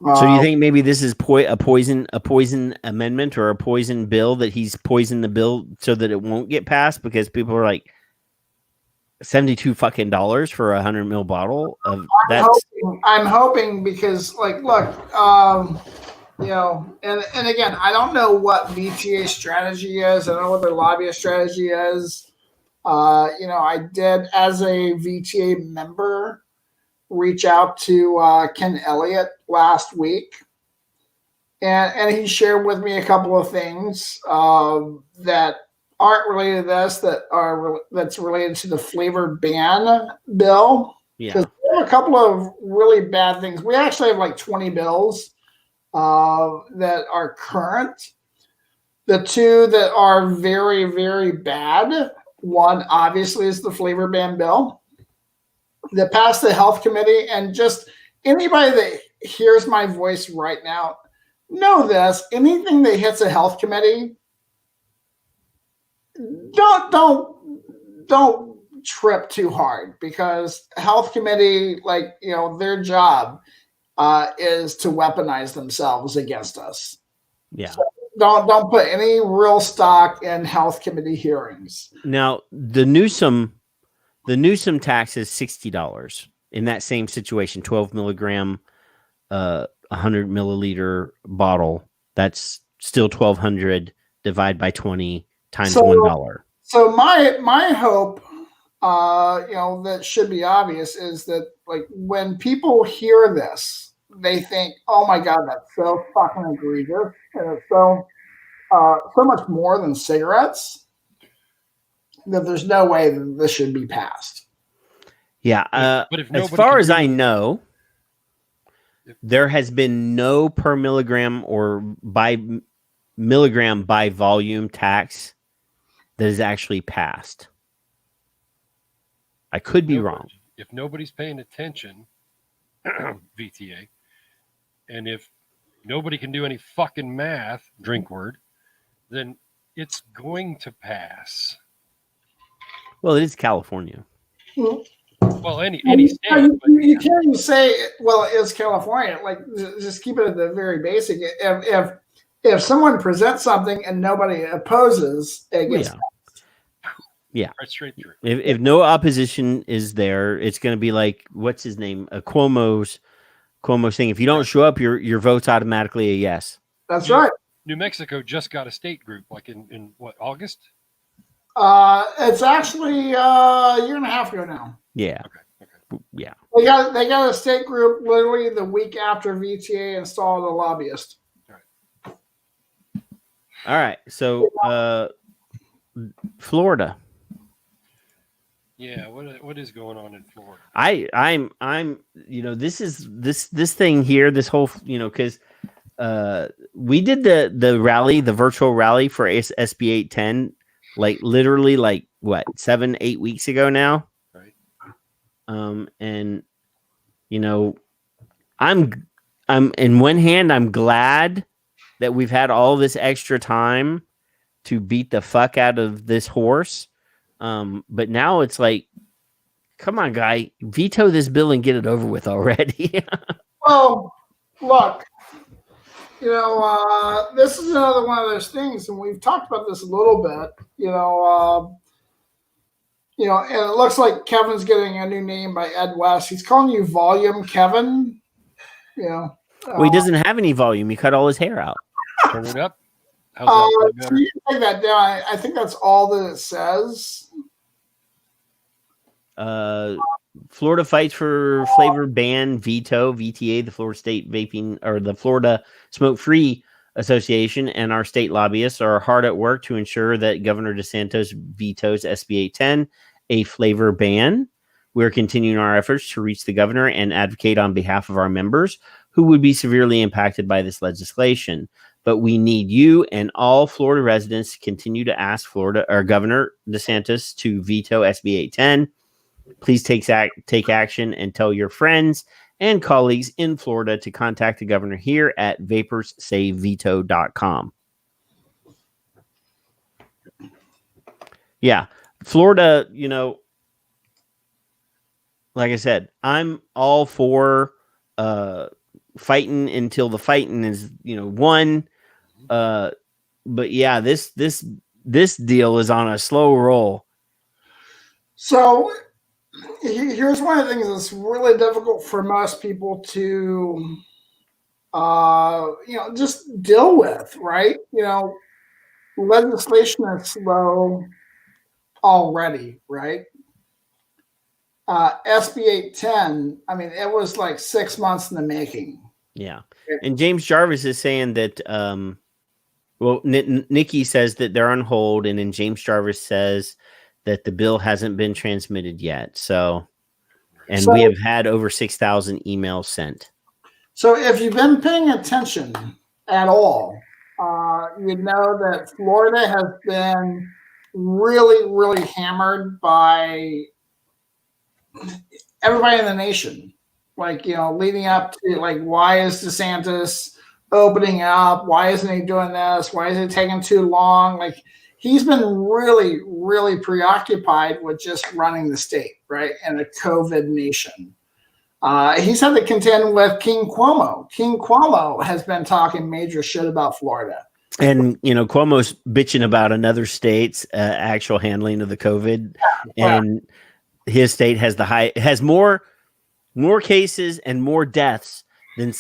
B: So do you think maybe this is a poison amendment or a poison bill that he's poisoned the bill so that it won't get passed because people are like $72 fucking for a 100 ml bottle of that's.
D: I'm hoping because like look, and again, I don't know what VTA strategy is. I don't know what their lobbyist strategy is. I did as a VTA member reach out to Ken Elliott last week, and he shared with me a couple of things that aren't related to this that's related to the flavor ban bill.
B: Yeah,
D: because we have a couple of really bad things. We actually have like 20 bills that are current. The two that are very, very bad. One obviously is the flavor ban bill that passed the health committee, and just anybody that hears my voice right now, know this: anything that hits a health committee, don't trip too hard, because health committee, their job is to weaponize themselves against us.
B: Yeah.
D: So don't put any real stock in health committee hearings.
B: Now the Newsom tax is $60 in that same situation. 12 milligram, 100 milliliter bottle. That's still $1,200 divided by 20 times $1.
D: So my hope, that should be obvious, is that like when people hear this, they think, "Oh my God, that's so fucking egregious, and it's so much more than cigarettes, that there's no way that this should be passed."
B: Yeah.
C: But if
B: as far as I know, there has been no per milligram or by milligram by volume tax that is actually passed. I could be wrong.
C: If nobody's paying attention, VTA, and if nobody can do any fucking math, drink word, then it's going to pass.
B: Well, it is California.
C: Well, any state.
D: You can't even say, well, it's California. Like, just keep it at the very basic. If someone presents something and nobody opposes, it gets
B: yeah.
C: Right straight through.
B: If no opposition is there, it's going to be like, what's his name? Cuomo's thing. If you don't show up, your vote's automatically a yes.
D: That's right.
C: New Mexico just got a state group, like in what, August?
D: It's actually a year and a half ago now.
B: Yeah.
C: Okay.
B: Yeah.
D: They got a state group literally the week after VTA installed a lobbyist.
B: All right. So Florida.
C: Yeah, what is going on in Florida?
B: I'm this thing here, this whole because we did the rally, the virtual rally for SB 810, like literally like what 7-8 weeks ago now.
C: Right.
B: And I'm in one hand, I'm glad that we've had all this extra time to beat the fuck out of this horse. But now it's like, come on, guy, veto this bill and get it over with already.
D: Well, look, this is another one of those things, and we've talked about this a little bit, and it looks like Kevin's getting a new name by Ed West. He's calling you Volume Kevin.
B: Well, he doesn't have any volume. He cut all his hair out.
C: Turn it up. How's that better?
D: You can take that down. I think that's all that it says.
B: Florida fights for flavor ban veto, VTA, the Florida State Vaping or the Florida Smoke Free Association, and our state lobbyists are hard at work to ensure that Governor DeSantis vetoes SB 810, a flavor ban. We're continuing our efforts to reach the governor and advocate on behalf of our members who would be severely impacted by this legislation. But we need you and all Florida residents to continue to ask Florida or Governor DeSantis to veto SB 810. Please take action and tell your friends and colleagues in Florida to contact the governor here at vaporssayveto.com. Yeah, Florida, like I said, I'm all for fighting until the fighting is, won. But yeah, this deal is on a slow roll.
D: So here's one of the things that's really difficult for most people to, just deal with, right? Legislation is slow already, right? SB 810, I mean, it was like 6 months in the making.
B: Yeah. And James Jarvis is saying that, Nikki says that they're on hold, and then James Jarvis says that the bill hasn't been transmitted yet. So we have had over 6,000 emails sent. So
D: if you've been paying attention at all, you know that Florida has been really, really hammered by everybody in the nation. Leading up to why is DeSantis opening up? Why isn't he doing this? Why is it taking too long? He's been really, really preoccupied with just running the state, right? In a COVID nation. He's had to contend with King Cuomo. King Cuomo has been talking major shit about Florida.
B: And, Cuomo's bitching about another state's actual handling of the COVID. Yeah. And his state has more cases and more deaths than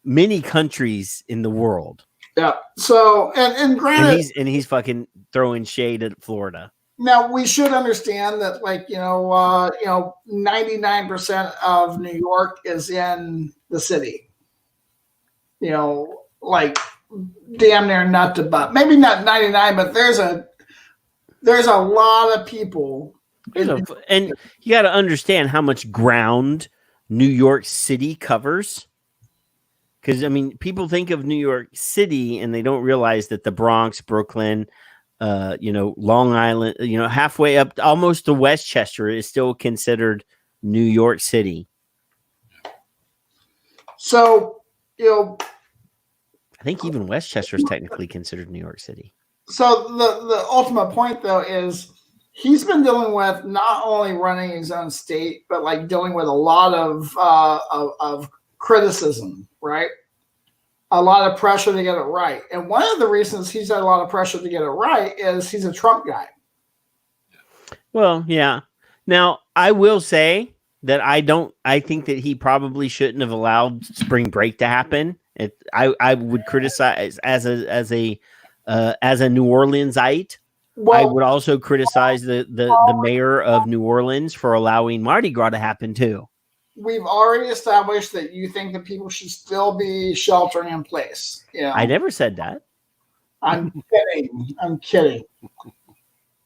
B: many countries in the world.
D: Yeah. So, and granted,
B: he's fucking throwing shade at Florida.
D: Now we should understand that, 99% of New York is in the city. Damn near nut to butt. Maybe not 99, but there's a lot of people.
B: And you got to understand how much ground New York City covers. Because, people think of New York City and they don't realize that the Bronx, Brooklyn, Long Island, halfway up almost to Westchester is still considered New York City.
D: So,
B: I think even Westchester is technically considered New York City.
D: So the ultimate point, though, is he's been dealing with not only running his own state, but dealing with a lot of criticism, right? A lot of pressure to get it right. And one of the reasons he's had a lot of pressure to get it right is he's a Trump guy.
B: Well, yeah. Now, I will say that I think that he probably shouldn't have allowed spring break to happen. I would criticize as a New Orleansite. Well, I would also criticize the mayor of New Orleans for allowing Mardi Gras to happen too.
D: We've already established that you think that people should still be sheltering in place. Yeah,
B: I never said that.
D: I'm kidding.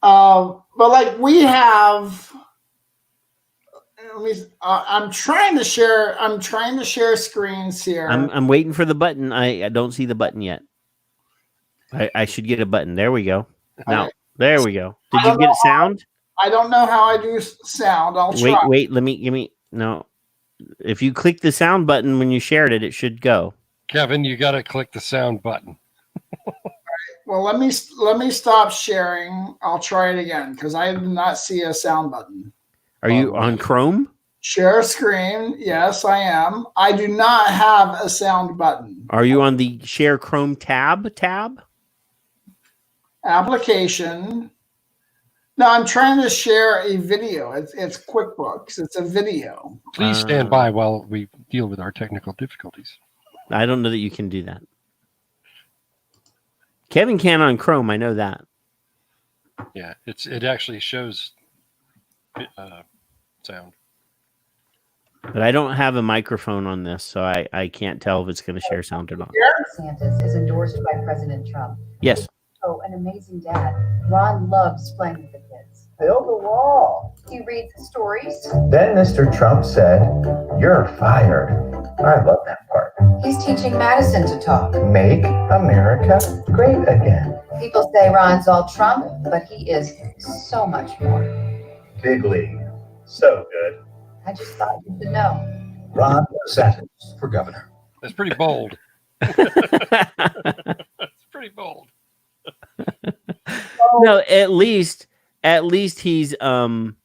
D: But we have. I'm trying to share screens here.
B: I'm waiting for the button. I don't see the button yet. I should get a button. There we go. Now, there we go. Did you get sound?
D: I don't know how I do sound. I'll try.
B: Wait. Give me. No. If you click the sound button when you shared it, it should go.
C: Kevin, you got to click the sound button.
D: All right. Well, let me stop sharing. I'll try it again because I do not see a sound button.
B: Are you on Chrome?
D: Share screen. Yes, I am. I do not have a sound button.
B: Are you on the Share Chrome tab?
D: Application. No, I'm trying to share a video. It's QuickBooks. It's a video.
C: Please stand by while we deal with our technical difficulties.
B: I don't know that you can do that. Kevin can on Chrome. I know that.
C: Yeah, it actually shows sound.
B: But I don't have a microphone on this, so I can't tell if it's going to share sound or not.
E: DeSantis is endorsed by President Trump.
B: Yes.
E: Oh, an amazing dad. Ron loves playing with the kids.
F: Build a wall.
E: He reads stories.
F: Then Mr. Trump said, "You're fired." I love that part.
E: He's teaching Madison to talk.
F: Make America great again.
E: People say Ron's all Trump, but he is so much more.
F: Big league. So good.
E: I just thought you should know.
F: Ron DeSantis for governor.
C: That's pretty bold. That's pretty bold.
B: No, at least he's got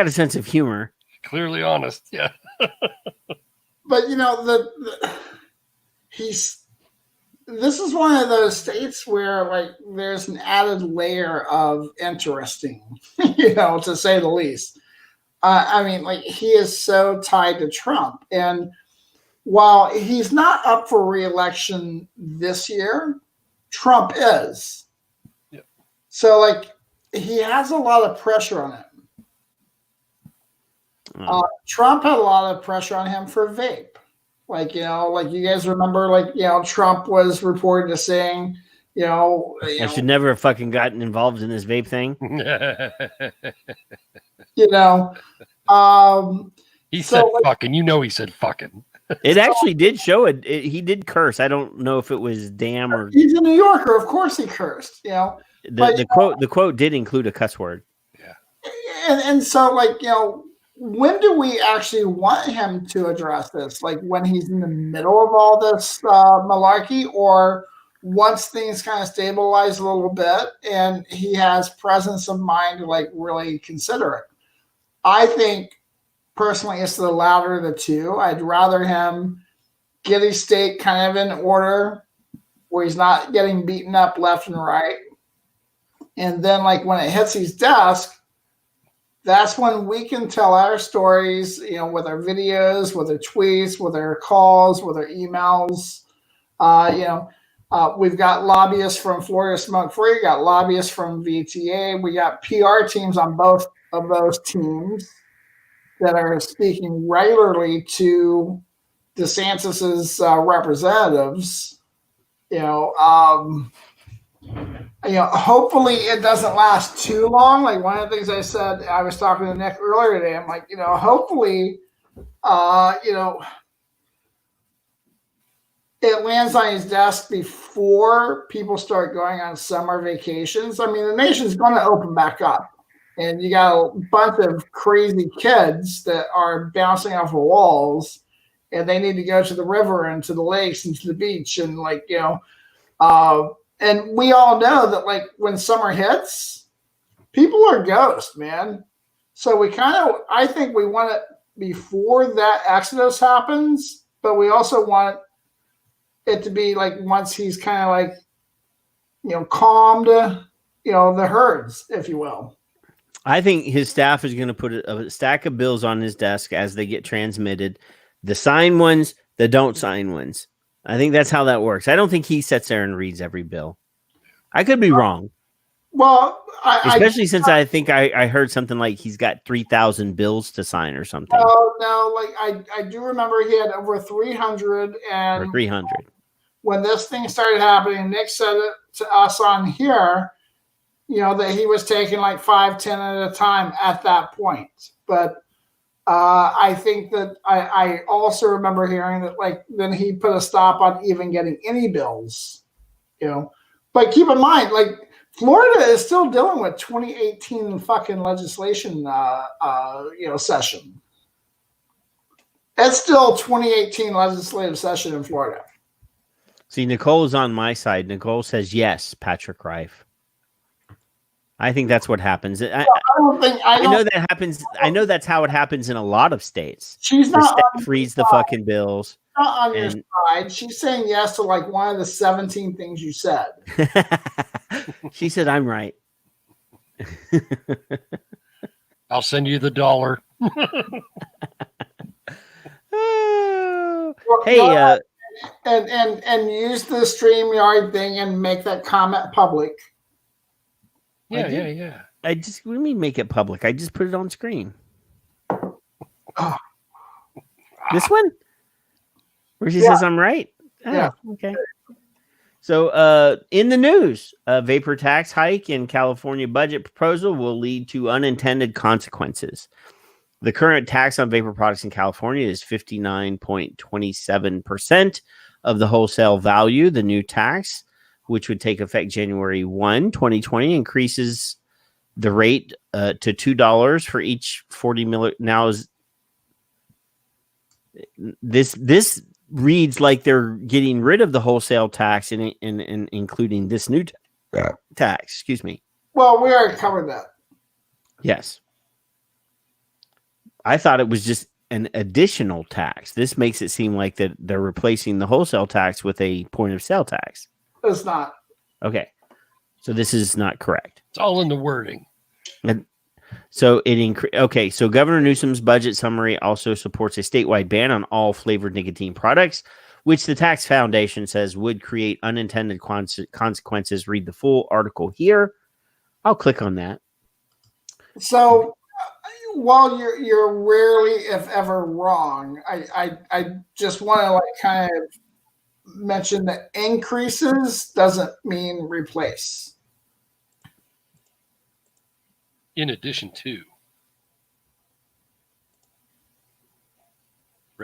B: a sense of humor.
C: Clearly honest. Yeah.
D: But this is one of those states where like there's an added layer of interesting, to say the least. I mean, like he is so tied to Trump, and while he's not up for re-election this year, Trump is.
C: Yep.
D: So like he has a lot of pressure on him. Trump had a lot of pressure on him for vape. Like you guys remember, Trump was reported as saying,
B: I should never have fucking gotten involved in this vape thing.
C: He said fucking. He said fucking.
B: It actually did show it. He did curse. I don't know if it was damn or.
D: He's a New Yorker, of course he cursed.
B: The quote did include a cuss word.
C: Yeah.
D: And so when do we actually want him to address this? Like when he's in the middle of all this malarkey, or once things kind of stabilize a little bit and he has presence of mind to like really consider it? I think personally it's the latter of the two. I'd rather him get his state kind of in order where he's not getting beaten up left and right. And then like when it hits his desk, that's when we can tell our stories, with our videos, with our tweets, with our calls, with our emails. We've got lobbyists from Florida Smoke Free, we got lobbyists from VTA, we got PR teams on both of those teams that are speaking regularly to DeSantis's representatives. Hopefully it doesn't last too long. Like one of the things I said, I was talking to Nick earlier today. I'm like, hopefully, it lands on his desk before people start going on summer vacations. I mean, the nation's going to open back up, and you got a bunch of crazy kids that are bouncing off the walls, and they need to go to the river and to the lakes and to the beach, and and we all know that like when summer hits, people are ghosts, man. So I think we want it before that exodus happens, but we also want it to be like once he's kind of like, calmed, the herds, if you will.
B: I think his staff is going to put a stack of bills on his desk as they get transmitted. The signed ones, the don't sign ones. I think that's how that works. I don't think he sits there and reads every bill. I could be wrong.
D: Well,
B: especially since I think I heard something like he's got 3,000 bills to sign or something.
D: No, like I do remember he had over 300, and
B: or 300.
D: When this thing started happening, Nick said it to us on here, that he was taking like 5, 10 at a time at that point. But I think that I also remember hearing that like then he put a stop on even getting any bills, But keep in mind, like Florida is still dealing with 2018 fucking legislation, session. It's still 2018 legislative session in Florida.
B: See, Nicole's on my side. Nicole says yes, Patrick Reif. I think that's what happens. I know that happens. I know that's how it happens in a lot of states.
D: She's not
B: freeze the fucking bills.
D: Not on your side. She's saying yes to like one of the 17 things you said.
B: She said, I'm right.
C: I'll send you the $1.
B: Hey,
D: and use the StreamYard thing and make that comment public.
C: Yeah.
B: What do you mean make it public? I just put it on screen.
D: Oh,
B: This one? Where she
D: Yeah.
B: says I'm right? Oh,
D: Yeah.
B: okay. So in the news, a vapor tax hike in California budget proposal will lead to unintended consequences. The current tax on vapor products in California is 59.27% of the wholesale value. The new tax, which would take effect January 1, 2020, increases the rate to $2 for each 40 milli. Now is this reads like they're getting rid of the wholesale tax and including this new tax. Excuse me.
D: Well, we already covered that.
B: Yes. I thought it was just an additional tax. This makes it seem like that they're replacing the wholesale tax with a point of sale tax.
D: It's not.
B: Okay. So this is not correct.
C: It's all in the wording.
B: And so okay. So Governor Newsom's budget summary also supports a statewide ban on all flavored nicotine products, which the Tax Foundation says would create unintended consequences. Read the full article here. I'll click on that.
D: So while you're rarely, if ever, wrong, I just want to kind of mention that increases doesn't mean replace.
C: In addition to.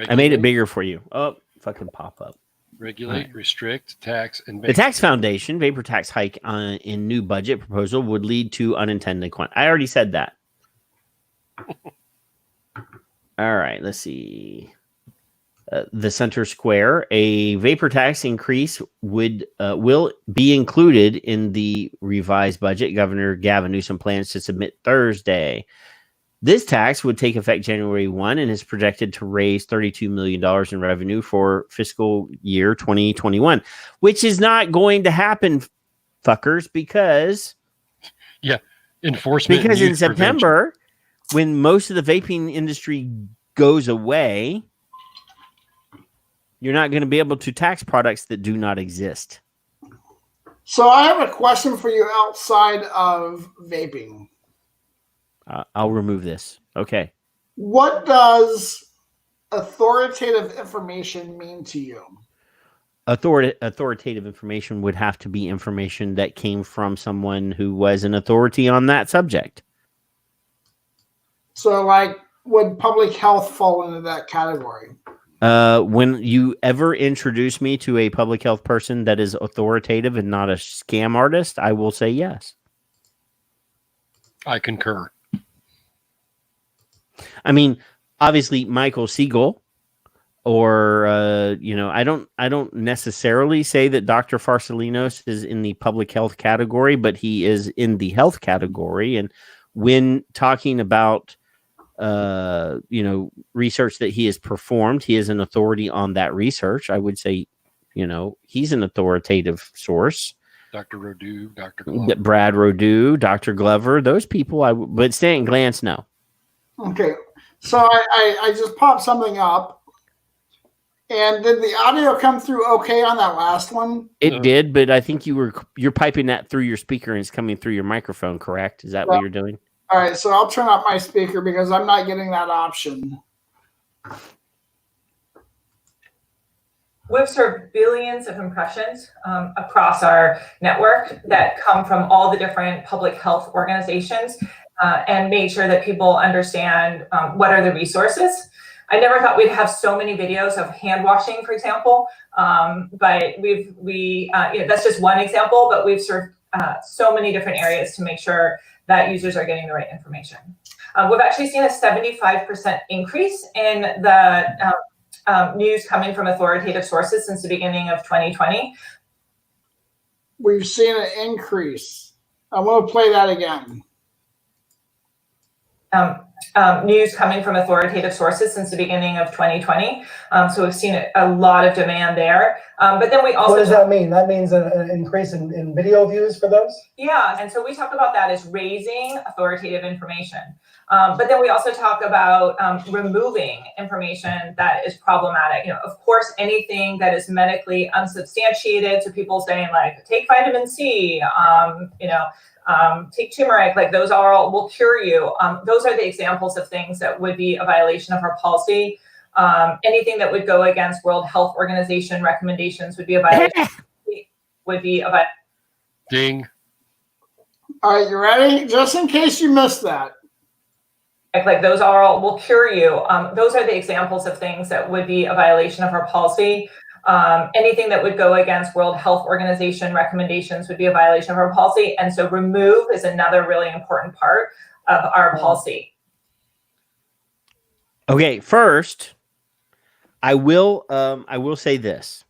B: I made it bigger for you. Oh, fucking pop up.
C: Regulate,
B: right.
C: Restrict, tax, and ban.
B: The Tax Foundation vapor tax hike in new budget proposal would lead to unintended I already said that. All right, let's see. The Center Square, a vapor tax increase will be included in the revised budget Governor Gavin Newsom plans to submit Thursday. This tax would take effect January 1 and is projected to raise $32 million in revenue for fiscal year 2021, which is not going to happen, fuckers, because
C: enforcement.
B: Because in September, when most of the vaping industry goes away, you're not going to be able to tax products that do not exist.
D: So I have a question for you outside of vaping.
B: I'll remove this. Okay.
D: What does authoritative information mean to you?
B: Authoritative information would have to be information that came from someone who was an authority on that subject.
D: So, like, would public health fall into that category?
B: When you ever introduce me to a public health person that is authoritative and not a scam artist, I will say yes.
C: I concur.
B: I mean, obviously, Michael Siegel, or I don't necessarily say that Dr. Farsalinos is in the public health category, but he is in the health category. And when talking about research that he has performed, he is an authority on that research. I would say, he's an authoritative source.
C: Dr. Rodew, Dr. Glover.
B: Brad Rodew, Dr. Glover, those people. But Stanton Glantz, no.
D: Okay, so I just popped something up, and did the audio come through okay on that last one?
B: It did, but I think you're piping that through your speaker and it's coming through your microphone. Correct? Is that what you're doing?
D: All right, so I'll turn up my speaker because I'm not getting that option.
G: We've served billions of impressions across our network that come from all the different public health organizations and made sure that people understand what are the resources. I never thought we'd have so many videos of hand washing, for example, but that's just one example, but we've served so many different areas to make sure that users are getting the right information. We've actually seen a 75% increase in the news coming from authoritative sources since the beginning of 2020.
D: We've seen an increase. I want to play that again.
G: News coming from authoritative sources since the beginning of 2020. So we've seen a lot of demand there. But then we also—
H: What does that mean? That means an increase in video views for those?
G: Yeah, and so we talk about that as raising authoritative information. But then we also talk about removing information that is problematic. Of course, anything that is medically unsubstantiated, so people saying like, take vitamin C, take turmeric, like those all will cure you. Those are the examples of things that would be a violation of our policy. Anything that would go against World Health Organization recommendations would be a violation.
C: Ding.
D: All right, you ready? Just in case you missed that.
G: Like those are all will cure you. Those are the examples of things that would be a violation of our policy. Anything that would go against World Health Organization recommendations would be a violation of our policy. And so remove is another really important part of our policy.
B: Okay, first, I will say this.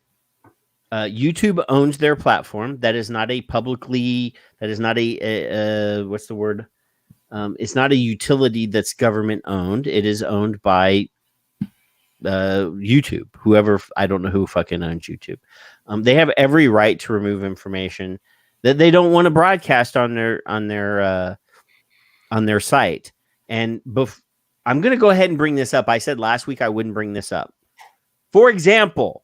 B: YouTube owns their platform. That is not a what's the word? It's not a utility that's government owned. It is owned by YouTube. Whoever, I don't know who fucking owns YouTube. They have every right to remove information that they don't want to broadcast on their site. And I'm going to go ahead and bring this up. I said last week I wouldn't bring this up. For example,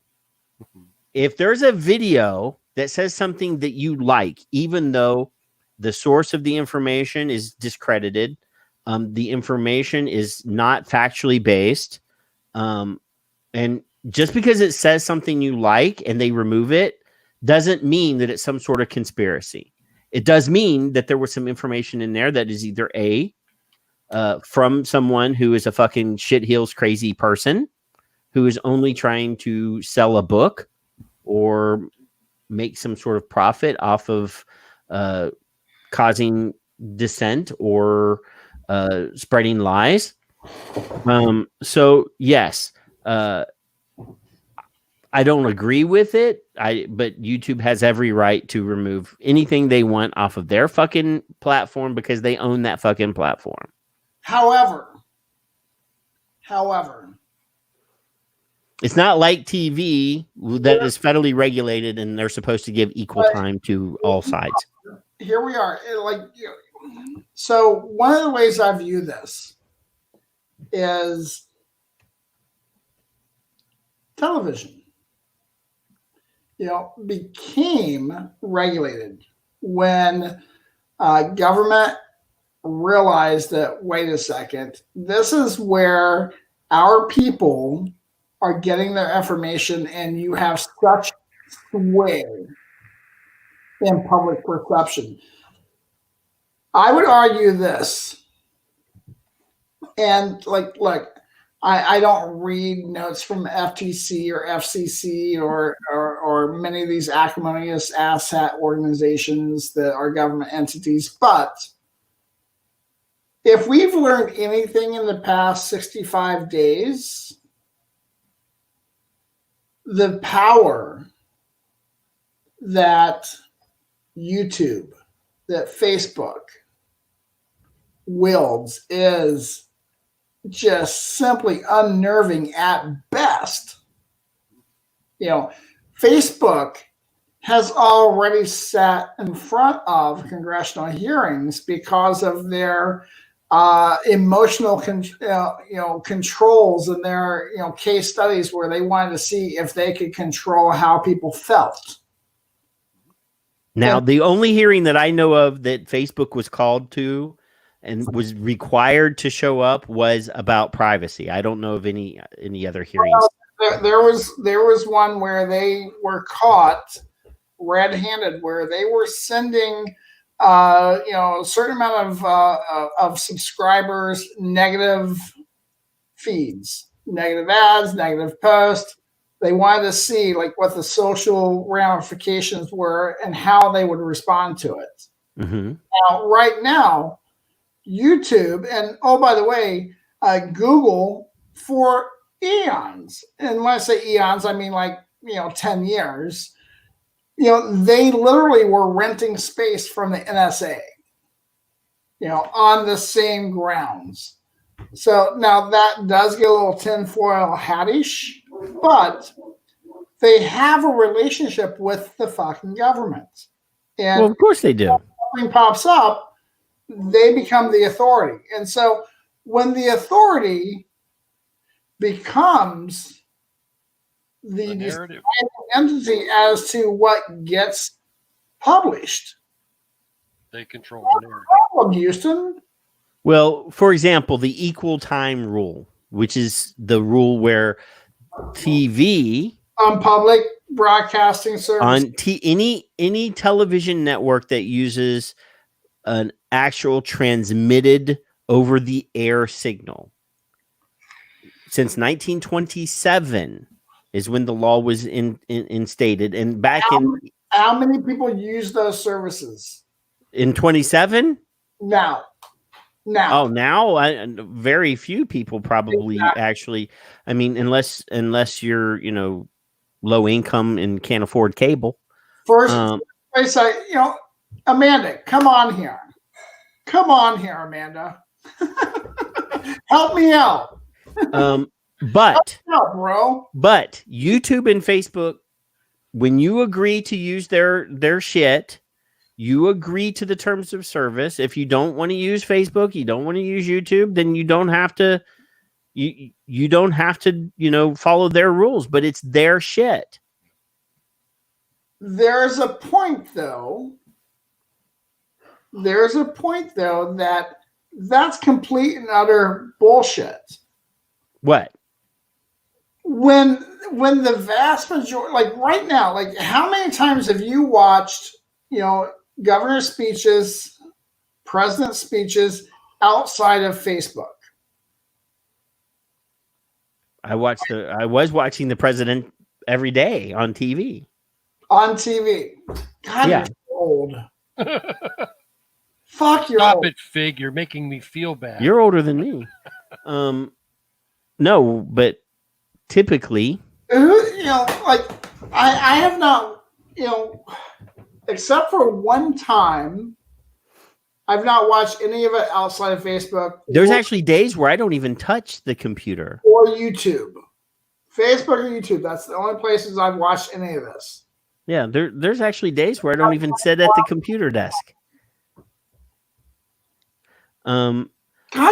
B: if there's a video that says something that you like, even though the source of the information is discredited, the information is not factually based, and just because it says something you like and they remove it doesn't mean that it's some sort of conspiracy. It does mean that there was some information in there that is either from someone who is a fucking shitheels crazy person who is only trying to sell a book or make some sort of profit off of causing dissent or spreading lies. So yes, I don't agree with it. But YouTube has every right to remove anything they want off of their fucking platform because they own that fucking platform.
D: However, it's
B: not like TV that is federally regulated and they're supposed to give equal time to all sides.
D: Here we are. So one of the ways I view this is television, became regulated when government realized that, wait a second, this is where our people are getting their information and you have such sway in public perception. I would argue this, and look, I don't read notes from FTC or FCC or many of these acrimonious asshat organizations that are government entities, but if we've learned anything in the past 65 days, the power that YouTube, that Facebook wields is just simply unnerving at best. Facebook has already sat in front of congressional hearings because of their emotional controls and their case studies where they wanted to see if they could control how people felt.
B: Now, the only hearing that I know of that Facebook was called to and was required to show up was about privacy. I don't know of any other hearings.
D: There was one where they were caught red-handed, where they were sending a certain amount of subscribers negative feeds, negative ads, negative posts. They wanted to see what the social ramifications were and how they would respond to it.
B: Mm-hmm.
D: Now, right now, YouTube, and by the way, Google for eons, and when I say eons, I mean 10 years, they literally were renting space from the NSA, on the same grounds. So now that does get a little tinfoil hattish, but they have a relationship with the fucking government. And
B: well, of course they do.
D: When something pops up, they become the authority. And so when the authority becomes the deciding entity as to what gets published,
C: they control
D: the narrative. Problem, Houston.
B: Well, for example, the equal time rule which is the rule where TV
D: on public broadcasting service
B: on any television network that uses an actual transmitted over the air signal since 1927 is when the law was instated, and back
D: how many people use those services
B: in 27
D: now?
B: Oh, now very few people probably actually. I mean, unless you're low income and can't afford cable.
D: First, I say, Amanda, come on here, Amanda, help me out.
B: But
D: bro.
B: But YouTube and Facebook, when you agree to use their shit, you agree to the terms of service. If you don't want to use Facebook, you don't want to use YouTube, then you don't have to. You don't have to, follow their rules. But it's their shit.
D: There's a point, though. That that's complete and utter bullshit.
B: What?
D: When the vast majority, like right now, like how many times have you watched, governor speeches, president speeches outside of Facebook?
B: I was watching the president every day on TV.
D: On TV. God,
B: yeah.
D: You're old. Fuck, you're
C: Stop
D: old.
C: it, Fig. You're making me feel bad.
B: You're older than me. No, but typically,
D: I have not, except for one time, I've not watched any of it outside of Facebook.
B: There's actually days where I don't even touch the computer
D: or YouTube. Facebook or YouTube. That's the only places I've watched any of this.
B: Yeah, there's actually days where I don't even sit at the computer desk.
D: God,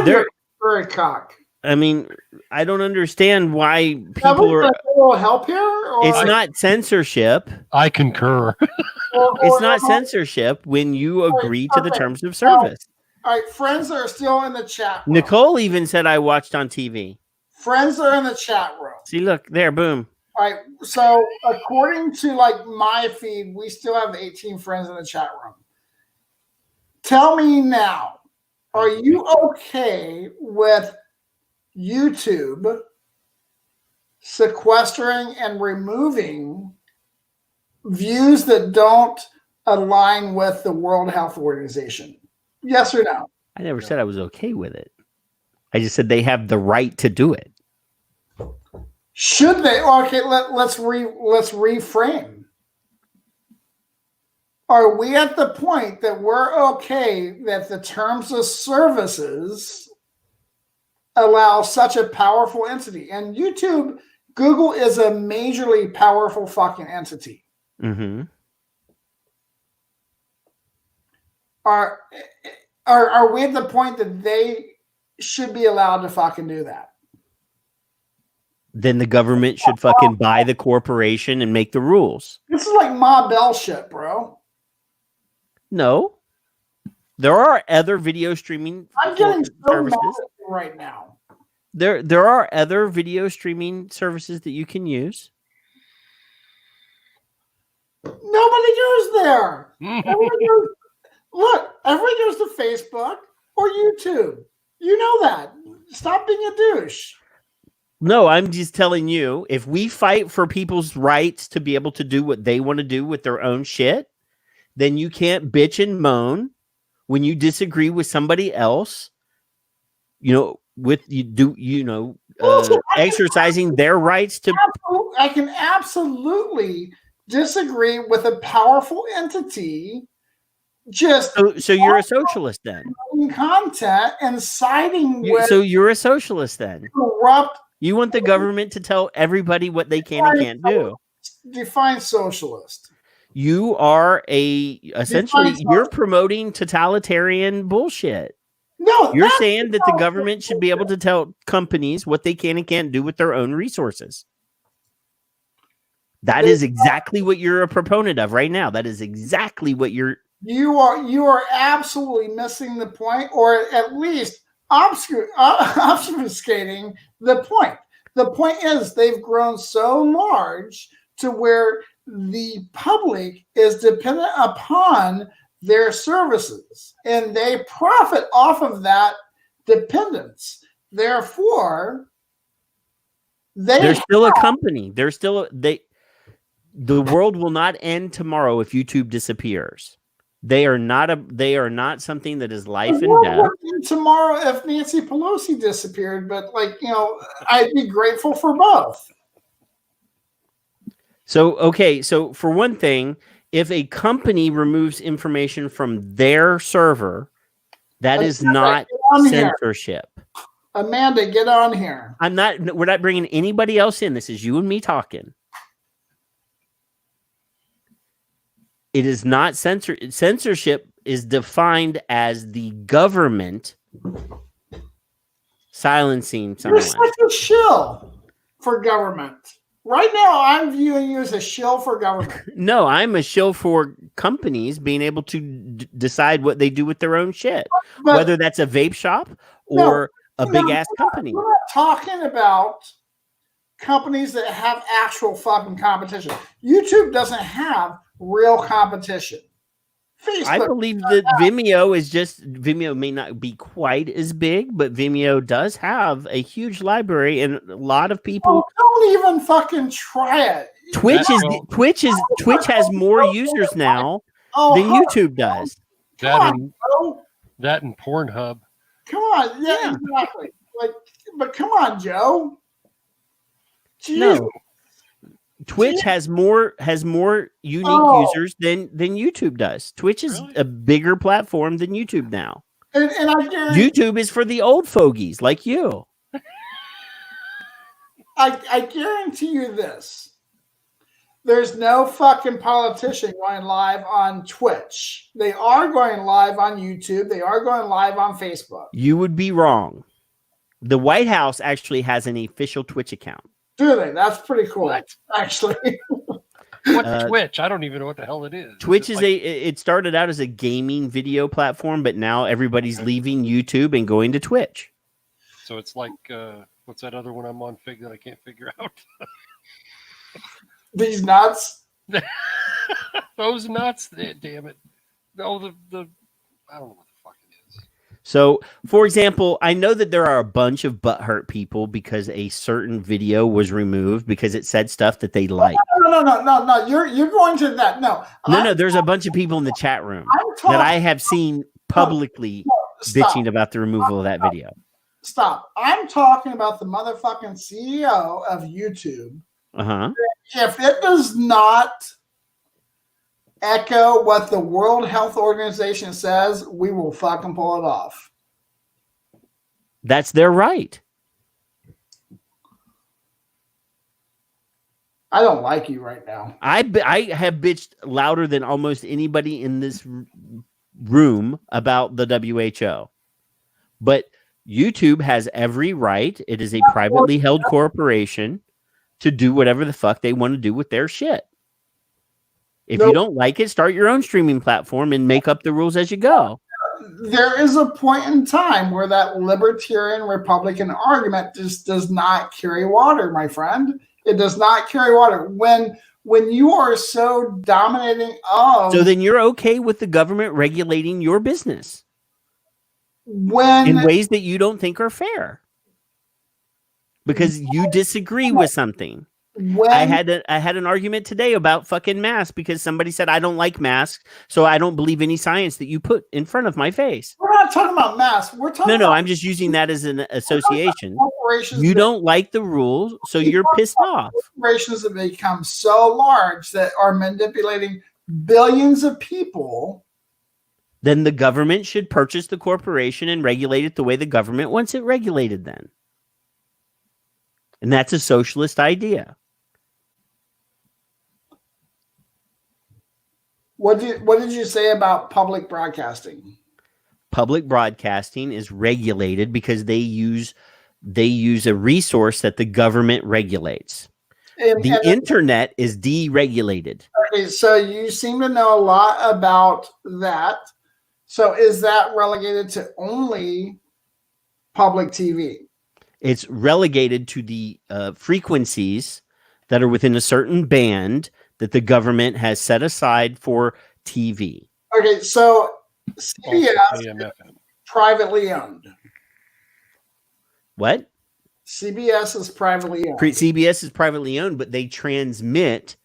D: you're very cock.
B: I mean, I don't understand why people are.
D: A little help here? Or
B: it's not censorship.
C: I concur.
B: It's not censorship when you agree to the terms of service.
D: All right, friends that are still in the chat room.
B: Nicole even said I watched on TV.
D: Friends are in the chat room.
B: See, look there, boom.
D: All right, so according to my feed, we still have 18 friends in the chat room. Tell me now, are you okay with YouTube sequestering and removing views that don't align with the World Health Organization? Yes or no?
B: I never said I was okay with it. I just said they have the right to do it.
D: Should they? Okay, let's reframe. Are we at the point that we're okay that the terms of services allow such a powerful entity? And YouTube, Google is a majorly powerful fucking entity.
B: Mm-hmm.
D: Are we at the point that they should be allowed to fucking do that?
B: Then the government should fucking buy the corporation and make the rules.
D: This is like Ma Bell shit, bro.
B: No. There are other video streaming
D: I'm getting so
B: services
D: mad at you right now.
B: There are other video streaming services that you can use.
D: Nobody goes there. Everybody goes to Facebook or YouTube. You know that. Stop being a douche.
B: No, I'm just telling you, if we fight for people's rights to be able to do what they want to do with their own shit, then you can't bitch and moan when you disagree with somebody else, exercising their rights to.
D: I can absolutely disagree with a powerful entity.
B: So you're a socialist then.
D: Content and siding with.
B: So you're a socialist then.
D: Corrupt.
B: You want the government to tell everybody what they can and can't do.
D: Define socialist.
B: You are essentially you're promoting totalitarian bullshit.
D: No,
B: you're saying that the government should be able to tell companies what they can and can't do with their own resources. That is exactly what you're a proponent of right now. That is exactly what you are absolutely missing the point, or at least
D: obfuscating the point. The point is they've grown so large to where the public is dependent upon their services, and they profit off of that dependence. Therefore,
B: They're still a company. They're still the world will not end tomorrow if YouTube disappears. They are not something that is life and death.
D: Tomorrow, if Nancy Pelosi disappeared, but I'd be grateful for both.
B: So for one thing, if a company removes information from their server, that is not censorship.
D: Amanda, get on here.
B: We're not bringing anybody else in. This is you and me talking. It is not censorship is defined as the government silencing someone.
D: You're such a shill for government. Right now, I'm viewing you as a shill for government.
B: No, I'm a shill for companies being able to decide what they do with their own shit, whether that's a vape shop or a big ass company.
D: We're not talking about companies that have actual fucking competition. YouTube doesn't have real competition. Facebook,
B: I believe that Vimeo may not be quite as big, but Vimeo does have a huge library and a lot of people.
D: Don't even fucking try it.
B: Twitch has more users now than YouTube does.
C: That and Pornhub.
D: Come on, yeah, exactly. But come on, Joe. Jeez.
B: No. Twitch has more unique users than YouTube does. Twitch is a bigger platform than YouTube now.
D: And I guarantee
B: YouTube is for the old fogies like you.
D: I guarantee you this. There's no fucking politician going live on Twitch. They are going live on YouTube. They are going live on Facebook.
B: You would be wrong. The White House actually has an official Twitch account.
D: Do they? That's pretty cool, actually.
C: What's Twitch? I don't even know what the hell it is.
B: Twitch it started out as a gaming video platform, but now everybody's leaving YouTube and going to Twitch.
C: So it's like, what's that other one I'm on that I can't figure out?
D: These nuts?
C: Those nuts? Damn it. No, I don't know what the fuck it is.
B: So, for example, I know that there are a bunch of butthurt people because a certain video was removed because it said stuff that they like.
D: No. You're going to that. No.
B: There's a bunch of people in the chat room that I have seen publicly bitching about the removal of that video.
D: Stop. I'm talking about the motherfucking CEO of YouTube.
B: Uh-huh.
D: If it does not echo what the World Health Organization says, we will fucking pull it off.
B: That's their right.
D: I don't like you right now.
B: I have bitched louder than almost anybody in this room about the WHO. But YouTube has every right. It is a privately held corporation to do whatever the fuck they want to do with their shit. If you don't like it, start your own streaming platform and make up the rules as you go.
D: There is a point in time where that libertarian Republican argument just does not carry water, my friend. It does not carry water. When you are so dominating of...
B: So then you're okay with the government regulating your business
D: in
B: ways that you don't think are fair. Because you disagree with something. I had an argument today about fucking masks because somebody said I don't like masks, so I don't believe any science that you put in front of my face.
D: We're not talking about masks. We're talking
B: No, I'm just using that as an association. You don't like the rules, so you're pissed off.
D: Corporations have become so large that are manipulating billions of people.
B: Then the government should purchase the corporation and regulate it the way the government wants it regulated then. And that's a socialist idea.
D: What did you say about public broadcasting?
B: Public broadcasting is regulated because they use a resource that the government regulates. The internet is deregulated.
D: Okay, so you seem to know a lot about that. So is that relegated to only public TV.
B: It's relegated to the frequencies that are within a certain band that the government has set aside for TV.
D: Okay, so
C: Also
D: CBS
C: AM, FM.
D: privately owned.
B: What?
D: CBS is privately owned.
B: CBS is privately owned, but they transmit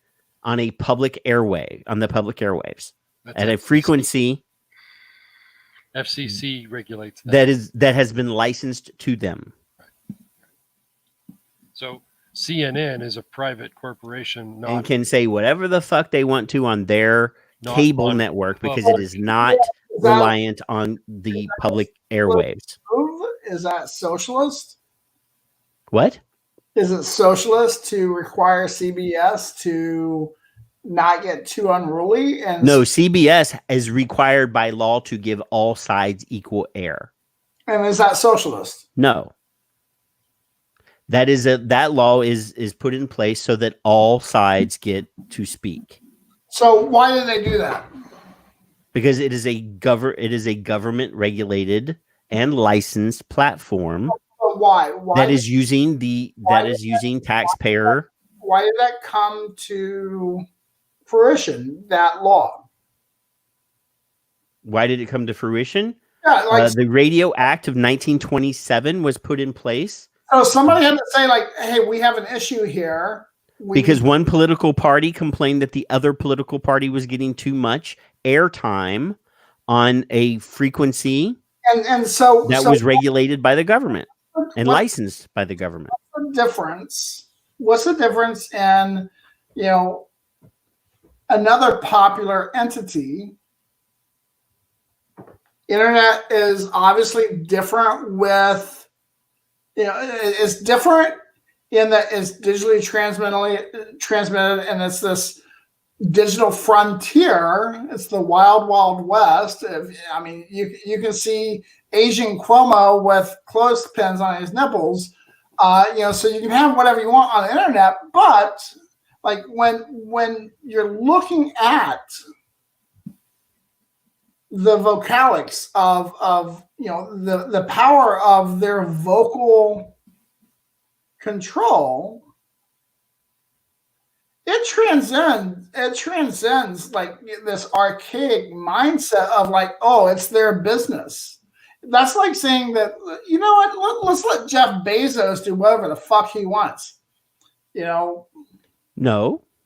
B: on a public airway, on the public airwaves
C: That's
B: at a
C: FCC.
B: frequency
C: FCC regulates that.
B: that has been licensed to them.
C: So CNN is a private corporation,
B: And
C: not
B: can say whatever the fuck they want to on their
C: Not
B: cable
C: on
B: network because
C: public.
B: it is not reliant on the public airwaves.
D: Is that socialist?
B: What?
D: Is it socialist to require CBS to not get too unruly? And
B: No, CBS is required by law to give all sides equal air.
D: And is that socialist?
B: No. That law is put in place so that all sides get to speak.
D: So why did they do that?
B: Because it is a government regulated and licensed platform
D: But why?
B: that is using taxpayer.
D: Why did that come to fruition? That law.
B: Why did it come to fruition?
D: Yeah, like
B: The Radio Act of 1927 was put in place
D: so somebody had to say, like, "Hey, we have an issue here."
B: because one political party complained that the other political party was getting too much airtime on a frequency
D: and so
B: that was regulated by the government and licensed by the government.
D: What's the difference in, another popular entity? Internet is obviously different with, it's different in that it's digitally transmitted and it's this digital frontier. It's the wild, wild west. I mean, you can see Asian Cuomo with clothespins on his nipples. So you can have whatever you want on the internet, but like when you're looking at the vocalics of the power of their vocal control, it transcends like this archaic mindset of like, oh, it's their business. That's like saying that, you know what, let's let Jeff Bezos do whatever the fuck he wants.
B: No,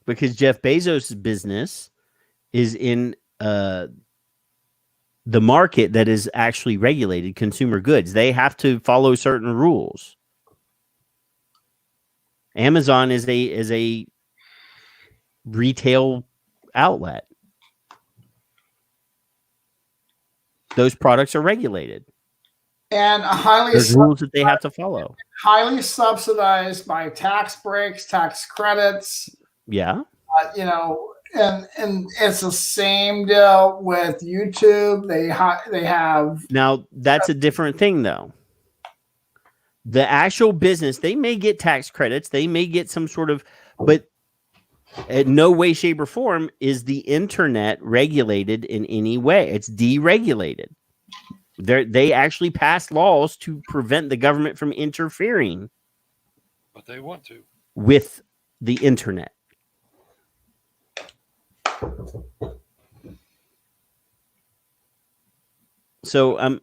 B: because Jeff Bezos' business is in the market that is actually regulated, consumer goods. They have to follow certain rules. Amazon is a retail outlet. Those products are regulated.
D: And
B: There's rules that they have to follow.
D: Highly subsidized by tax breaks, tax credits.
B: Yeah.
D: And it's the same deal with YouTube. They have.
B: Now that's a different thing, though. The actual business, they may get tax credits, they may get some sort of, but in no way, shape, or form is the internet regulated in any way. It's deregulated. They actually passed laws to prevent the government from interfering.
C: But they want to.
B: With the internet. So I'm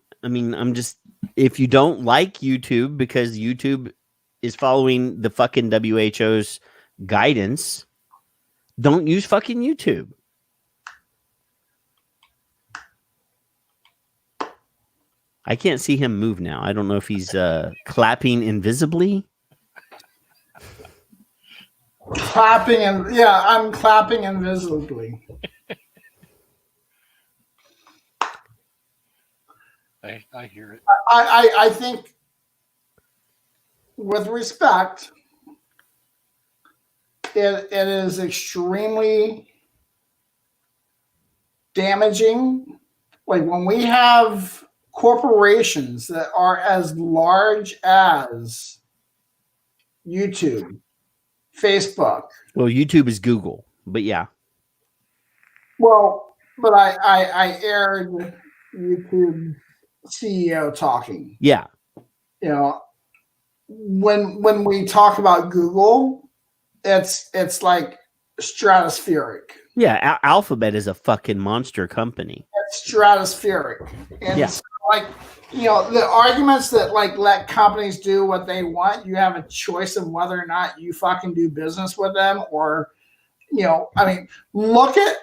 B: just, if you don't like YouTube because YouTube is following the fucking WHO's guidance, don't use fucking YouTube. I can't see him move now. I don't know if he's clapping invisibly.
D: I'm clapping invisibly.
C: I hear it.
D: I think, with respect, it is extremely damaging. Like when we have corporations that are as large as YouTube, Facebook.
B: Well, YouTube is Google, but yeah.
D: Well, but I aired YouTube CEO talking.
B: Yeah.
D: You know, when we talk about Google, it's like stratospheric.
B: Yeah, Alphabet is a fucking monster company.
D: It's stratospheric, and
B: Yeah.
D: so, like, you know, the arguments that like let companies do what they want, you have a choice of whether or not you fucking do business with them, or, you know, I mean, look at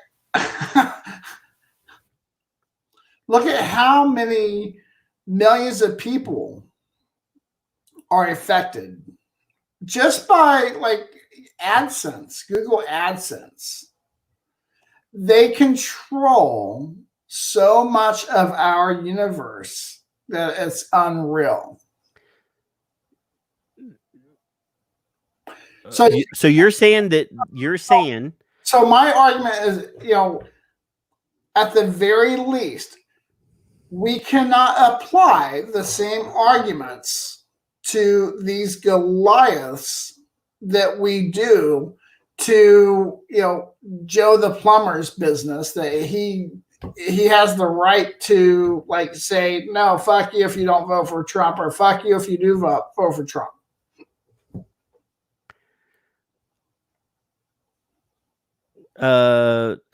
D: look at how many millions of people are affected just by like AdSense, Google AdSense. They control so much of our universe that it's unreal. So
B: you're saying
D: so my argument is, you know, at the very least, we cannot apply the same arguments to these Goliaths that we do to, you know, Joe the plumber's business, that he has the right to like say, no, fuck you if you don't vote for Trump, or fuck you if you do vote for Trump.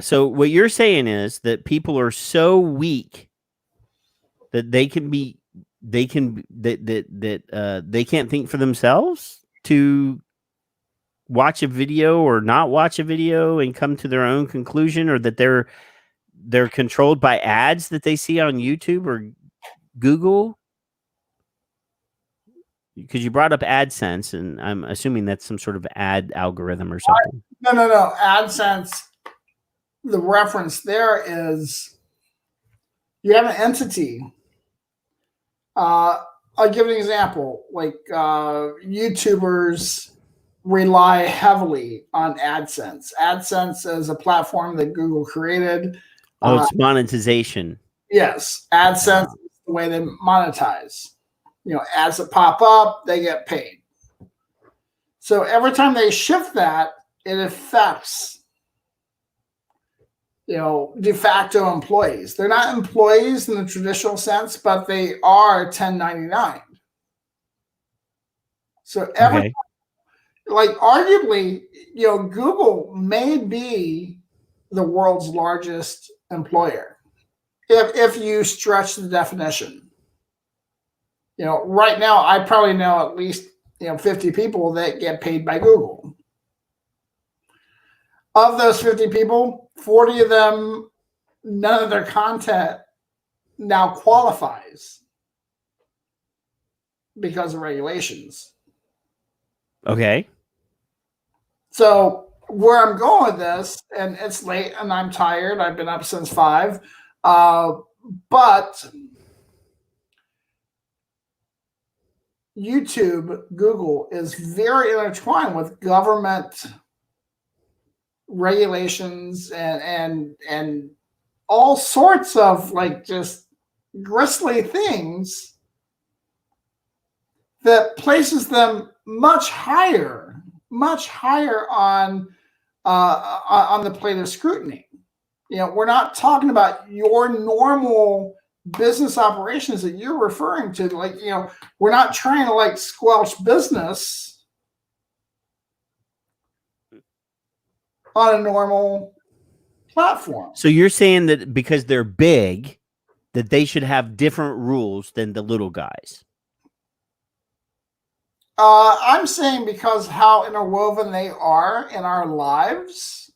B: So what you're saying is that people are so weak that they can't think for themselves to watch a video or not watch a video and come to their own conclusion, or that they're controlled by ads that they see on YouTube or Google. Because you brought up AdSense, and I'm assuming that's some sort of ad algorithm or something.
D: No. AdSense, the reference there is you have an entity. I'll give an example. Like YouTubers rely heavily on AdSense. AdSense is a platform that Google created.
B: Oh, it's monetization.
D: Yes. AdSense is the way they monetize. You know, ads that pop up, they get paid. So every time they shift that, it affects, you know, de facto employees. They're not employees in the traditional sense, but they are 1099. So every like arguably, you know, Google may be the world's largest employer if you stretch the definition. You know, right now, I probably know at least, you know, 50 people that get paid by Google. Of those 50 people, 40 of them, none of their content now qualifies because of regulations.
B: Okay.
D: So where I'm going with this, and it's late and I'm tired. I've been up since 5. But YouTube, Google is very intertwined with government regulations and all sorts of like just grisly things that places them much higher on the plate of scrutiny. You know, we're not talking about your normal business operations that you're referring to. Like, you know, we're not trying to like squelch business on a normal platform.
B: So you're saying that because they're big, that they should have different rules than the little guys.
D: I'm saying because how interwoven they are in our lives.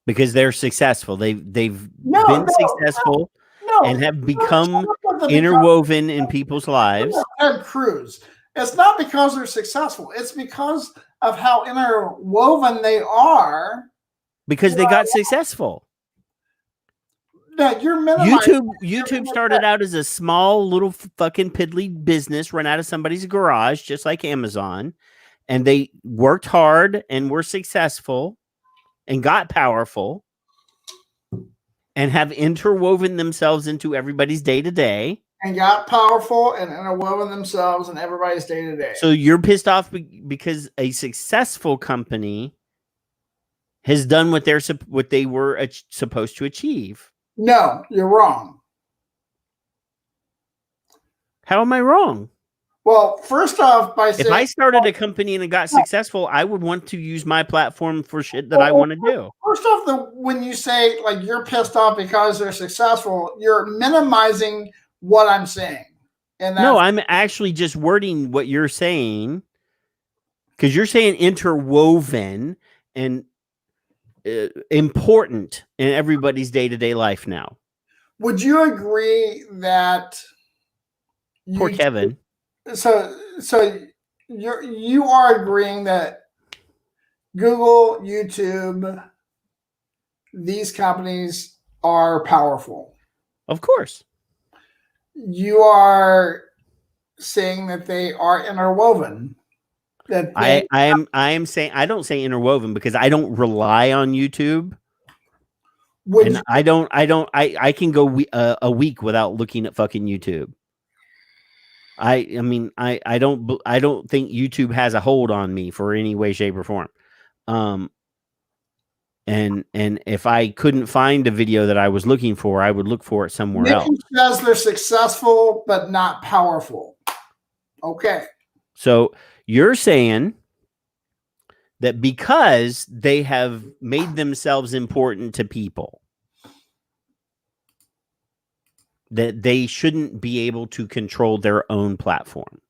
B: Because they're successful. They've been successful and have become interwoven in people's lives.
D: Ted Cruz. It's not because they're successful. It's because of how interwoven they are.
B: Because they got successful.
D: No, you're minimizing.
B: YouTube started out as a small little fucking piddly business run out of somebody's garage, just like Amazon. And they worked hard and were successful and got powerful and have interwoven themselves into everybody's day-to-day.
D: And got powerful and interwoven themselves in everybody's day-to-day.
B: So you're pissed off because a successful company has done what they were supposed to achieve.
D: No, you're wrong.
B: How am I wrong?
D: Well, first off, by
B: If
D: saying
B: I started a company and it got successful, I would want to use my platform for shit that I want to do.
D: First off, when you say like you're pissed off because they're successful, you're minimizing what I'm saying. And
B: No, I'm actually just wording what you're saying, because you're saying interwoven and important in everybody's day-to-day life now.
D: Would you agree that
B: Poor Kevin.
D: So you are agreeing that Google, YouTube, these companies are powerful.
B: Of course.
D: You are saying that they are interwoven. That
B: I am saying, I don't say interwoven because I don't rely on YouTube. And I can go a week without looking at fucking YouTube. I mean, I don't think YouTube has a hold on me for any way, shape, or form. And if I couldn't find a video that I was looking for, I would look for it somewhere else.
D: Says they're successful but not powerful. Okay.
B: So you're saying that because they have made themselves important to people, that they shouldn't be able to control their own platform.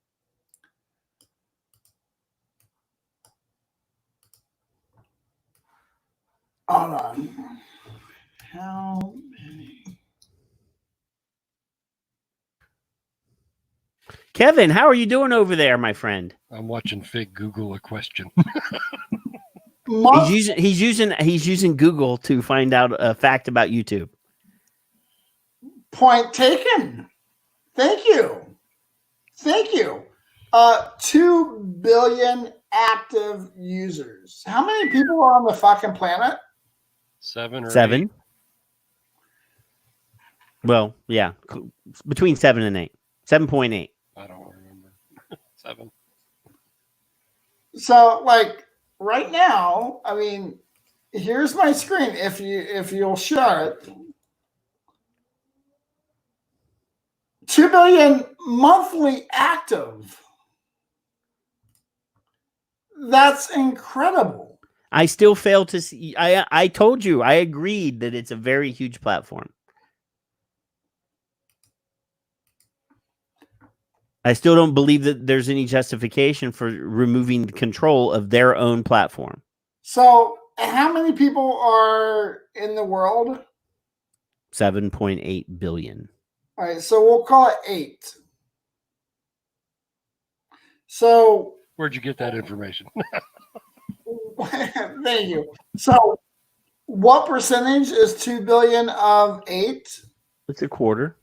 D: Hold on. How many?
B: Kevin, how are you doing over there, my friend?
C: I'm watching Fig Google a question.
B: He's using Google to find out a fact about YouTube.
D: Point taken. Thank you. 2 billion active users. How many people are on the fucking planet?
C: 7 or
B: 7.
C: 8.
B: Well, yeah, between 7 and 8. 7.8.
C: I don't remember. 7.
D: So, like right now, I mean, here's my screen. If you'll share it, 2 billion monthly active. That's incredible.
B: I still fail to see. I told you, I agreed that it's a very huge platform. I still don't believe that there's any justification for removing control of their own platform.
D: So, how many people are in the world?
B: 7.8 billion.
D: All right, so we'll call it 8. So,
C: Where'd you get that information?
D: thank you. So, what percentage is 2 billion of 8?
B: It's a quarter.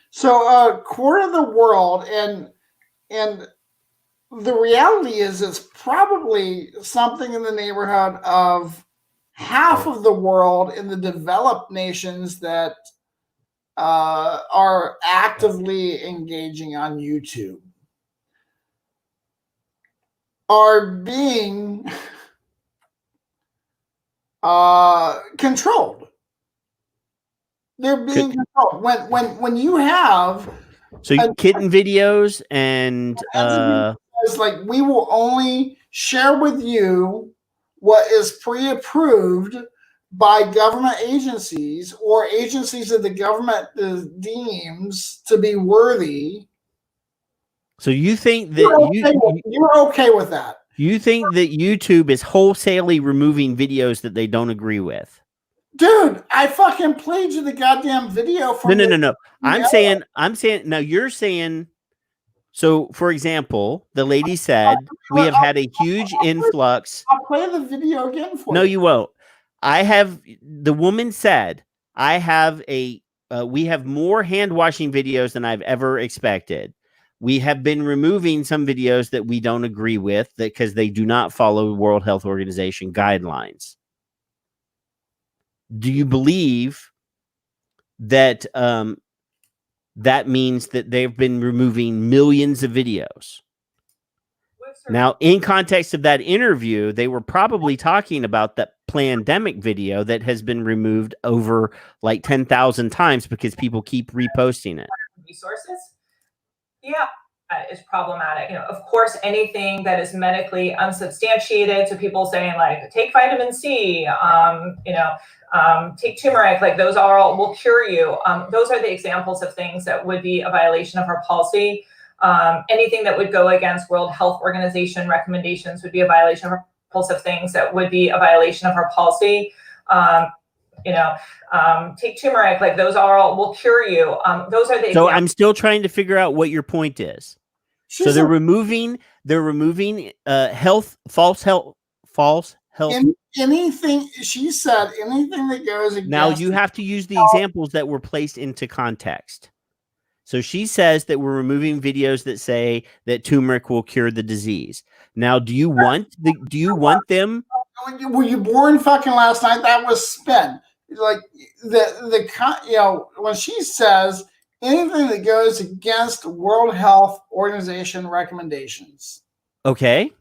D: So, a quarter of the world, and the reality is it's probably something in the neighborhood of half of the world in the developed nations that are actively engaging on YouTube are being controlled. They're being controlled. When you have
B: kitten videos and
D: it's like we will only share with you what is pre-approved by government agencies or agencies that the government deems to be worthy.
B: So you think that
D: you're okay with that?
B: You think that YouTube is wholesalely removing videos that they don't agree with?
D: Dude, I fucking played you the goddamn video from
B: No. I'm saying now you're saying, so for example, the lady said we have had a huge influx.
D: I'll play the video again for you.
B: No, you won't. The woman said, we have more hand washing videos than I've ever expected. We have been removing some videos that we don't agree with because they do not follow World Health Organization guidelines. Do you believe that that means that they've been removing millions of videos? Now, in context of that interview, they were probably talking about that pandemic video that has been removed over like 10,000 times because people keep reposting it.
G: Resources. is problematic. Of course, anything that is medically unsubstantiated, so people saying like, take vitamin C, take turmeric, like those are all will cure you. Those are the examples of things that would be a violation of our policy. Anything that would go against World Health Organization recommendations would be a violation of our policy. Of things that would be a violation of our policy. Take turmeric, like those are all will cure you. Those are the
B: So
G: examples.
B: I'm still trying to figure out what your point is. So they're removing false health.
D: Anything she said, anything that goes against.
B: Now you have to use the examples that were placed into context. So she says that we're removing videos that say that turmeric will cure the disease. Now, do you want them?
D: Were you born fucking last night? That was spin. Like when she says anything that goes against World Health Organization recommendations.
B: Okay.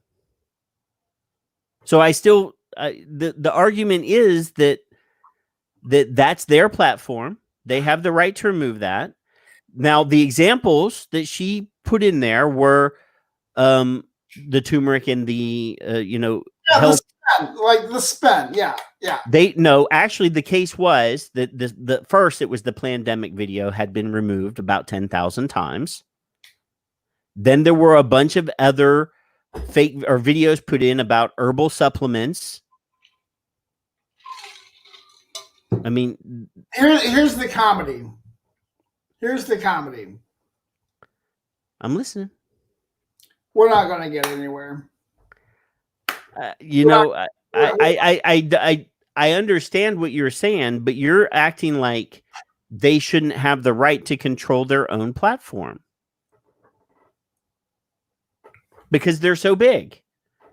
B: So I still the argument is that's their platform. They have the right to remove that. Now the examples that she put in there were the turmeric and the health.
D: The spin. Yeah.
B: Actually the case was that the first it was the pandemic video had been removed about 10,000 times. Then there were a bunch of other fake or videos put in about herbal supplements. I mean,
D: here's the comedy.
B: I'm listening.
D: We're not going to get anywhere.
B: I understand what you're saying, but you're acting like they shouldn't have the right to control their own platform because they're so big.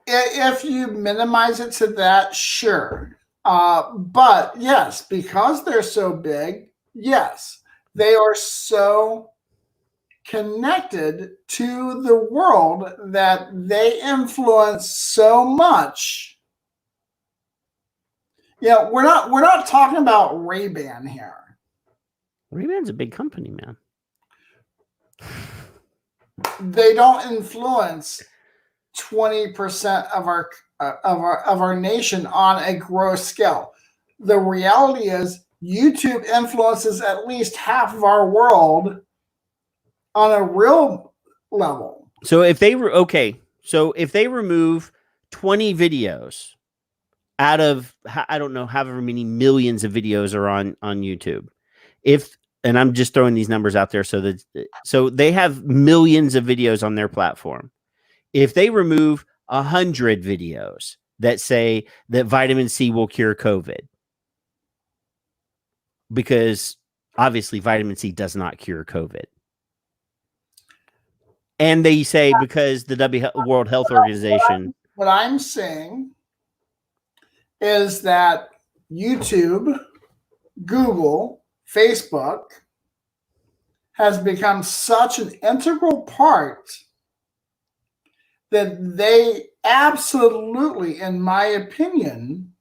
D: If you minimize it to that, sure. But yes, because they're so big, yes, they are so connected to the world that they influence so much. We're not talking about Ray-Ban here.
B: Ray-Ban's a big company, man.
D: They don't influence 20% of our nation on a gross scale. The reality is YouTube influences at least half of our world on a real level.
B: So if they remove 20 videos out of, I don't know, however many millions of videos are on YouTube, and I'm just throwing these numbers out there so they have millions of videos on their platform. If they remove 100 videos that say that vitamin C will cure COVID, because obviously vitamin C does not cure COVID. And they say because the World Health Organization.
D: What I'm saying is that YouTube, Google, Facebook has become such an integral part that they absolutely, in my opinion,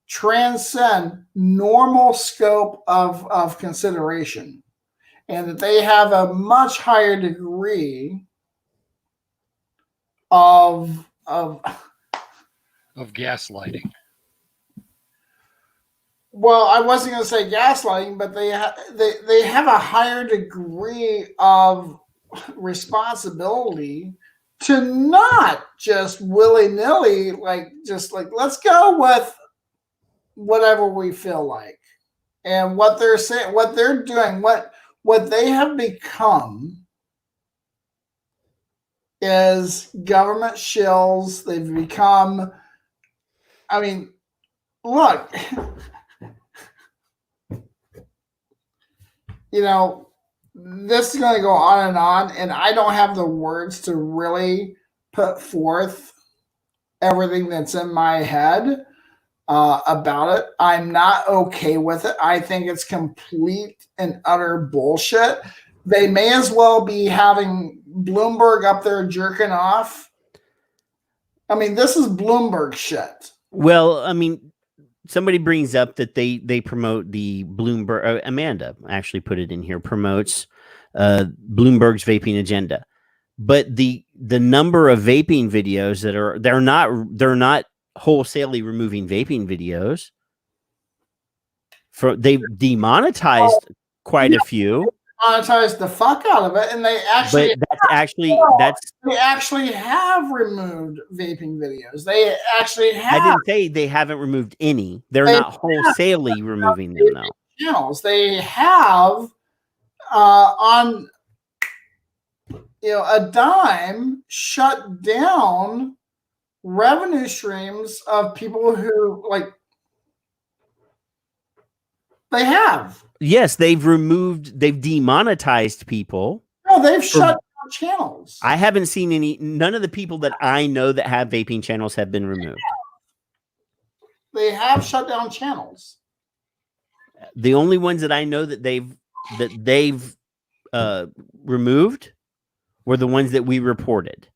D: transcend normal scope of consideration, and that they have a much higher degree of
C: gaslighting.
D: Well, I wasn't going to say gaslighting, but they have a higher degree of responsibility to not just willy-nilly, let's go with whatever we feel like. And what they're saying, what they're doing, what they have become is government shills. They've become, look, this is going to go on, and I don't have the words to really put forth everything that's in my head about it. I'm not okay with it. I think it's complete and utter bullshit. They may as well be having Bloomberg up there jerking off. This is Bloomberg shit.
B: Well, somebody brings up that they promote the Bloomberg. Amanda actually put it in here. Promotes Bloomberg's vaping agenda. But the number of vaping videos they're not wholesalely removing vaping videos. They've demonetized quite a few.
D: Monetized the fuck out of it, and they actually they actually have removed vaping videos. They actually have.
B: I didn't say they haven't removed any. They're not wholesalely removing them though.
D: Channels they have on a dime shut down revenue streams of people who they have.
B: Yes, they've demonetized people.
D: No, they've shut down channels.
B: I haven't seen any. None of the people that I know that have vaping channels have been removed.
D: They have shut down channels.
B: The only ones that I know that they've removed were the ones that we reported.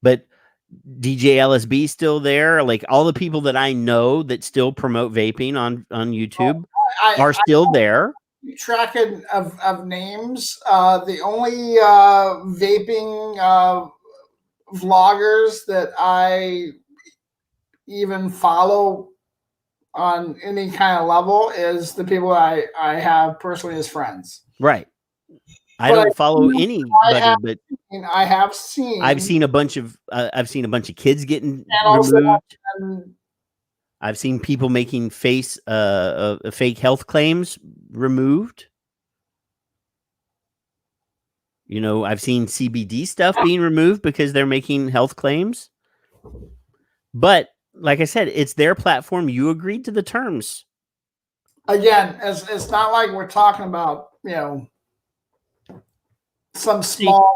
B: But DJ LSB still there. Like all the people that I know that still promote vaping on YouTube are still there.
D: Tracking of names. The only vaping vloggers that I even follow on any kind of level is the people I have personally as friends.
B: Right. I don't follow anybody, but
D: I have seen.
B: I've seen a bunch of kids getting removed. I've seen people making fake health claims removed. I've seen CBD stuff being removed because they're making health claims. But like I said, it's their platform. You agreed to the terms.
D: Again, it's not like we're talking about, some small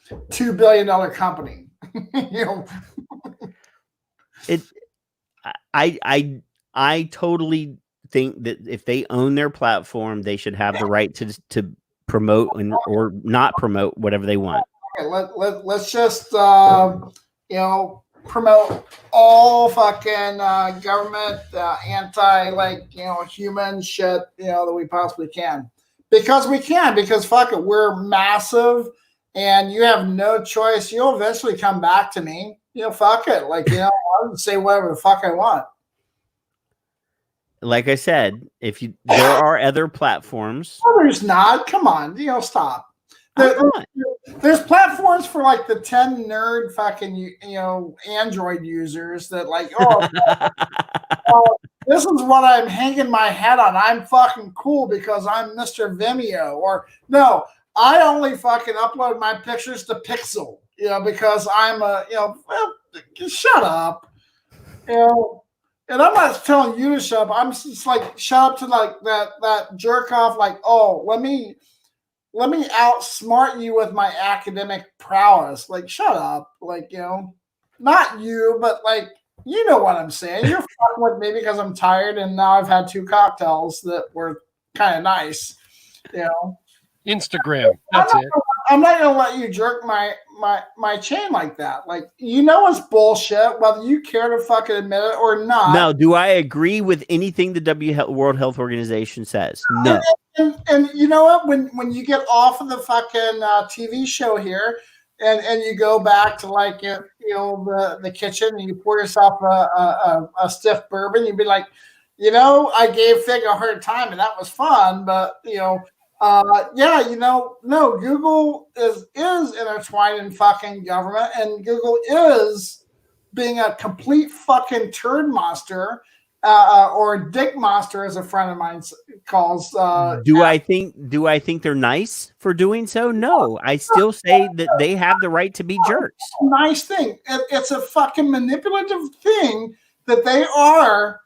D: $2 billion company.
B: I totally think that if they own their platform, they should have the right to promote or not promote whatever they want.
D: Okay, let's just promote all fucking government anti human shit that we possibly can. Because fuck it, we're massive and you have no choice. You'll eventually come back to me. Fuck it. I'll say whatever the fuck I want.
B: Like I said, there are other platforms.
D: No, there's not. Come on, stop. There's platforms for the 10 nerd fucking Android users that this is what I'm hanging my hat on. I'm fucking cool because I'm Mr. Vimeo. Or no, I only fucking upload my pictures to Pixel, because I'm shut up. And I'm not telling you to shut up. I'm just shut up to that jerk off. Let me outsmart you with my academic prowess. Shut up. Not you, but you know what I'm saying. You're fucking with me because I'm tired and now I've had 2 cocktails that were kind of nice.
C: Instagram. That's it.
D: I'm not gonna let you jerk my chain like that. It's bullshit, whether you care to fucking admit it or not.
B: Now, do I agree with anything the World Health Organization says? No.
D: And you know what? When you get off of the fucking TV show here, and you go back to the kitchen and you pour yourself a stiff bourbon, you'd be like, I gave Fig a hard time and that was fun, but no, Google is intertwined in fucking government, and Google is being a complete fucking turd monster. Or dick monster, as a friend of mine calls.
B: Do I think they're nice for doing so? No, I still say that they have the right to be jerks.
D: Nice thing. It's a fucking manipulative thing that they are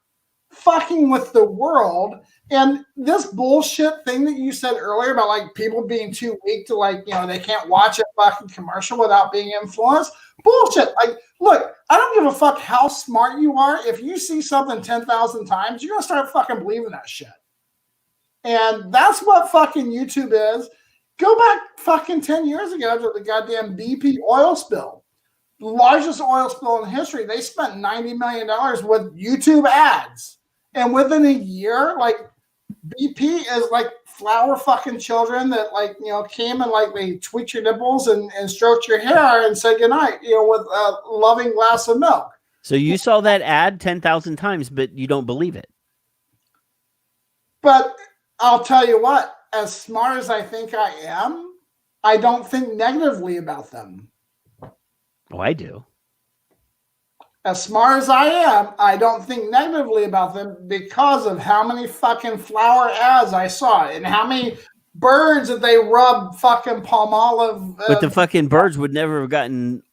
D: fucking with the world. And this bullshit thing that you said earlier about people being too weak to they can't watch a fucking commercial without being influenced. Bullshit. Look, I don't give a fuck how smart you are. If you see something 10,000 times, you're gonna start fucking believing that shit. And that's what fucking YouTube is. Go back fucking 10 years ago to the goddamn BP oil spill. The largest oil spill in history. They spent $90 million with YouTube ads. And within a year, BP is like flower fucking children that like, came and like they tweaked your nipples and stroked your hair and said goodnight, with a loving glass of milk.
B: So you saw that ad 10,000 times, but you don't believe it.
D: But I'll tell you what, as smart as I think I am, I don't think negatively about them.
B: Oh, I do.
D: As smart as I am, I don't think negatively about them because of how many fucking flower ads I saw and how many birds that they rub fucking palm olive.
B: But the fucking birds would never have gotten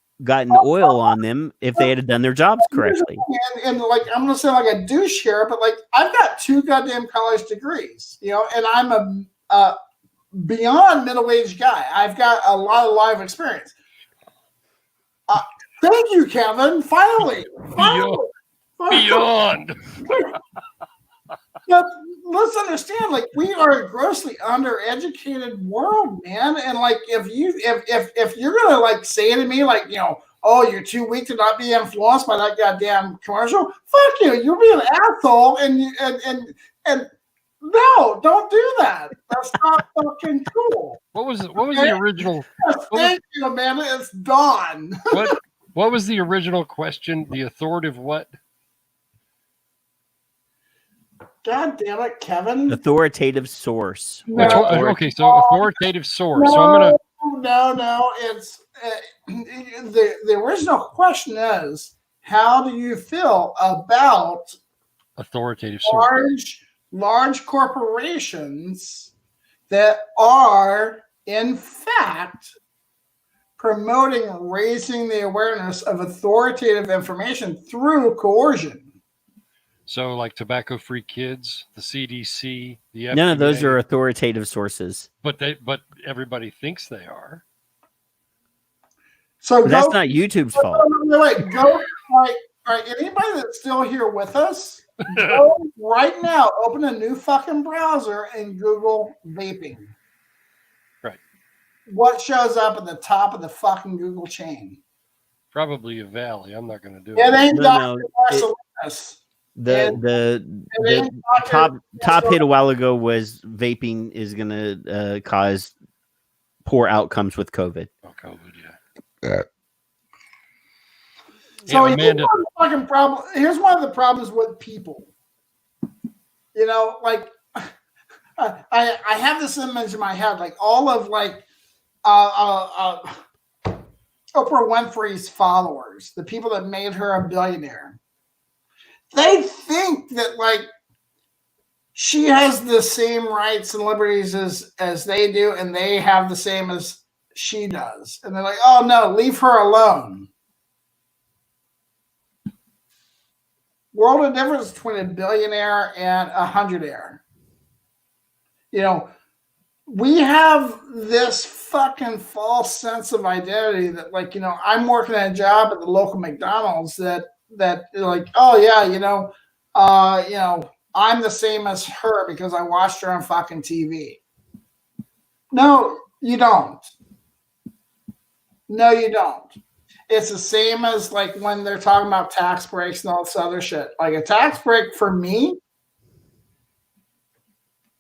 B: oil on them if they had done their jobs correctly.
D: And like, I'm going to sound like a douche here, but like, I've got 2 goddamn college degrees, and I'm a beyond middle-aged guy. I've got a lot of life experience. Thank you, Kevin. Finally.
C: Beyond.
D: But let's understand, like, we are a grossly undereducated world, man. And like, if you're gonna like say to me, like, oh, you're too weak to not be influenced by that goddamn commercial, fuck you. You're being an asshole, and no, don't do that. That's not fucking cool.
C: What was the original?
D: Thank you, Amanda. It's Dawn.
C: What was the original question? The authoritative what?
D: God damn it, Kevin.
B: Authoritative source.
D: No.
C: Okay, so authoritative source. So I'm gonna.
D: No. It's the original question is, how do you feel about
C: Authoritative source.
D: large corporations that are in fact promoting and raising the awareness of authoritative information through coercion?
C: So like Tobacco-Free Kids, the CDC, the FDA.
B: None of those are authoritative sources.
C: But everybody thinks they are.
D: So
B: But that's not YouTube's fault.
D: Wait, go. All right, anybody that's still here with us, go right now, open a new fucking browser and Google vaping.
C: Right.
D: What shows up at the top of the fucking Google chain?
C: Probably a valley. I'm not going to do
D: It
C: it.
D: ain't
B: No,
D: Dr. Marcellinus.
B: The top hit a while ago was vaping is going to cause poor outcomes with COVID.
C: Oh, COVID, yeah.
D: So
C: Yeah, Amanda.
D: here's one of the problems with people. Like I have this image in my head, like all of like Oprah Winfrey's followers, the people that made her a billionaire. They think that like she has the same rights and liberties as they do, and they have the same as she does. And they're like, oh no, leave her alone. World of difference between a billionaire and a hundredaire. We have this fucking false sense of identity that like, I'm working a job at the local McDonald's that like, oh yeah, I'm the same as her because I watched her on fucking TV. No, you don't. No, you don't. It's the same as like when they're talking about tax breaks and all this other shit. Like a tax break for me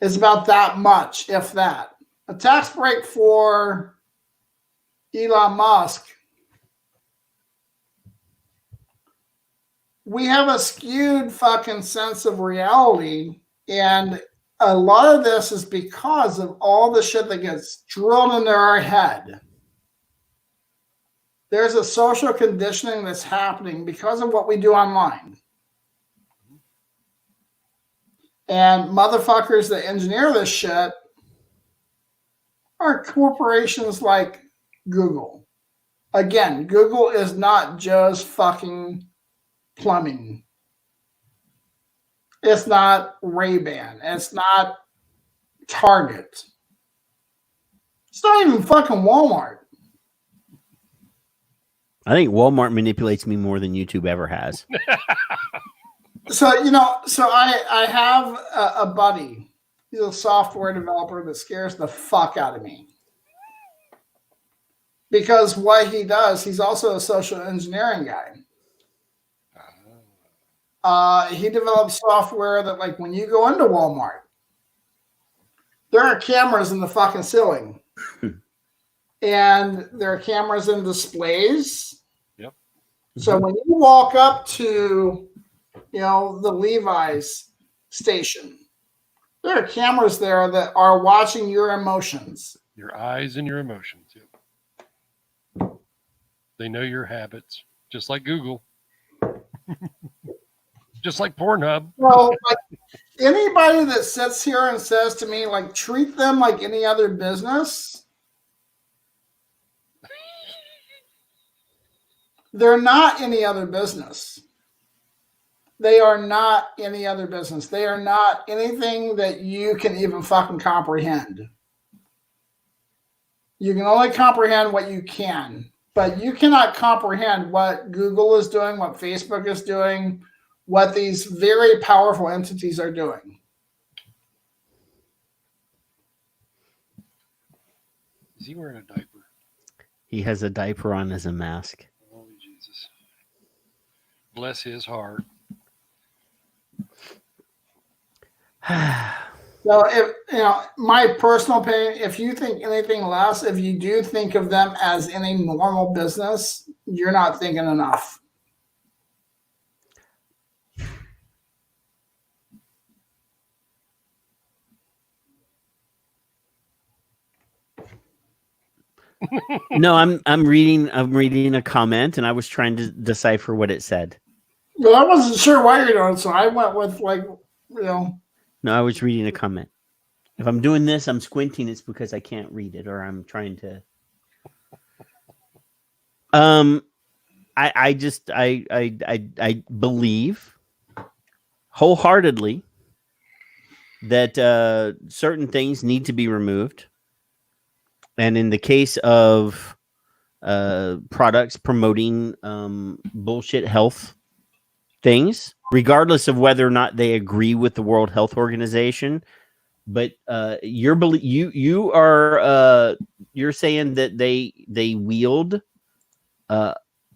D: is about that much, if that. A tax break for Elon Musk, we have a skewed fucking sense of reality, and a lot of this is because of all the shit that gets drilled into our head. There's a social conditioning that's happening because of what we do online. And motherfuckers that engineer this shit are corporations like Google. Again, Google is not just fucking plumbing. It's not Ray-Ban. It's not Target. It's not even fucking Walmart.
B: I think Walmart manipulates me more than YouTube ever has.
D: So I have a buddy. He's a software developer that scares the fuck out of me. Because what he does, he's also a social engineering guy. He develops software that, like, when you go into Walmart, there are cameras in the fucking ceiling. And there are cameras in displays.
C: Yep.
D: So when you walk up to, the Levi's station, there are cameras there that are watching your emotions.
C: Your eyes and your emotions. Yep. They know your habits, just like Google. Just like Pornhub.
D: Well, like anybody that sits here and says to me, like, treat them like any other business, they're not any other business. They are not any other business. They are not anything that you can even fucking comprehend. You can only comprehend what you can, but you cannot comprehend what Google is doing, what Facebook is doing, what these very powerful entities are doing.
C: Is he wearing a diaper?
B: He has a diaper on as a mask.
C: Holy Jesus. Bless his heart.
D: So, if my personal opinion, if you think anything less, if you do think of them as any normal business, you're not thinking enough.
B: No, I'm reading a comment, and I was trying to decipher what it said.
D: Well, I wasn't sure why you're doing it, so I went with
B: No, I was reading a comment. If I'm doing this, I'm squinting. It's because I can't read it, or I'm trying to. I believe wholeheartedly that certain things need to be removed, and in the case of products promoting bullshit health things, regardless of whether or not they agree with the World Health Organization. But you're saying that they wield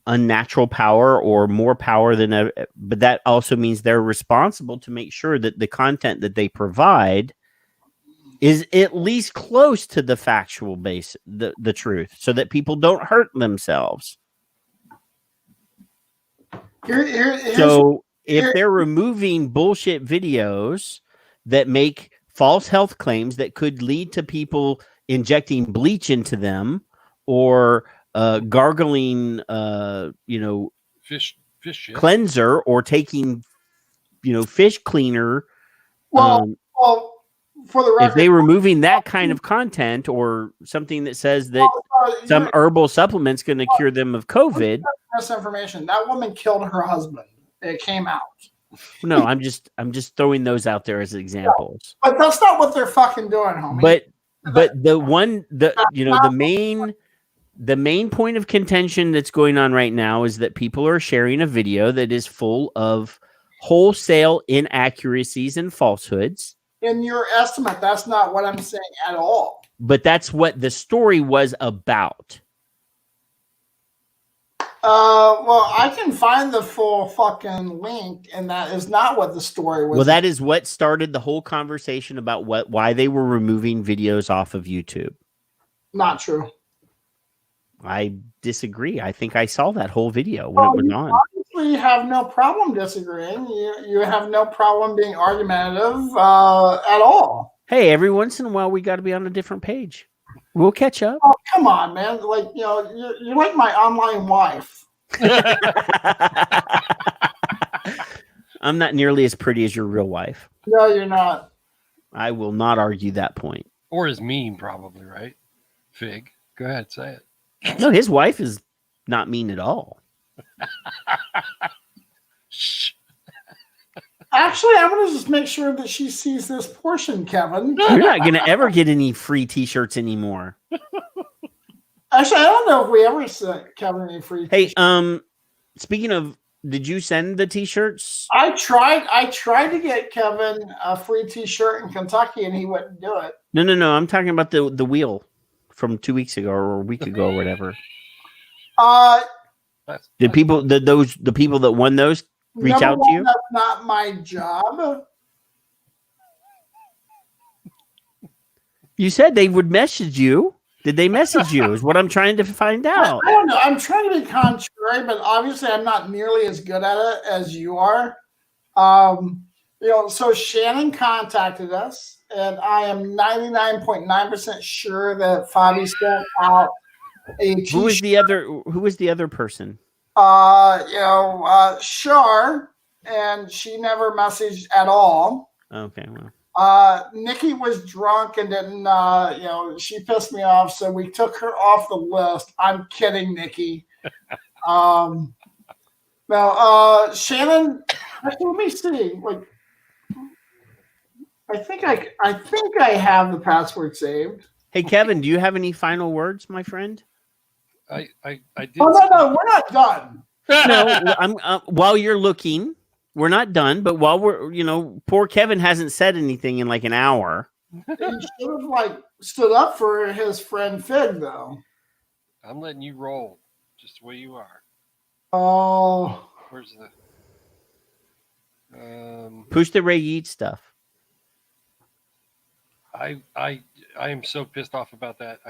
B: unnatural power or more power than, but that also means they're responsible to make sure that the content that they provide is at least close to the factual base, the truth, so that people don't hurt themselves. So if they're removing bullshit videos that make false health claims that could lead to people injecting bleach into them or gargling,
C: fish shit.
B: Cleanser, or taking, fish cleaner.
D: Well, for the record,
B: if they were removing that kind of content or something that says that some herbal supplement's going to cure them of COVID.
D: Misinformation. That woman killed her husband. It came out.
B: No, I'm just throwing those out there as examples.
D: But that's not what they're fucking doing, homie.
B: But the main point of contention that's going on right now is that people are sharing a video that is full of wholesale inaccuracies and falsehoods.
D: In your estimate, that's not what I'm saying at all.
B: But that's what the story was about.
D: Well, I can find the full fucking link, and that is not what the story was.
B: Well, that is what started the whole conversation about why they were removing videos off of YouTube.
D: Not true.
B: I disagree. I think I saw that whole video when it was on.
D: Obviously, you have no problem disagreeing. You have no problem being argumentative at all.
B: Hey, every once in a while, we got to be on a different page. We'll catch up.
D: Oh, come on, man. Like, you're like my online wife.
B: I'm not nearly as pretty as your real wife.
D: No, you're not.
B: I will not argue that point.
C: Or as mean, probably, right? Fig. Go ahead, say it.
B: No, his wife is not mean at all.
C: Shh.
D: Actually, I'm going to just make sure that she sees this portion, Kevin.
B: You're not going to ever get any free t-shirts anymore.
D: Actually, I don't know if we ever sent Kevin any free t-shirts.
B: Hey, speaking of, did you send the t-shirts?
D: I tried to get Kevin a free t-shirt in Kentucky, and he wouldn't do it.
B: No. I'm talking about the wheel from 2 weeks ago or a week ago or whatever. Did the people that won those reach out to you?
D: That's not my job.
B: You said they would message you. Did they message you? Is what I'm trying to find out.
D: I don't know. I'm trying to be contrary, but obviously I'm not nearly as good at it as you are. So Shannon contacted us, and I am 99.9% sure that Fabi sent out a t-shirt.
B: Who was the other person?
D: Shar, and she never messaged at all.
B: Okay, well.
D: Nikki was drunk and didn't, she pissed me off, so we took her off the list. I'm kidding, Nikki. Shannon, actually, let me see. I think I have the password saved.
B: Hey, Kevin, do you have any final words, my friend?
C: I did.
D: Oh no, we're not done.
B: No, I'm while you're looking. We're not done, but while poor Kevin hasn't said anything in like an hour.
D: He should have stood up for his friend Fig, though.
C: I'm letting you roll, just the way you are.
D: Oh,
C: Where's the?
B: Push the Ray Yeats stuff.
C: I am so pissed off about that.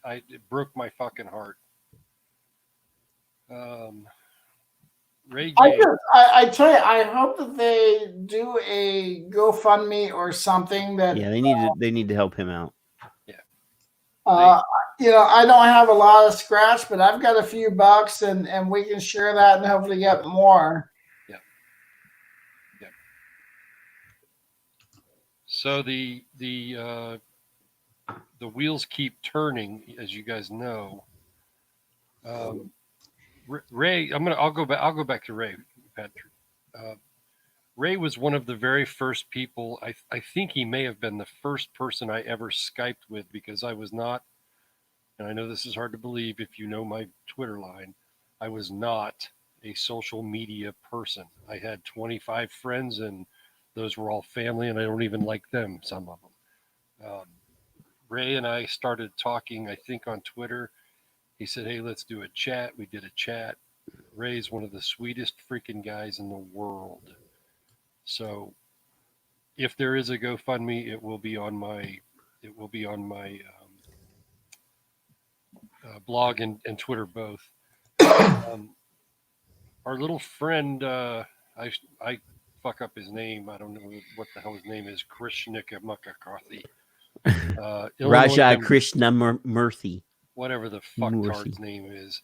C: It broke my fucking heart. Ray J.
D: I tell you, I hope that they do a GoFundMe or something that.
B: Yeah, they need to help him out.
C: Yeah.
D: I don't have a lot of scratch, but I've got a few bucks, and we can share that and hopefully get more.
C: Yeah. Yeah. So the wheels keep turning, as you guys know. Ray, I'll go back to Ray, Patrick. Ray was one of the very first people. I think he may have been the first person I ever Skyped with, because I was not, and I know this is hard to believe if you know my Twitter line, I was not a social media person. I had 25 friends, and those were all family, and I don't even like them, some of them. Ray and I started talking, I think, on Twitter. He said, hey, let's do a chat. We did a chat. Ray's one of the sweetest freaking guys in the world. So if there is a GoFundMe, it will be on my blog and Twitter both. Our little friend, I fuck up his name. I don't know what the hell his name is. Krishnika Mukkarthi.
B: Raja Krishnamurthy.
C: Whatever the fucktard's name is.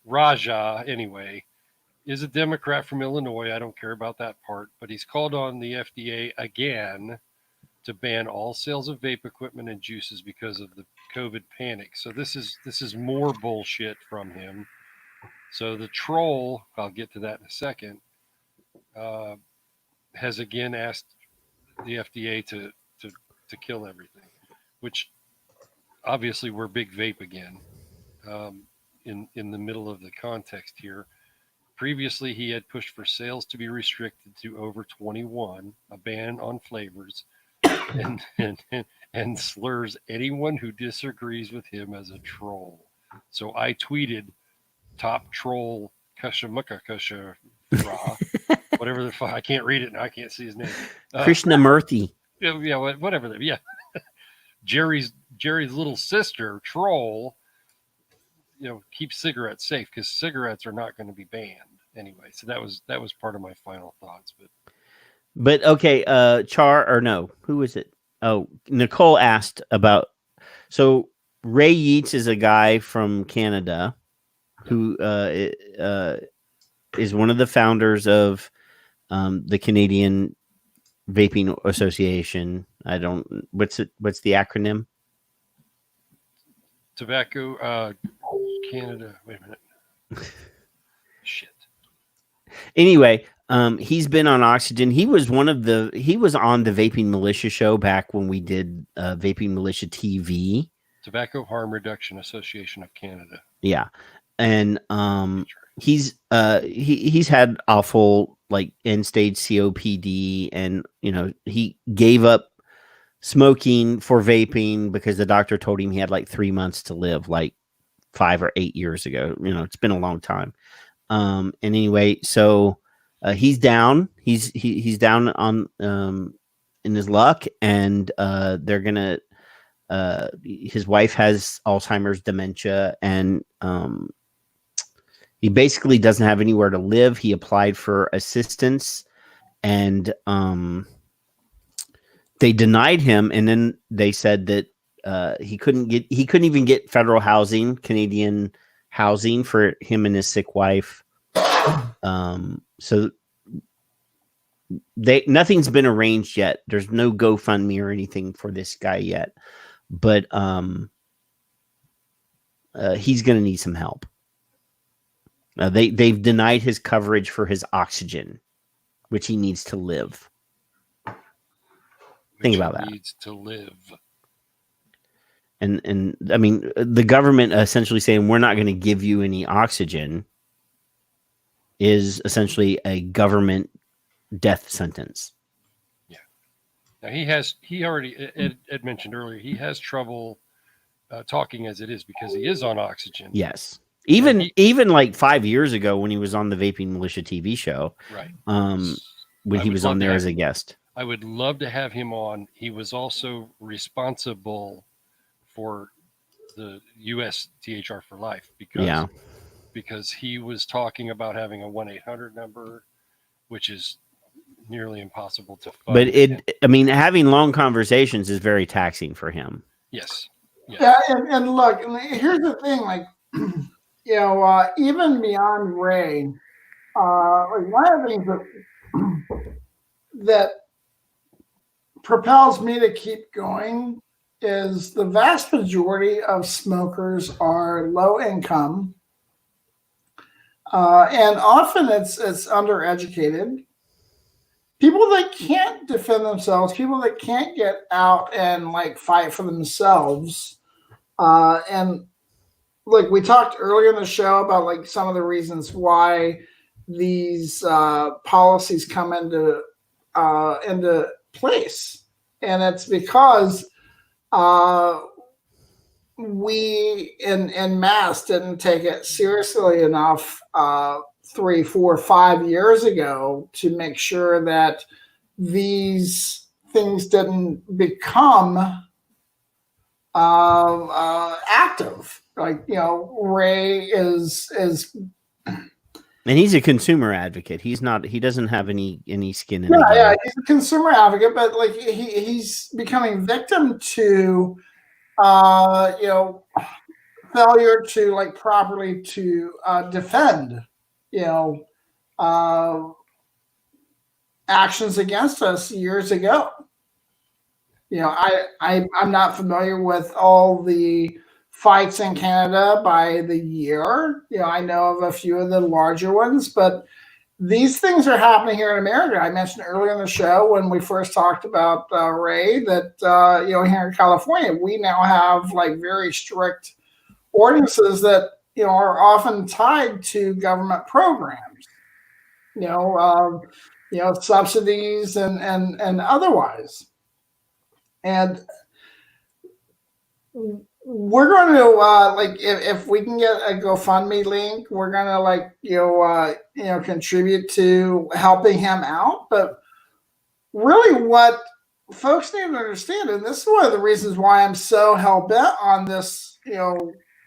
C: Raja, anyway, is a Democrat from Illinois. I don't care about that part, but he's called on the FDA again to ban all sales of vape equipment and juices because of the COVID panic. So this is more bullshit from him. So the troll, I'll get to that in a second, has again asked the FDA to kill everything, which obviously we're big vape again. In the middle of the context here. Previously, he had pushed for sales to be restricted to over 21, a ban on flavors, and slurs anyone who disagrees with him as a troll. So I tweeted, top troll Kushamuka Kusha Ra, whatever the fuck. I can't read it now. I can't see his name.
B: Krishnamurthy.
C: Yeah, whatever. Yeah. Jerry's little sister, troll, keep cigarettes safe, because cigarettes are not going to be banned anyway. So that was part of my final thoughts.
B: But okay, who is it? Oh, Nicole asked about. So Ray Yeats is a guy from Canada who is one of the founders of the Canadian Vaping Association. What's the acronym?
C: Tobacco Canada. Wait a minute. Shit.
B: Anyway, he's been on Oxygen. He was on the Vaping Militia show back when we did Vaping Militia TV.
C: Tobacco Harm Reduction Association of Canada.
B: Yeah. And he's had awful end stage COPD, and he gave up smoking for vaping because the doctor told him he had 3 months to live, 5 or 8 years ago. It's been a long time. And anyway, so he's down. He's down on in his luck, and they're gonna his wife has Alzheimer's, dementia, and he basically doesn't have anywhere to live. He applied for assistance, and they denied him. And then they said that he couldn't even get federal housing, Canadian housing for him and his sick wife. So nothing's been arranged yet. There's no GoFundMe or anything for this guy yet, but he's going to need some help. They've denied his coverage for his oxygen, which he needs to live. Think about that.
C: Needs to live.
B: And I mean, the government essentially saying we're not going to give you any oxygen is essentially a government death sentence.
C: Yeah. Now he already, Ed mentioned earlier, he has trouble talking as it is because he is on oxygen.
B: Yes. Even like 5 years ago when he was on the Vaping Militia TV show,
C: right?
B: When he was on there as a guest.
C: I would love to have him on. He was also responsible for the U.S. THR for Life because he was talking about having a 1-800 number, which is nearly impossible to find.
B: But having long conversations is very taxing for him.
C: Yes.
D: Yeah, and look, here's the thing, like, even beyond Ray, like one of the things that propels me to keep going is the vast majority of smokers are low income, and often it's undereducated. People that can't defend themselves, people that can't get out and like fight for themselves, and like we talked earlier in the show about like some of the reasons why these policies come into place, and it's because we in mass didn't take it seriously enough 3, 4, 5 years ago to make sure that these things didn't become active. Like, Ray is
B: and he's a consumer advocate. He doesn't have any skin in
D: the game. Yeah, he's a consumer advocate, but like he's becoming victim to failure to like properly to defend actions against us years ago. I'm not familiar with all the fights in Canada by the year. I know of a few of the larger ones, but these things are happening here in America. I mentioned earlier in the show when we first talked about Ray that here in California we now have like very strict ordinances that are often tied to government programs, subsidies and otherwise. And we're going to if we can get a GoFundMe link, we're going to contribute to helping him out. But really, what folks need to understand, and this is one of the reasons why I'm so hell bent on this,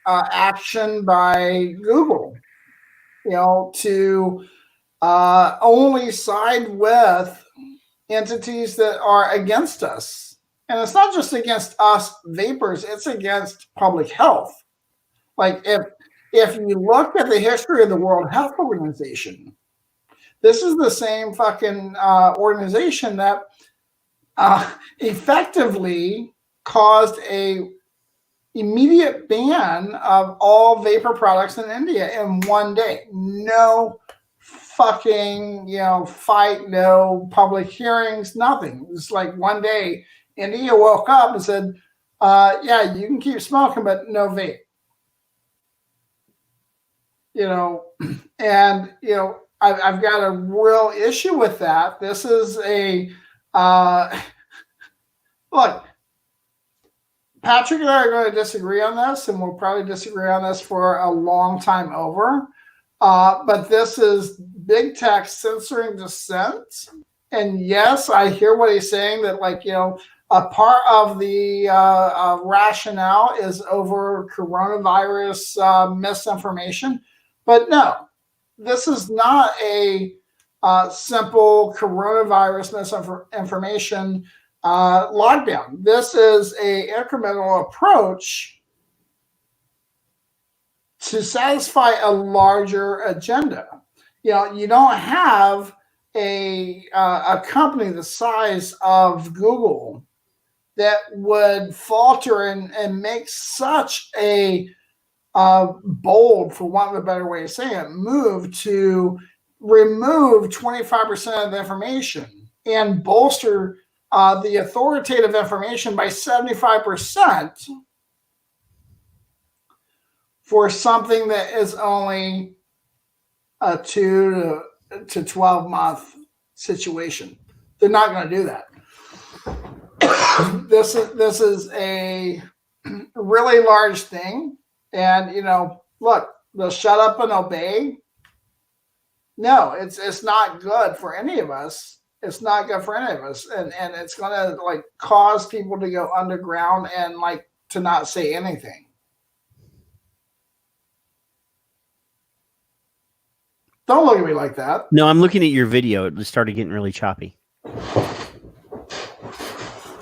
D: action by Google, to only side with entities that are against us. And it's not just against us vapors, it's against public health. Like if you look at the history of the World Health Organization, this is the same fucking organization that effectively caused a immediate ban of all vapor products in India in one day. No fucking fight, no public hearings, nothing. It was like one day India woke up and said, yeah, you can keep smoking, but no vape. And I've got a real issue with that. This is a look, Patrick and I are going to disagree on this, and we'll probably disagree on this for a long time over. But this is big tech censoring dissent. And yes, I hear what he's saying that a part of the rationale is over coronavirus misinformation. But no, this is not a simple coronavirus misinformation lockdown. This is a incremental approach to satisfy a larger agenda. You know, you don't have a company the size of Google that would falter and make such a bold, for want of a better way of saying it, move to remove 25% of the information and bolster the authoritative information by 75% for something that is only a 2 to 12 month situation. They're not going to do that. This is a really large thing, and you know, look, the shut up and obey. No, it's not good for any of us. It's not good for any of us, and it's going to like cause people to go underground and like to not say anything. Don't look at me like that.
B: No, I'm looking at your video. It started getting really choppy.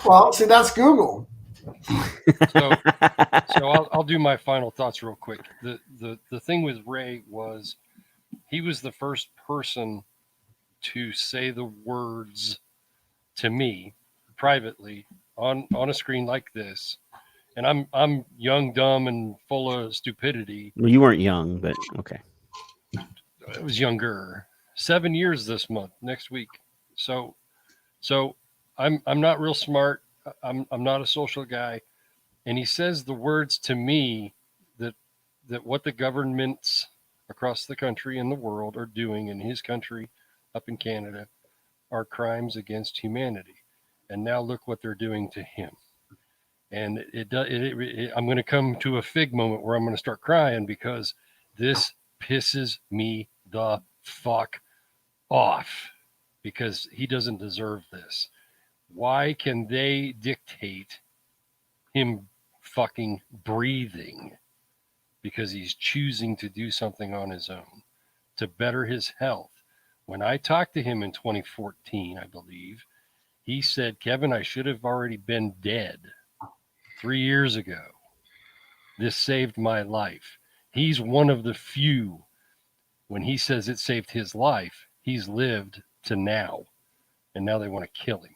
D: Well, see, that's Google.
C: So I'll do my final thoughts real quick. The thing with Ray was he was the first person to say the words to me privately on a screen like this. And I'm young, dumb, and full of stupidity.
B: Well, you weren't young, but okay.
C: I was younger. 7 years this month, next week. So I'm not real smart. I'm not a social guy. And he says the words to me that what the governments across the country and the world are doing in his country up in Canada are crimes against humanity. And now look what they're doing to him. And I'm going to come to a fig moment where I'm going to start crying because this pisses me the fuck off because he doesn't deserve this. Why can they dictate him fucking breathing because he's choosing to do something on his own to better his health? When I talked to him in 2014, I believe, he said, Kevin, I should have already been dead 3 years ago. This saved my life. He's one of the few, when he says it saved his life, he's lived to now. And now they want to kill him.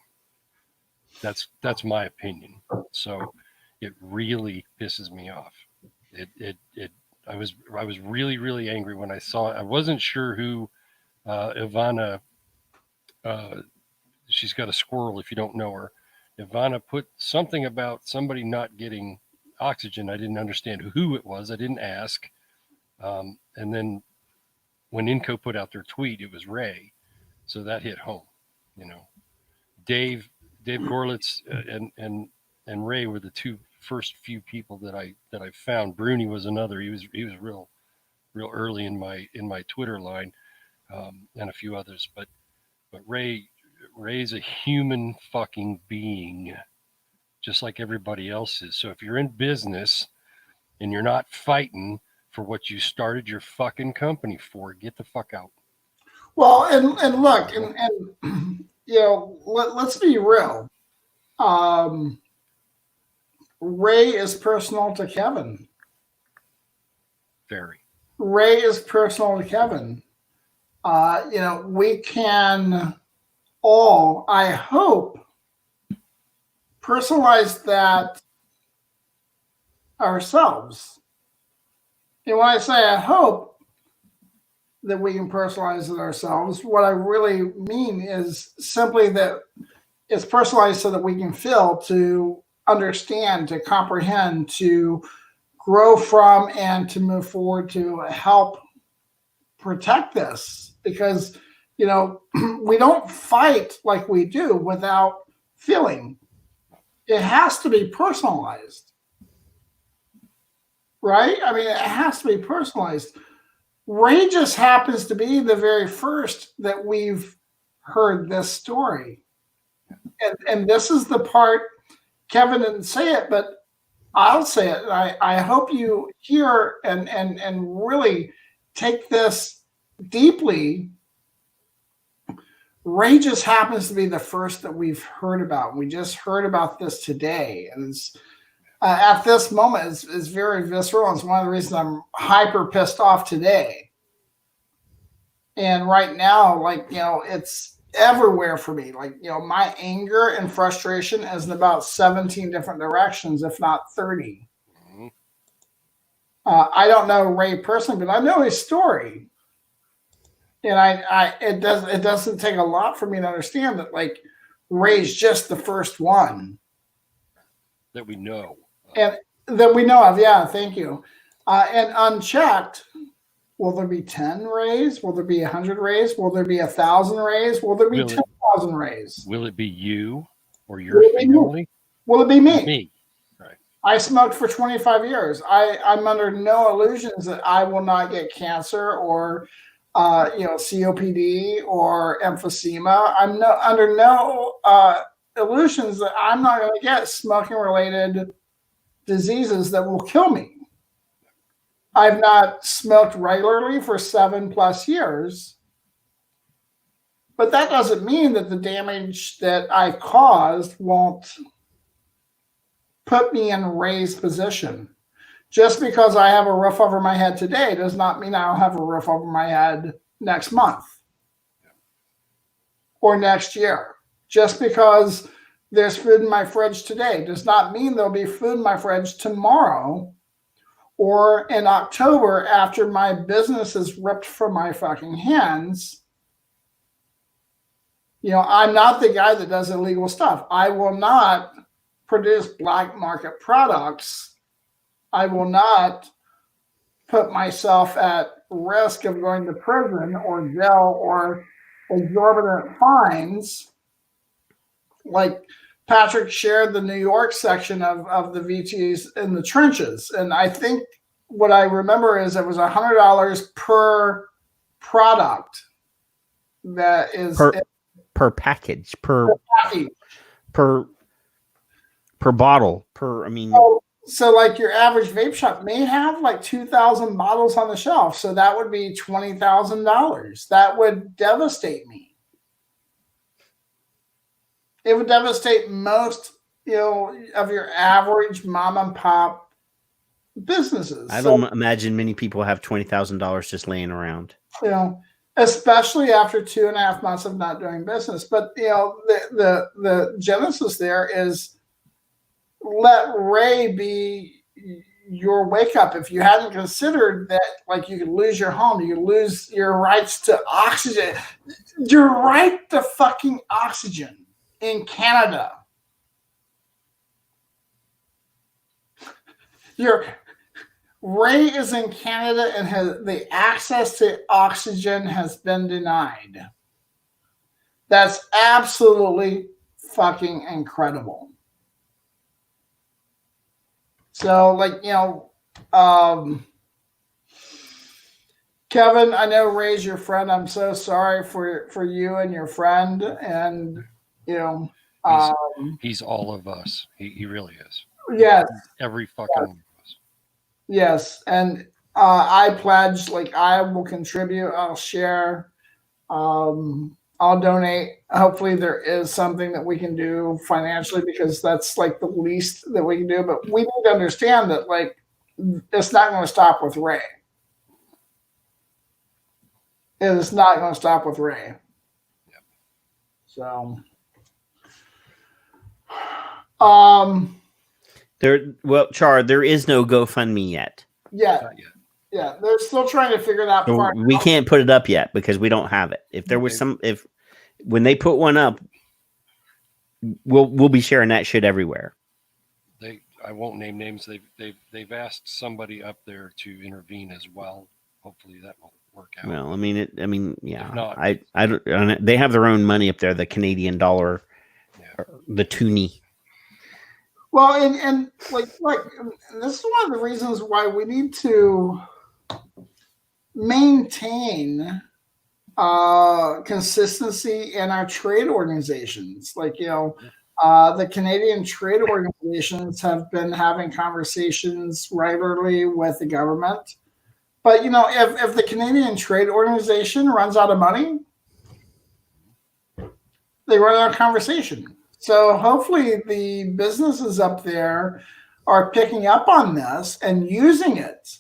C: That's my opinion. So it really pisses me off. I was really, really angry when I saw it. I wasn't sure who Ivana, she's got a squirrel if you don't know her. Ivana put something about somebody not getting oxygen. I didn't understand who it was. I didn't ask. And then when Inco put out their tweet, it was Ray. So that hit home, you know. Dave Gorlitz and Ray were the two first few people that I found. Bruni was another. He was real early in my Twitter line, and a few others. But Ray's a human fucking being, just like everybody else is. So if you're in business and you're not fighting for what you started your fucking company for, get the fuck out.
D: Well, and look, and you know, let's be real. Ray is personal to Kevin.
C: Very.
D: Ray is personal to Kevin. You know, we can all, I hope, personalize that ourselves. And when I say I hope that we can personalize it ourselves, what I really mean is simply that it's personalized so that we can feel, to understand, to comprehend, to grow from, and to move forward to help protect this. Because, you know, we don't fight like we do without feeling. It has to be personalized, right? I mean, it has to be personalized. Ray just happens to be the very first that we've heard this story. And this is the part Kevin didn't say it, but I'll say it. I hope you hear and really take this deeply. Ray just happens to be the first that we've heard about. We just heard about this today, and it's, at this moment, it's very visceral. It's one of the reasons I'm hyper pissed off today. And right now, like, it's everywhere for me. Like, my anger and frustration is in about 17 different directions, if not 30.
C: Mm-hmm.
D: I don't know Ray personally, but I know his story. And it doesn't take a lot for me to understand that, like, Ray's just the first one
C: that we know.
D: And that we know of. Yeah, thank you. And unchecked, will there be 10 Rays? Will there be 100 Rays? Will there be 1,000 Rays? Will there be 10,000 Rays?
C: Will it be you or your family?
D: Will it be me?
C: Me. Right.
D: I smoked for 25 years. I'm under no illusions that I will not get cancer or COPD or emphysema. I'm under no illusions that I'm not going to get smoking related diseases that will kill me. I've not smoked regularly for 7+ years, but that doesn't mean that the damage that I caused won't put me in Ray's position. Just because I have a roof over my head today does not mean I'll have a roof over my head next month or next year. Just because there's food in my fridge today does not mean there'll be food in my fridge tomorrow or in October after my business is ripped from my fucking hands. I'm not the guy that does illegal stuff. I will not produce black market products. I will not put myself at risk of going to prison or jail or exorbitant fines. Like Patrick shared the New York section of the VTs in the trenches. And I think what I remember is it was $100 per product. That is
B: per package, per bottle,
D: So like your average vape shop may have like 2,000 bottles on the shelf. So that would be $20,000. That would devastate me. It would devastate most, of your average mom and pop businesses.
B: I don't imagine many people have $20,000 just laying around.
D: Especially after 2.5 months of not doing business. But the genesis there is, let Ray be your wake up. If you hadn't considered that, like, you could lose your home, you could lose your rights to oxygen, your right to fucking oxygen in Canada. Ray is in Canada and the access to oxygen has been denied. That's absolutely fucking incredible. So, like, Kevin, I know Ray's your friend. I'm so sorry for you and your friend. And,
C: he's all of us. He really is.
D: Yes.
C: Every fucking one of us.
D: Yes. And I pledge, like, I will contribute. I'll share. I'll donate. Hopefully there is something that we can do financially, because that's like the least that we can do. But we need to understand that, like, it's not going to stop with Ray. It is not going to stop with Ray.
C: Yep.
D: So,
B: Char, there is no GoFundMe yet.
D: Yeah.
C: Not yet.
D: Yeah, they're still trying to figure that part
B: out. We can't put it up yet because we don't have it. If there was when they put one up, we'll be sharing that shit everywhere.
C: I won't name names. They've asked somebody up there to intervene as well. Hopefully that will work out.
B: Well, yeah.
C: If not,
B: I don't. They have their own money up there, the Canadian dollar, the toonie.
D: Well, and like this is one of the reasons why we need to maintain consistency in our trade organizations. Like, The Canadian trade organizations have been having conversations regularly with the government. But, if the Canadian trade organization runs out of money, they run out of conversation. So hopefully the businesses up there are picking up on this and using it.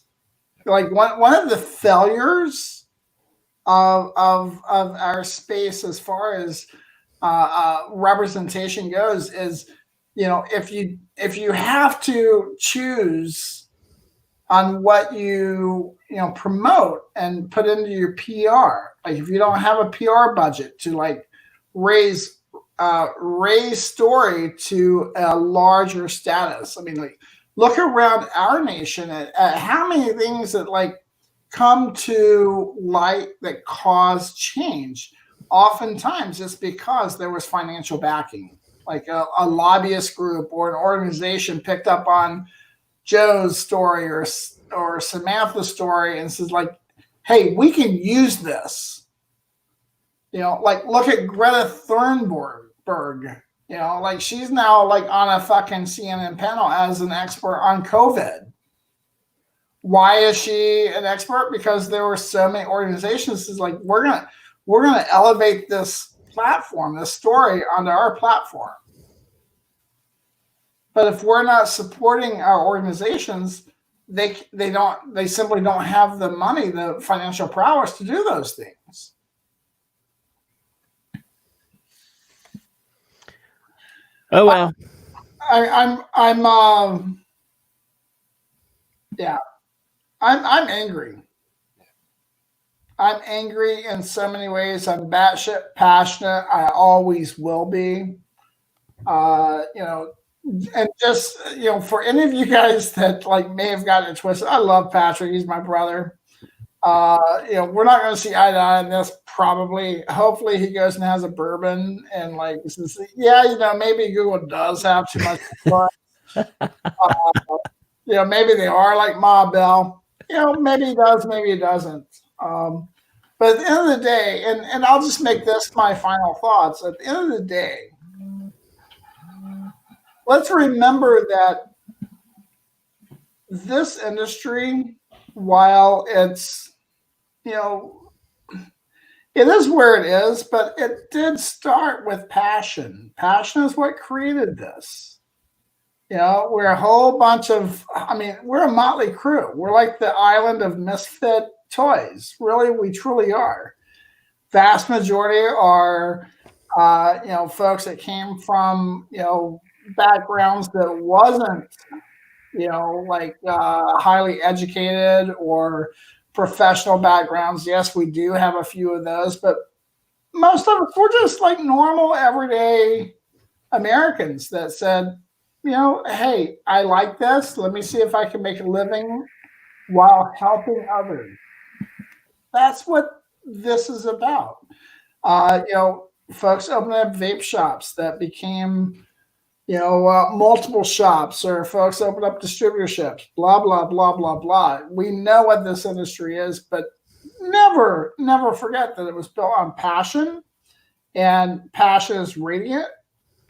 D: Like one of the failures of our space as far as representation goes is, if you have to choose on what you promote and put into your PR, like if you don't have a PR budget to like raise story to a larger status. I mean, like, look around our nation at how many things that like come to light that cause change. Oftentimes it's because there was financial backing, like a lobbyist group or an organization picked up on Joe's story or Samantha's story and says like, hey, we can use this. Like look at Greta Thunberg. Like she's now like on a fucking CNN panel as an expert on COVID. Why is she an expert? Because there were so many organizations that's like, we're gonna elevate this platform, this story onto our platform. But if we're not supporting our organizations, they simply don't have the money, the financial prowess to do those things.
B: Oh well.
D: I'm angry. I'm angry in so many ways. I'm batshit passionate. I always will be. And just for any of you guys that like may have gotten it twisted, I love Patrick. He's my brother. We're not going to see eye to eye on this probably. Hopefully he goes and has a bourbon and like says, maybe Google does have too much maybe they are like Ma Bell. Maybe he does, maybe he doesn't. But at the end of the day, and I'll just make this my final thoughts. At the end of the day, let's remember that this industry, while it's, it is where it is, but it did start with passion. Passion is what created this. We're a whole bunch of, we're a motley crew. We're like the island of misfit toys. Really, we truly are. Vast majority are, folks that came from, backgrounds that wasn't, highly educated or professional backgrounds. Yes, we do have a few of those, but most of us, we're just like normal, everyday Americans that said, hey, I like this. Let me see if I can make a living while helping others. That's what this is about. Folks open up vape shops that became, multiple shops, or folks open up distributorships, blah, blah, blah, blah, blah. We know what this industry is, but never forget that it was built on passion, and passion is radiant.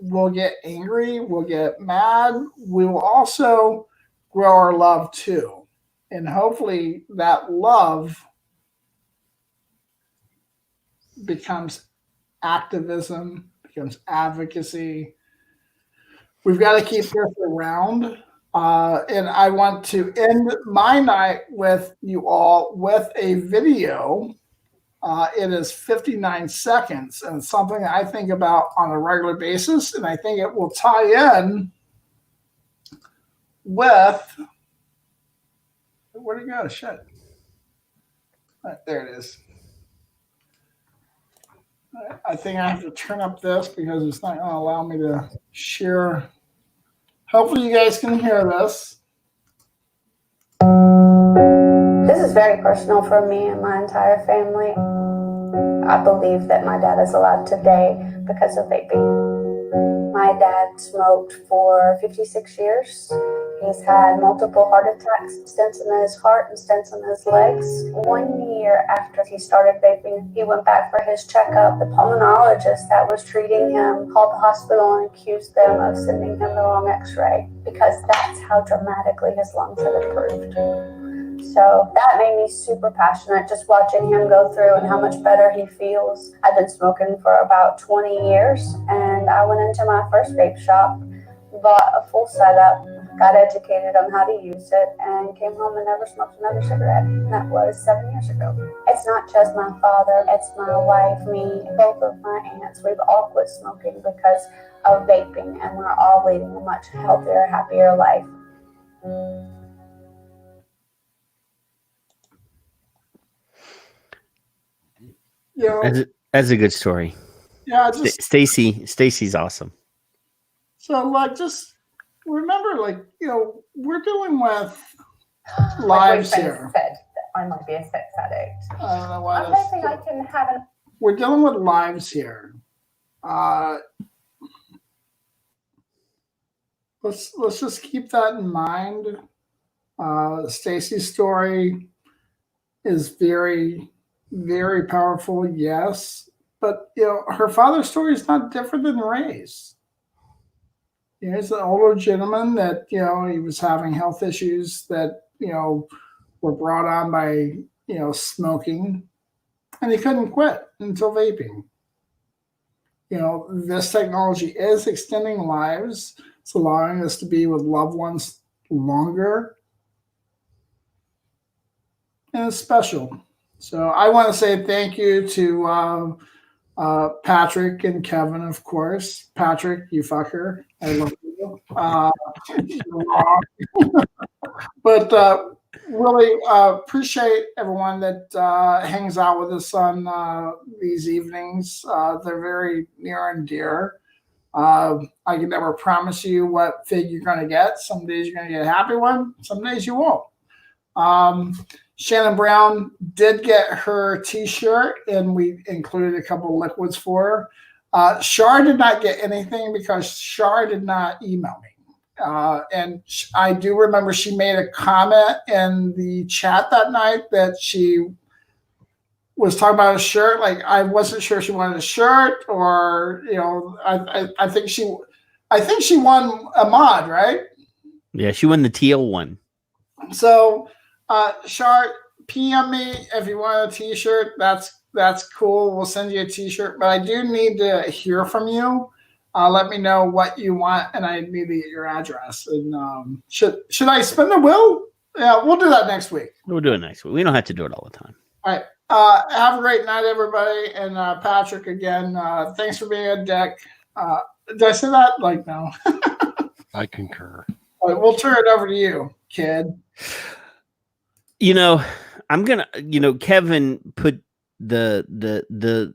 D: We'll get angry. We'll get mad. We will also grow our love too. And hopefully that love becomes activism, becomes advocacy. We've got to keep this around. And I want to end my night with you all with a video. It is 59 seconds, and it's something I think about on a regular basis, and I think it will tie in with, where'd it go? Shit. There it is. I think I have to turn up this because it's not going to allow me to share. Hopefully you guys can hear this.
I: This is very personal for me and my entire family. I believe that my dad is alive today because of vaping. My dad smoked for 56 years. He's had multiple heart attacks, stents in his heart and stents in his legs. 1 year after he started vaping, he went back for his checkup. The pulmonologist that was treating him called the hospital and accused them of sending him the wrong x-ray because that's how dramatically his lungs had improved. So that made me super passionate just watching him go through and how much better he feels. I've been smoking for about 20 years and I went into my first vape shop, bought a full setup, got educated on how to use it, and came home and never smoked another cigarette. And that was 7 years ago. It's not just my father, it's my wife, me, both of my aunts. We've all quit smoking because of vaping, and we're all leading a much healthier, happier life.
B: That's a good story.
D: Yeah, just
B: Stacy's awesome.
D: so like just remember, like, you know, we're dealing with lives here.
E: Said that I might be a sex addict.
D: I don't know why
E: I'm hoping I can have an.
D: We're dealing with lives here. Let's just keep that in mind. Stacy's story is very, very powerful, yes, but you know her father's story is not different than Ray's. You know, he's an older gentleman that, you know, he was having health issues that, you know, were brought on by, you know, smoking, and he couldn't quit until vaping. You know, this technology is extending lives. It's allowing us to be with loved ones longer. And it's special. So I want to say thank you to Patrick and Kevin, of course. Patrick, you fucker. I love you. You're wrong. But really appreciate everyone that hangs out with us on these evenings. They're very near and dear. I can never promise you what fig you're going to get. Some days you're going to get a happy one. Some days you won't. Shannon Brown did get her T-shirt, and we included a couple liquids for her. Shar did not get anything because Shar did not email me. And I do remember she made a comment in the chat that night that she was talking about a shirt. Like, I wasn't sure she wanted a shirt, or, you know, I think she won a mod, right?
B: Yeah, she won the teal one.
D: So, Shar, PM me if you want a T-shirt. That's cool. We'll send you a T-shirt, but I do need to hear from you. Let me know what you want, and I need to get your address. And should I spin the wheel? Yeah, we'll do that next week.
B: We'll do it next week. We don't have to do it all the time.
D: All right. Have a great night, everybody. And Patrick, again, thanks for being a dick. Did I say that? Like, no.
C: I concur.
D: All right, we'll turn it over to you, kid.
B: You know, I'm gonna. You know, Kevin put the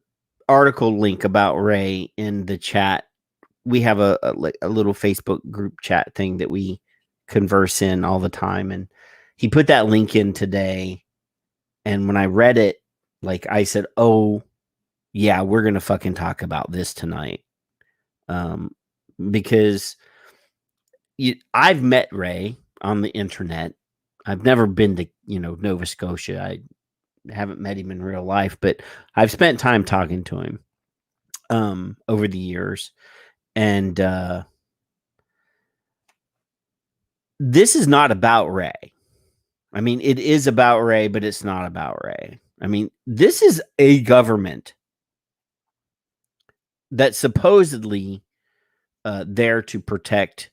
B: article link about Ray in the chat. We have a little Facebook group chat thing that we converse in all the time, and he put that link in today. And when I read it, like, I said, "Oh, yeah, we're gonna fucking talk about this tonight," because I've met Ray on the internet. I've never been to, you know, Nova Scotia. I haven't met him in real life, but I've spent time talking to him over the years. And this is not about Ray. I mean, it is about Ray, but it's not about Ray. I mean, this is a government that's supposedly there to protect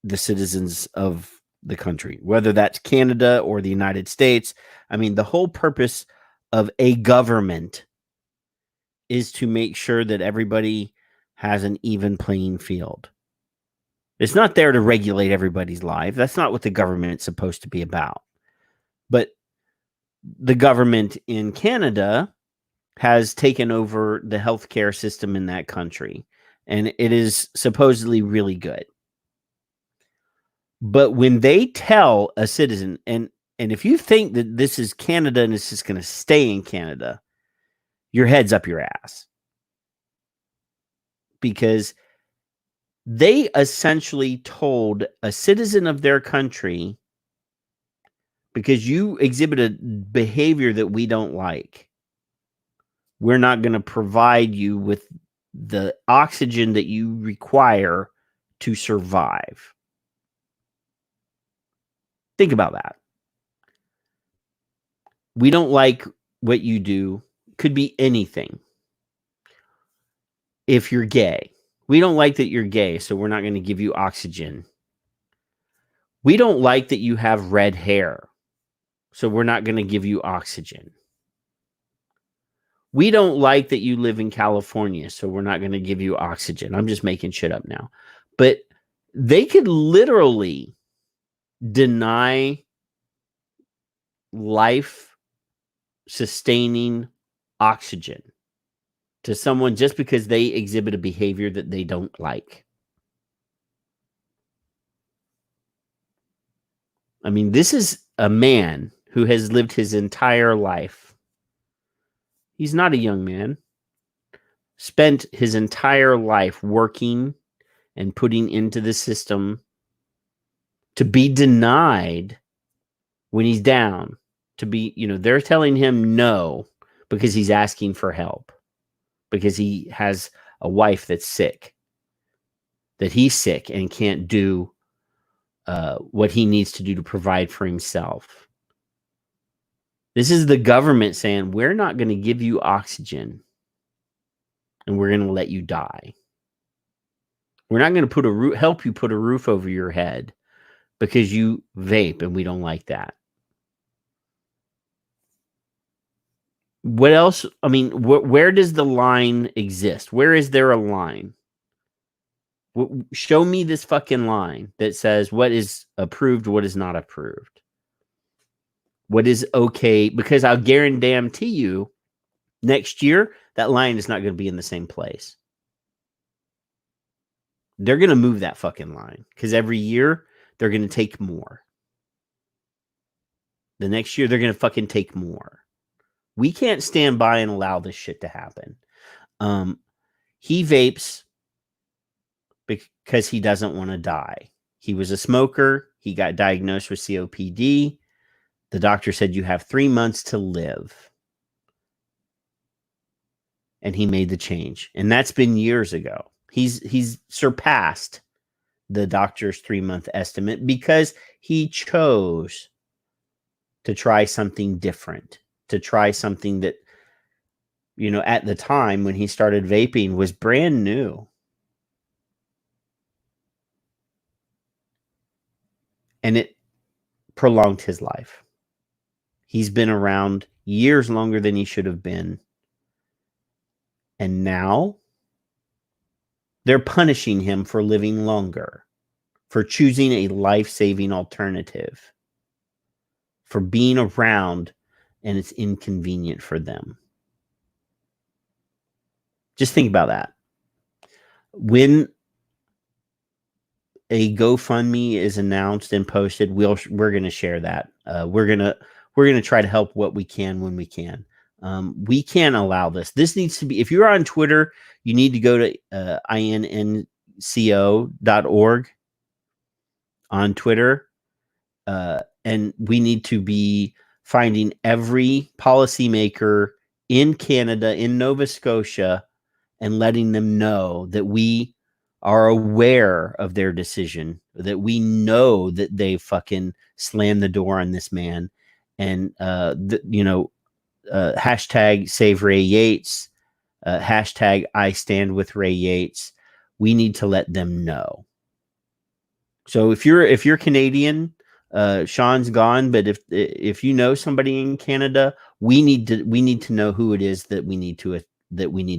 B: the citizens of the country, whether that's Canada or the United States. I mean, the whole purpose of a government is to make sure that everybody has an even playing field. It's not there to regulate everybody's life. That's not what the government's supposed to be about. But the government in Canada has taken over the healthcare system in that country, and it is supposedly really good. But when they tell a citizen, and if you think that this is Canada and it's just going to stay in Canada, your head's up your ass. Because They essentially told a citizen of their country, because you exhibit a behavior that we don't like, we're not going to provide you with the oxygen that you require to survive. Think about that. We don't like what you do. Could be anything. If you're gay, we don't like that you're gay, so we're not going to give you oxygen. We don't like that you have red hair, so we're not going to give you oxygen. We don't like that you live in California, so we're not going to give you oxygen. I'm just making shit up now. But they could literally deny life-sustaining oxygen to someone just because they exhibit a behavior that they don't like. I mean, this is a man who has lived his entire life. He's not a young man. Spent his entire life working and putting into the system to be denied when he's down. To be, they're telling him no because he's asking for help. Because he has a wife that's sick. That he's sick and can't do what he needs to do to provide for himself. This is the government saying, we're not going to give you oxygen and we're going to let you die. We're not going to help you put a roof over your head because you vape and we don't like that. What else? I mean, where does the line exist? Where is there a line? Show me this fucking line that says what is approved, what is not approved. What is okay? Because I'll guarantee you next year, that line is not going to be in the same place. They're going to move that fucking line because every year they're going to take more. The next year they're going to fucking take more. We can't stand by and allow this shit to happen. He vapes because he doesn't want to die. He was a smoker. He got diagnosed with COPD. The doctor said you have 3 months to live. And he made the change. And that's been years ago. He's surpassed the doctor's 3-month estimate because he chose to try something different. To try something that, at the time when he started vaping was brand new. And it prolonged his life. He's been around years longer than he should have been. And now they're punishing him for living longer, for choosing a life-saving alternative, for being around and it's inconvenient for them. Just think about that. When a GoFundMe is announced and posted, we're going to share that. We're going to try to help what we can when we can. We can't allow this. This needs to be, if you're on Twitter, you need to go to innco.org on Twitter. And we need to be finding every policymaker in Canada, in Nova Scotia, and letting them know that we are aware of their decision, that we know that they fucking slammed the door on this man. And, hashtag save Ray Yates, hashtag I stand with Ray Yates. We need to let them know. So if you're Canadian, Sean's gone, but if you know somebody in Canada, we need to know who it is that we need to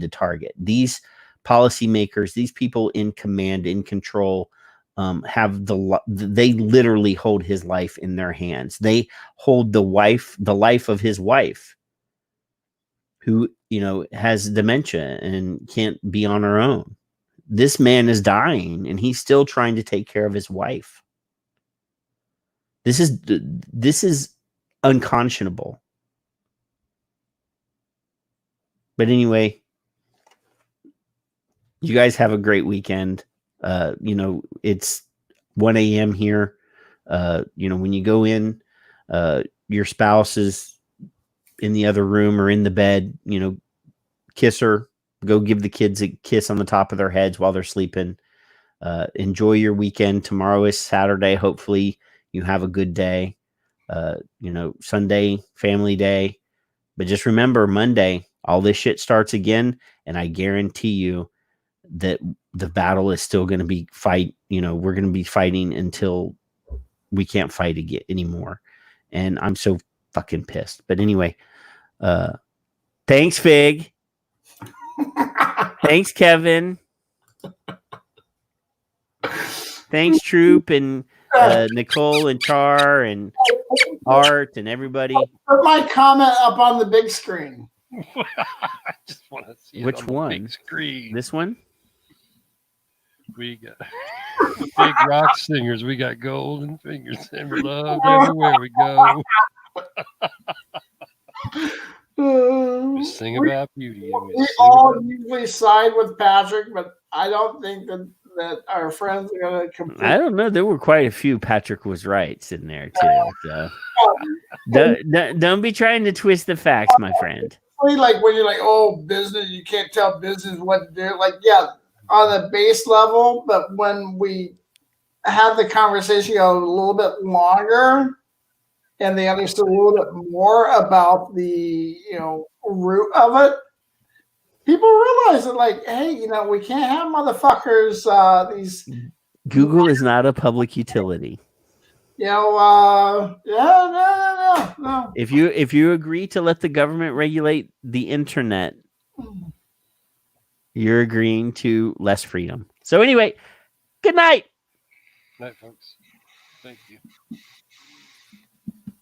B: target. These policymakers, these people in command, in control, they literally hold his life in their hands. They hold the life of his wife, who has dementia and can't be on her own. This man is dying, and he's still trying to take care of his wife. This is unconscionable. But anyway, you guys have a great weekend. It's 1 a.m. here. When you go in, your spouse is in the other room or in the bed, kiss her, go give the kids a kiss on the top of their heads while they're sleeping. Enjoy your weekend. Tomorrow is Saturday. Hopefully you have a good day. Sunday, family day. But just remember, Monday, all this shit starts again. And I guarantee you that the battle is still going to be we're going to be fighting until we can't fight again anymore. And I'm so fucking pissed. But anyway, thanks, Fig. Thanks, Kevin. Thanks, Troop and Nicole and Char and Art and everybody.
D: Put my comment up on the big screen.
C: I just want to see
B: Which
C: it on
B: one?
C: the big screen.
B: This one?
C: We got big rock singers. We got Golden Fingers and we're loved everywhere we go. We sing about beauty. And
D: We all usually side with Patrick, but I don't think that our friends are going to compete.
B: I don't know. There were quite a few. Patrick was right sitting there too. So don't be trying to twist the facts, my friend.
D: Like when you're like, oh, business, you can't tell business what to do. Like, yeah, on the base level, but when we have the conversation go a little bit longer and they understood a little bit more about the root of it, people realize that, like, hey, we can't have motherfuckers. These
B: Google is not a public utility.
D: No.
B: If you agree to let the government regulate the internet, you're agreeing to less freedom. So anyway, good night.
C: Night, folks. Thank you.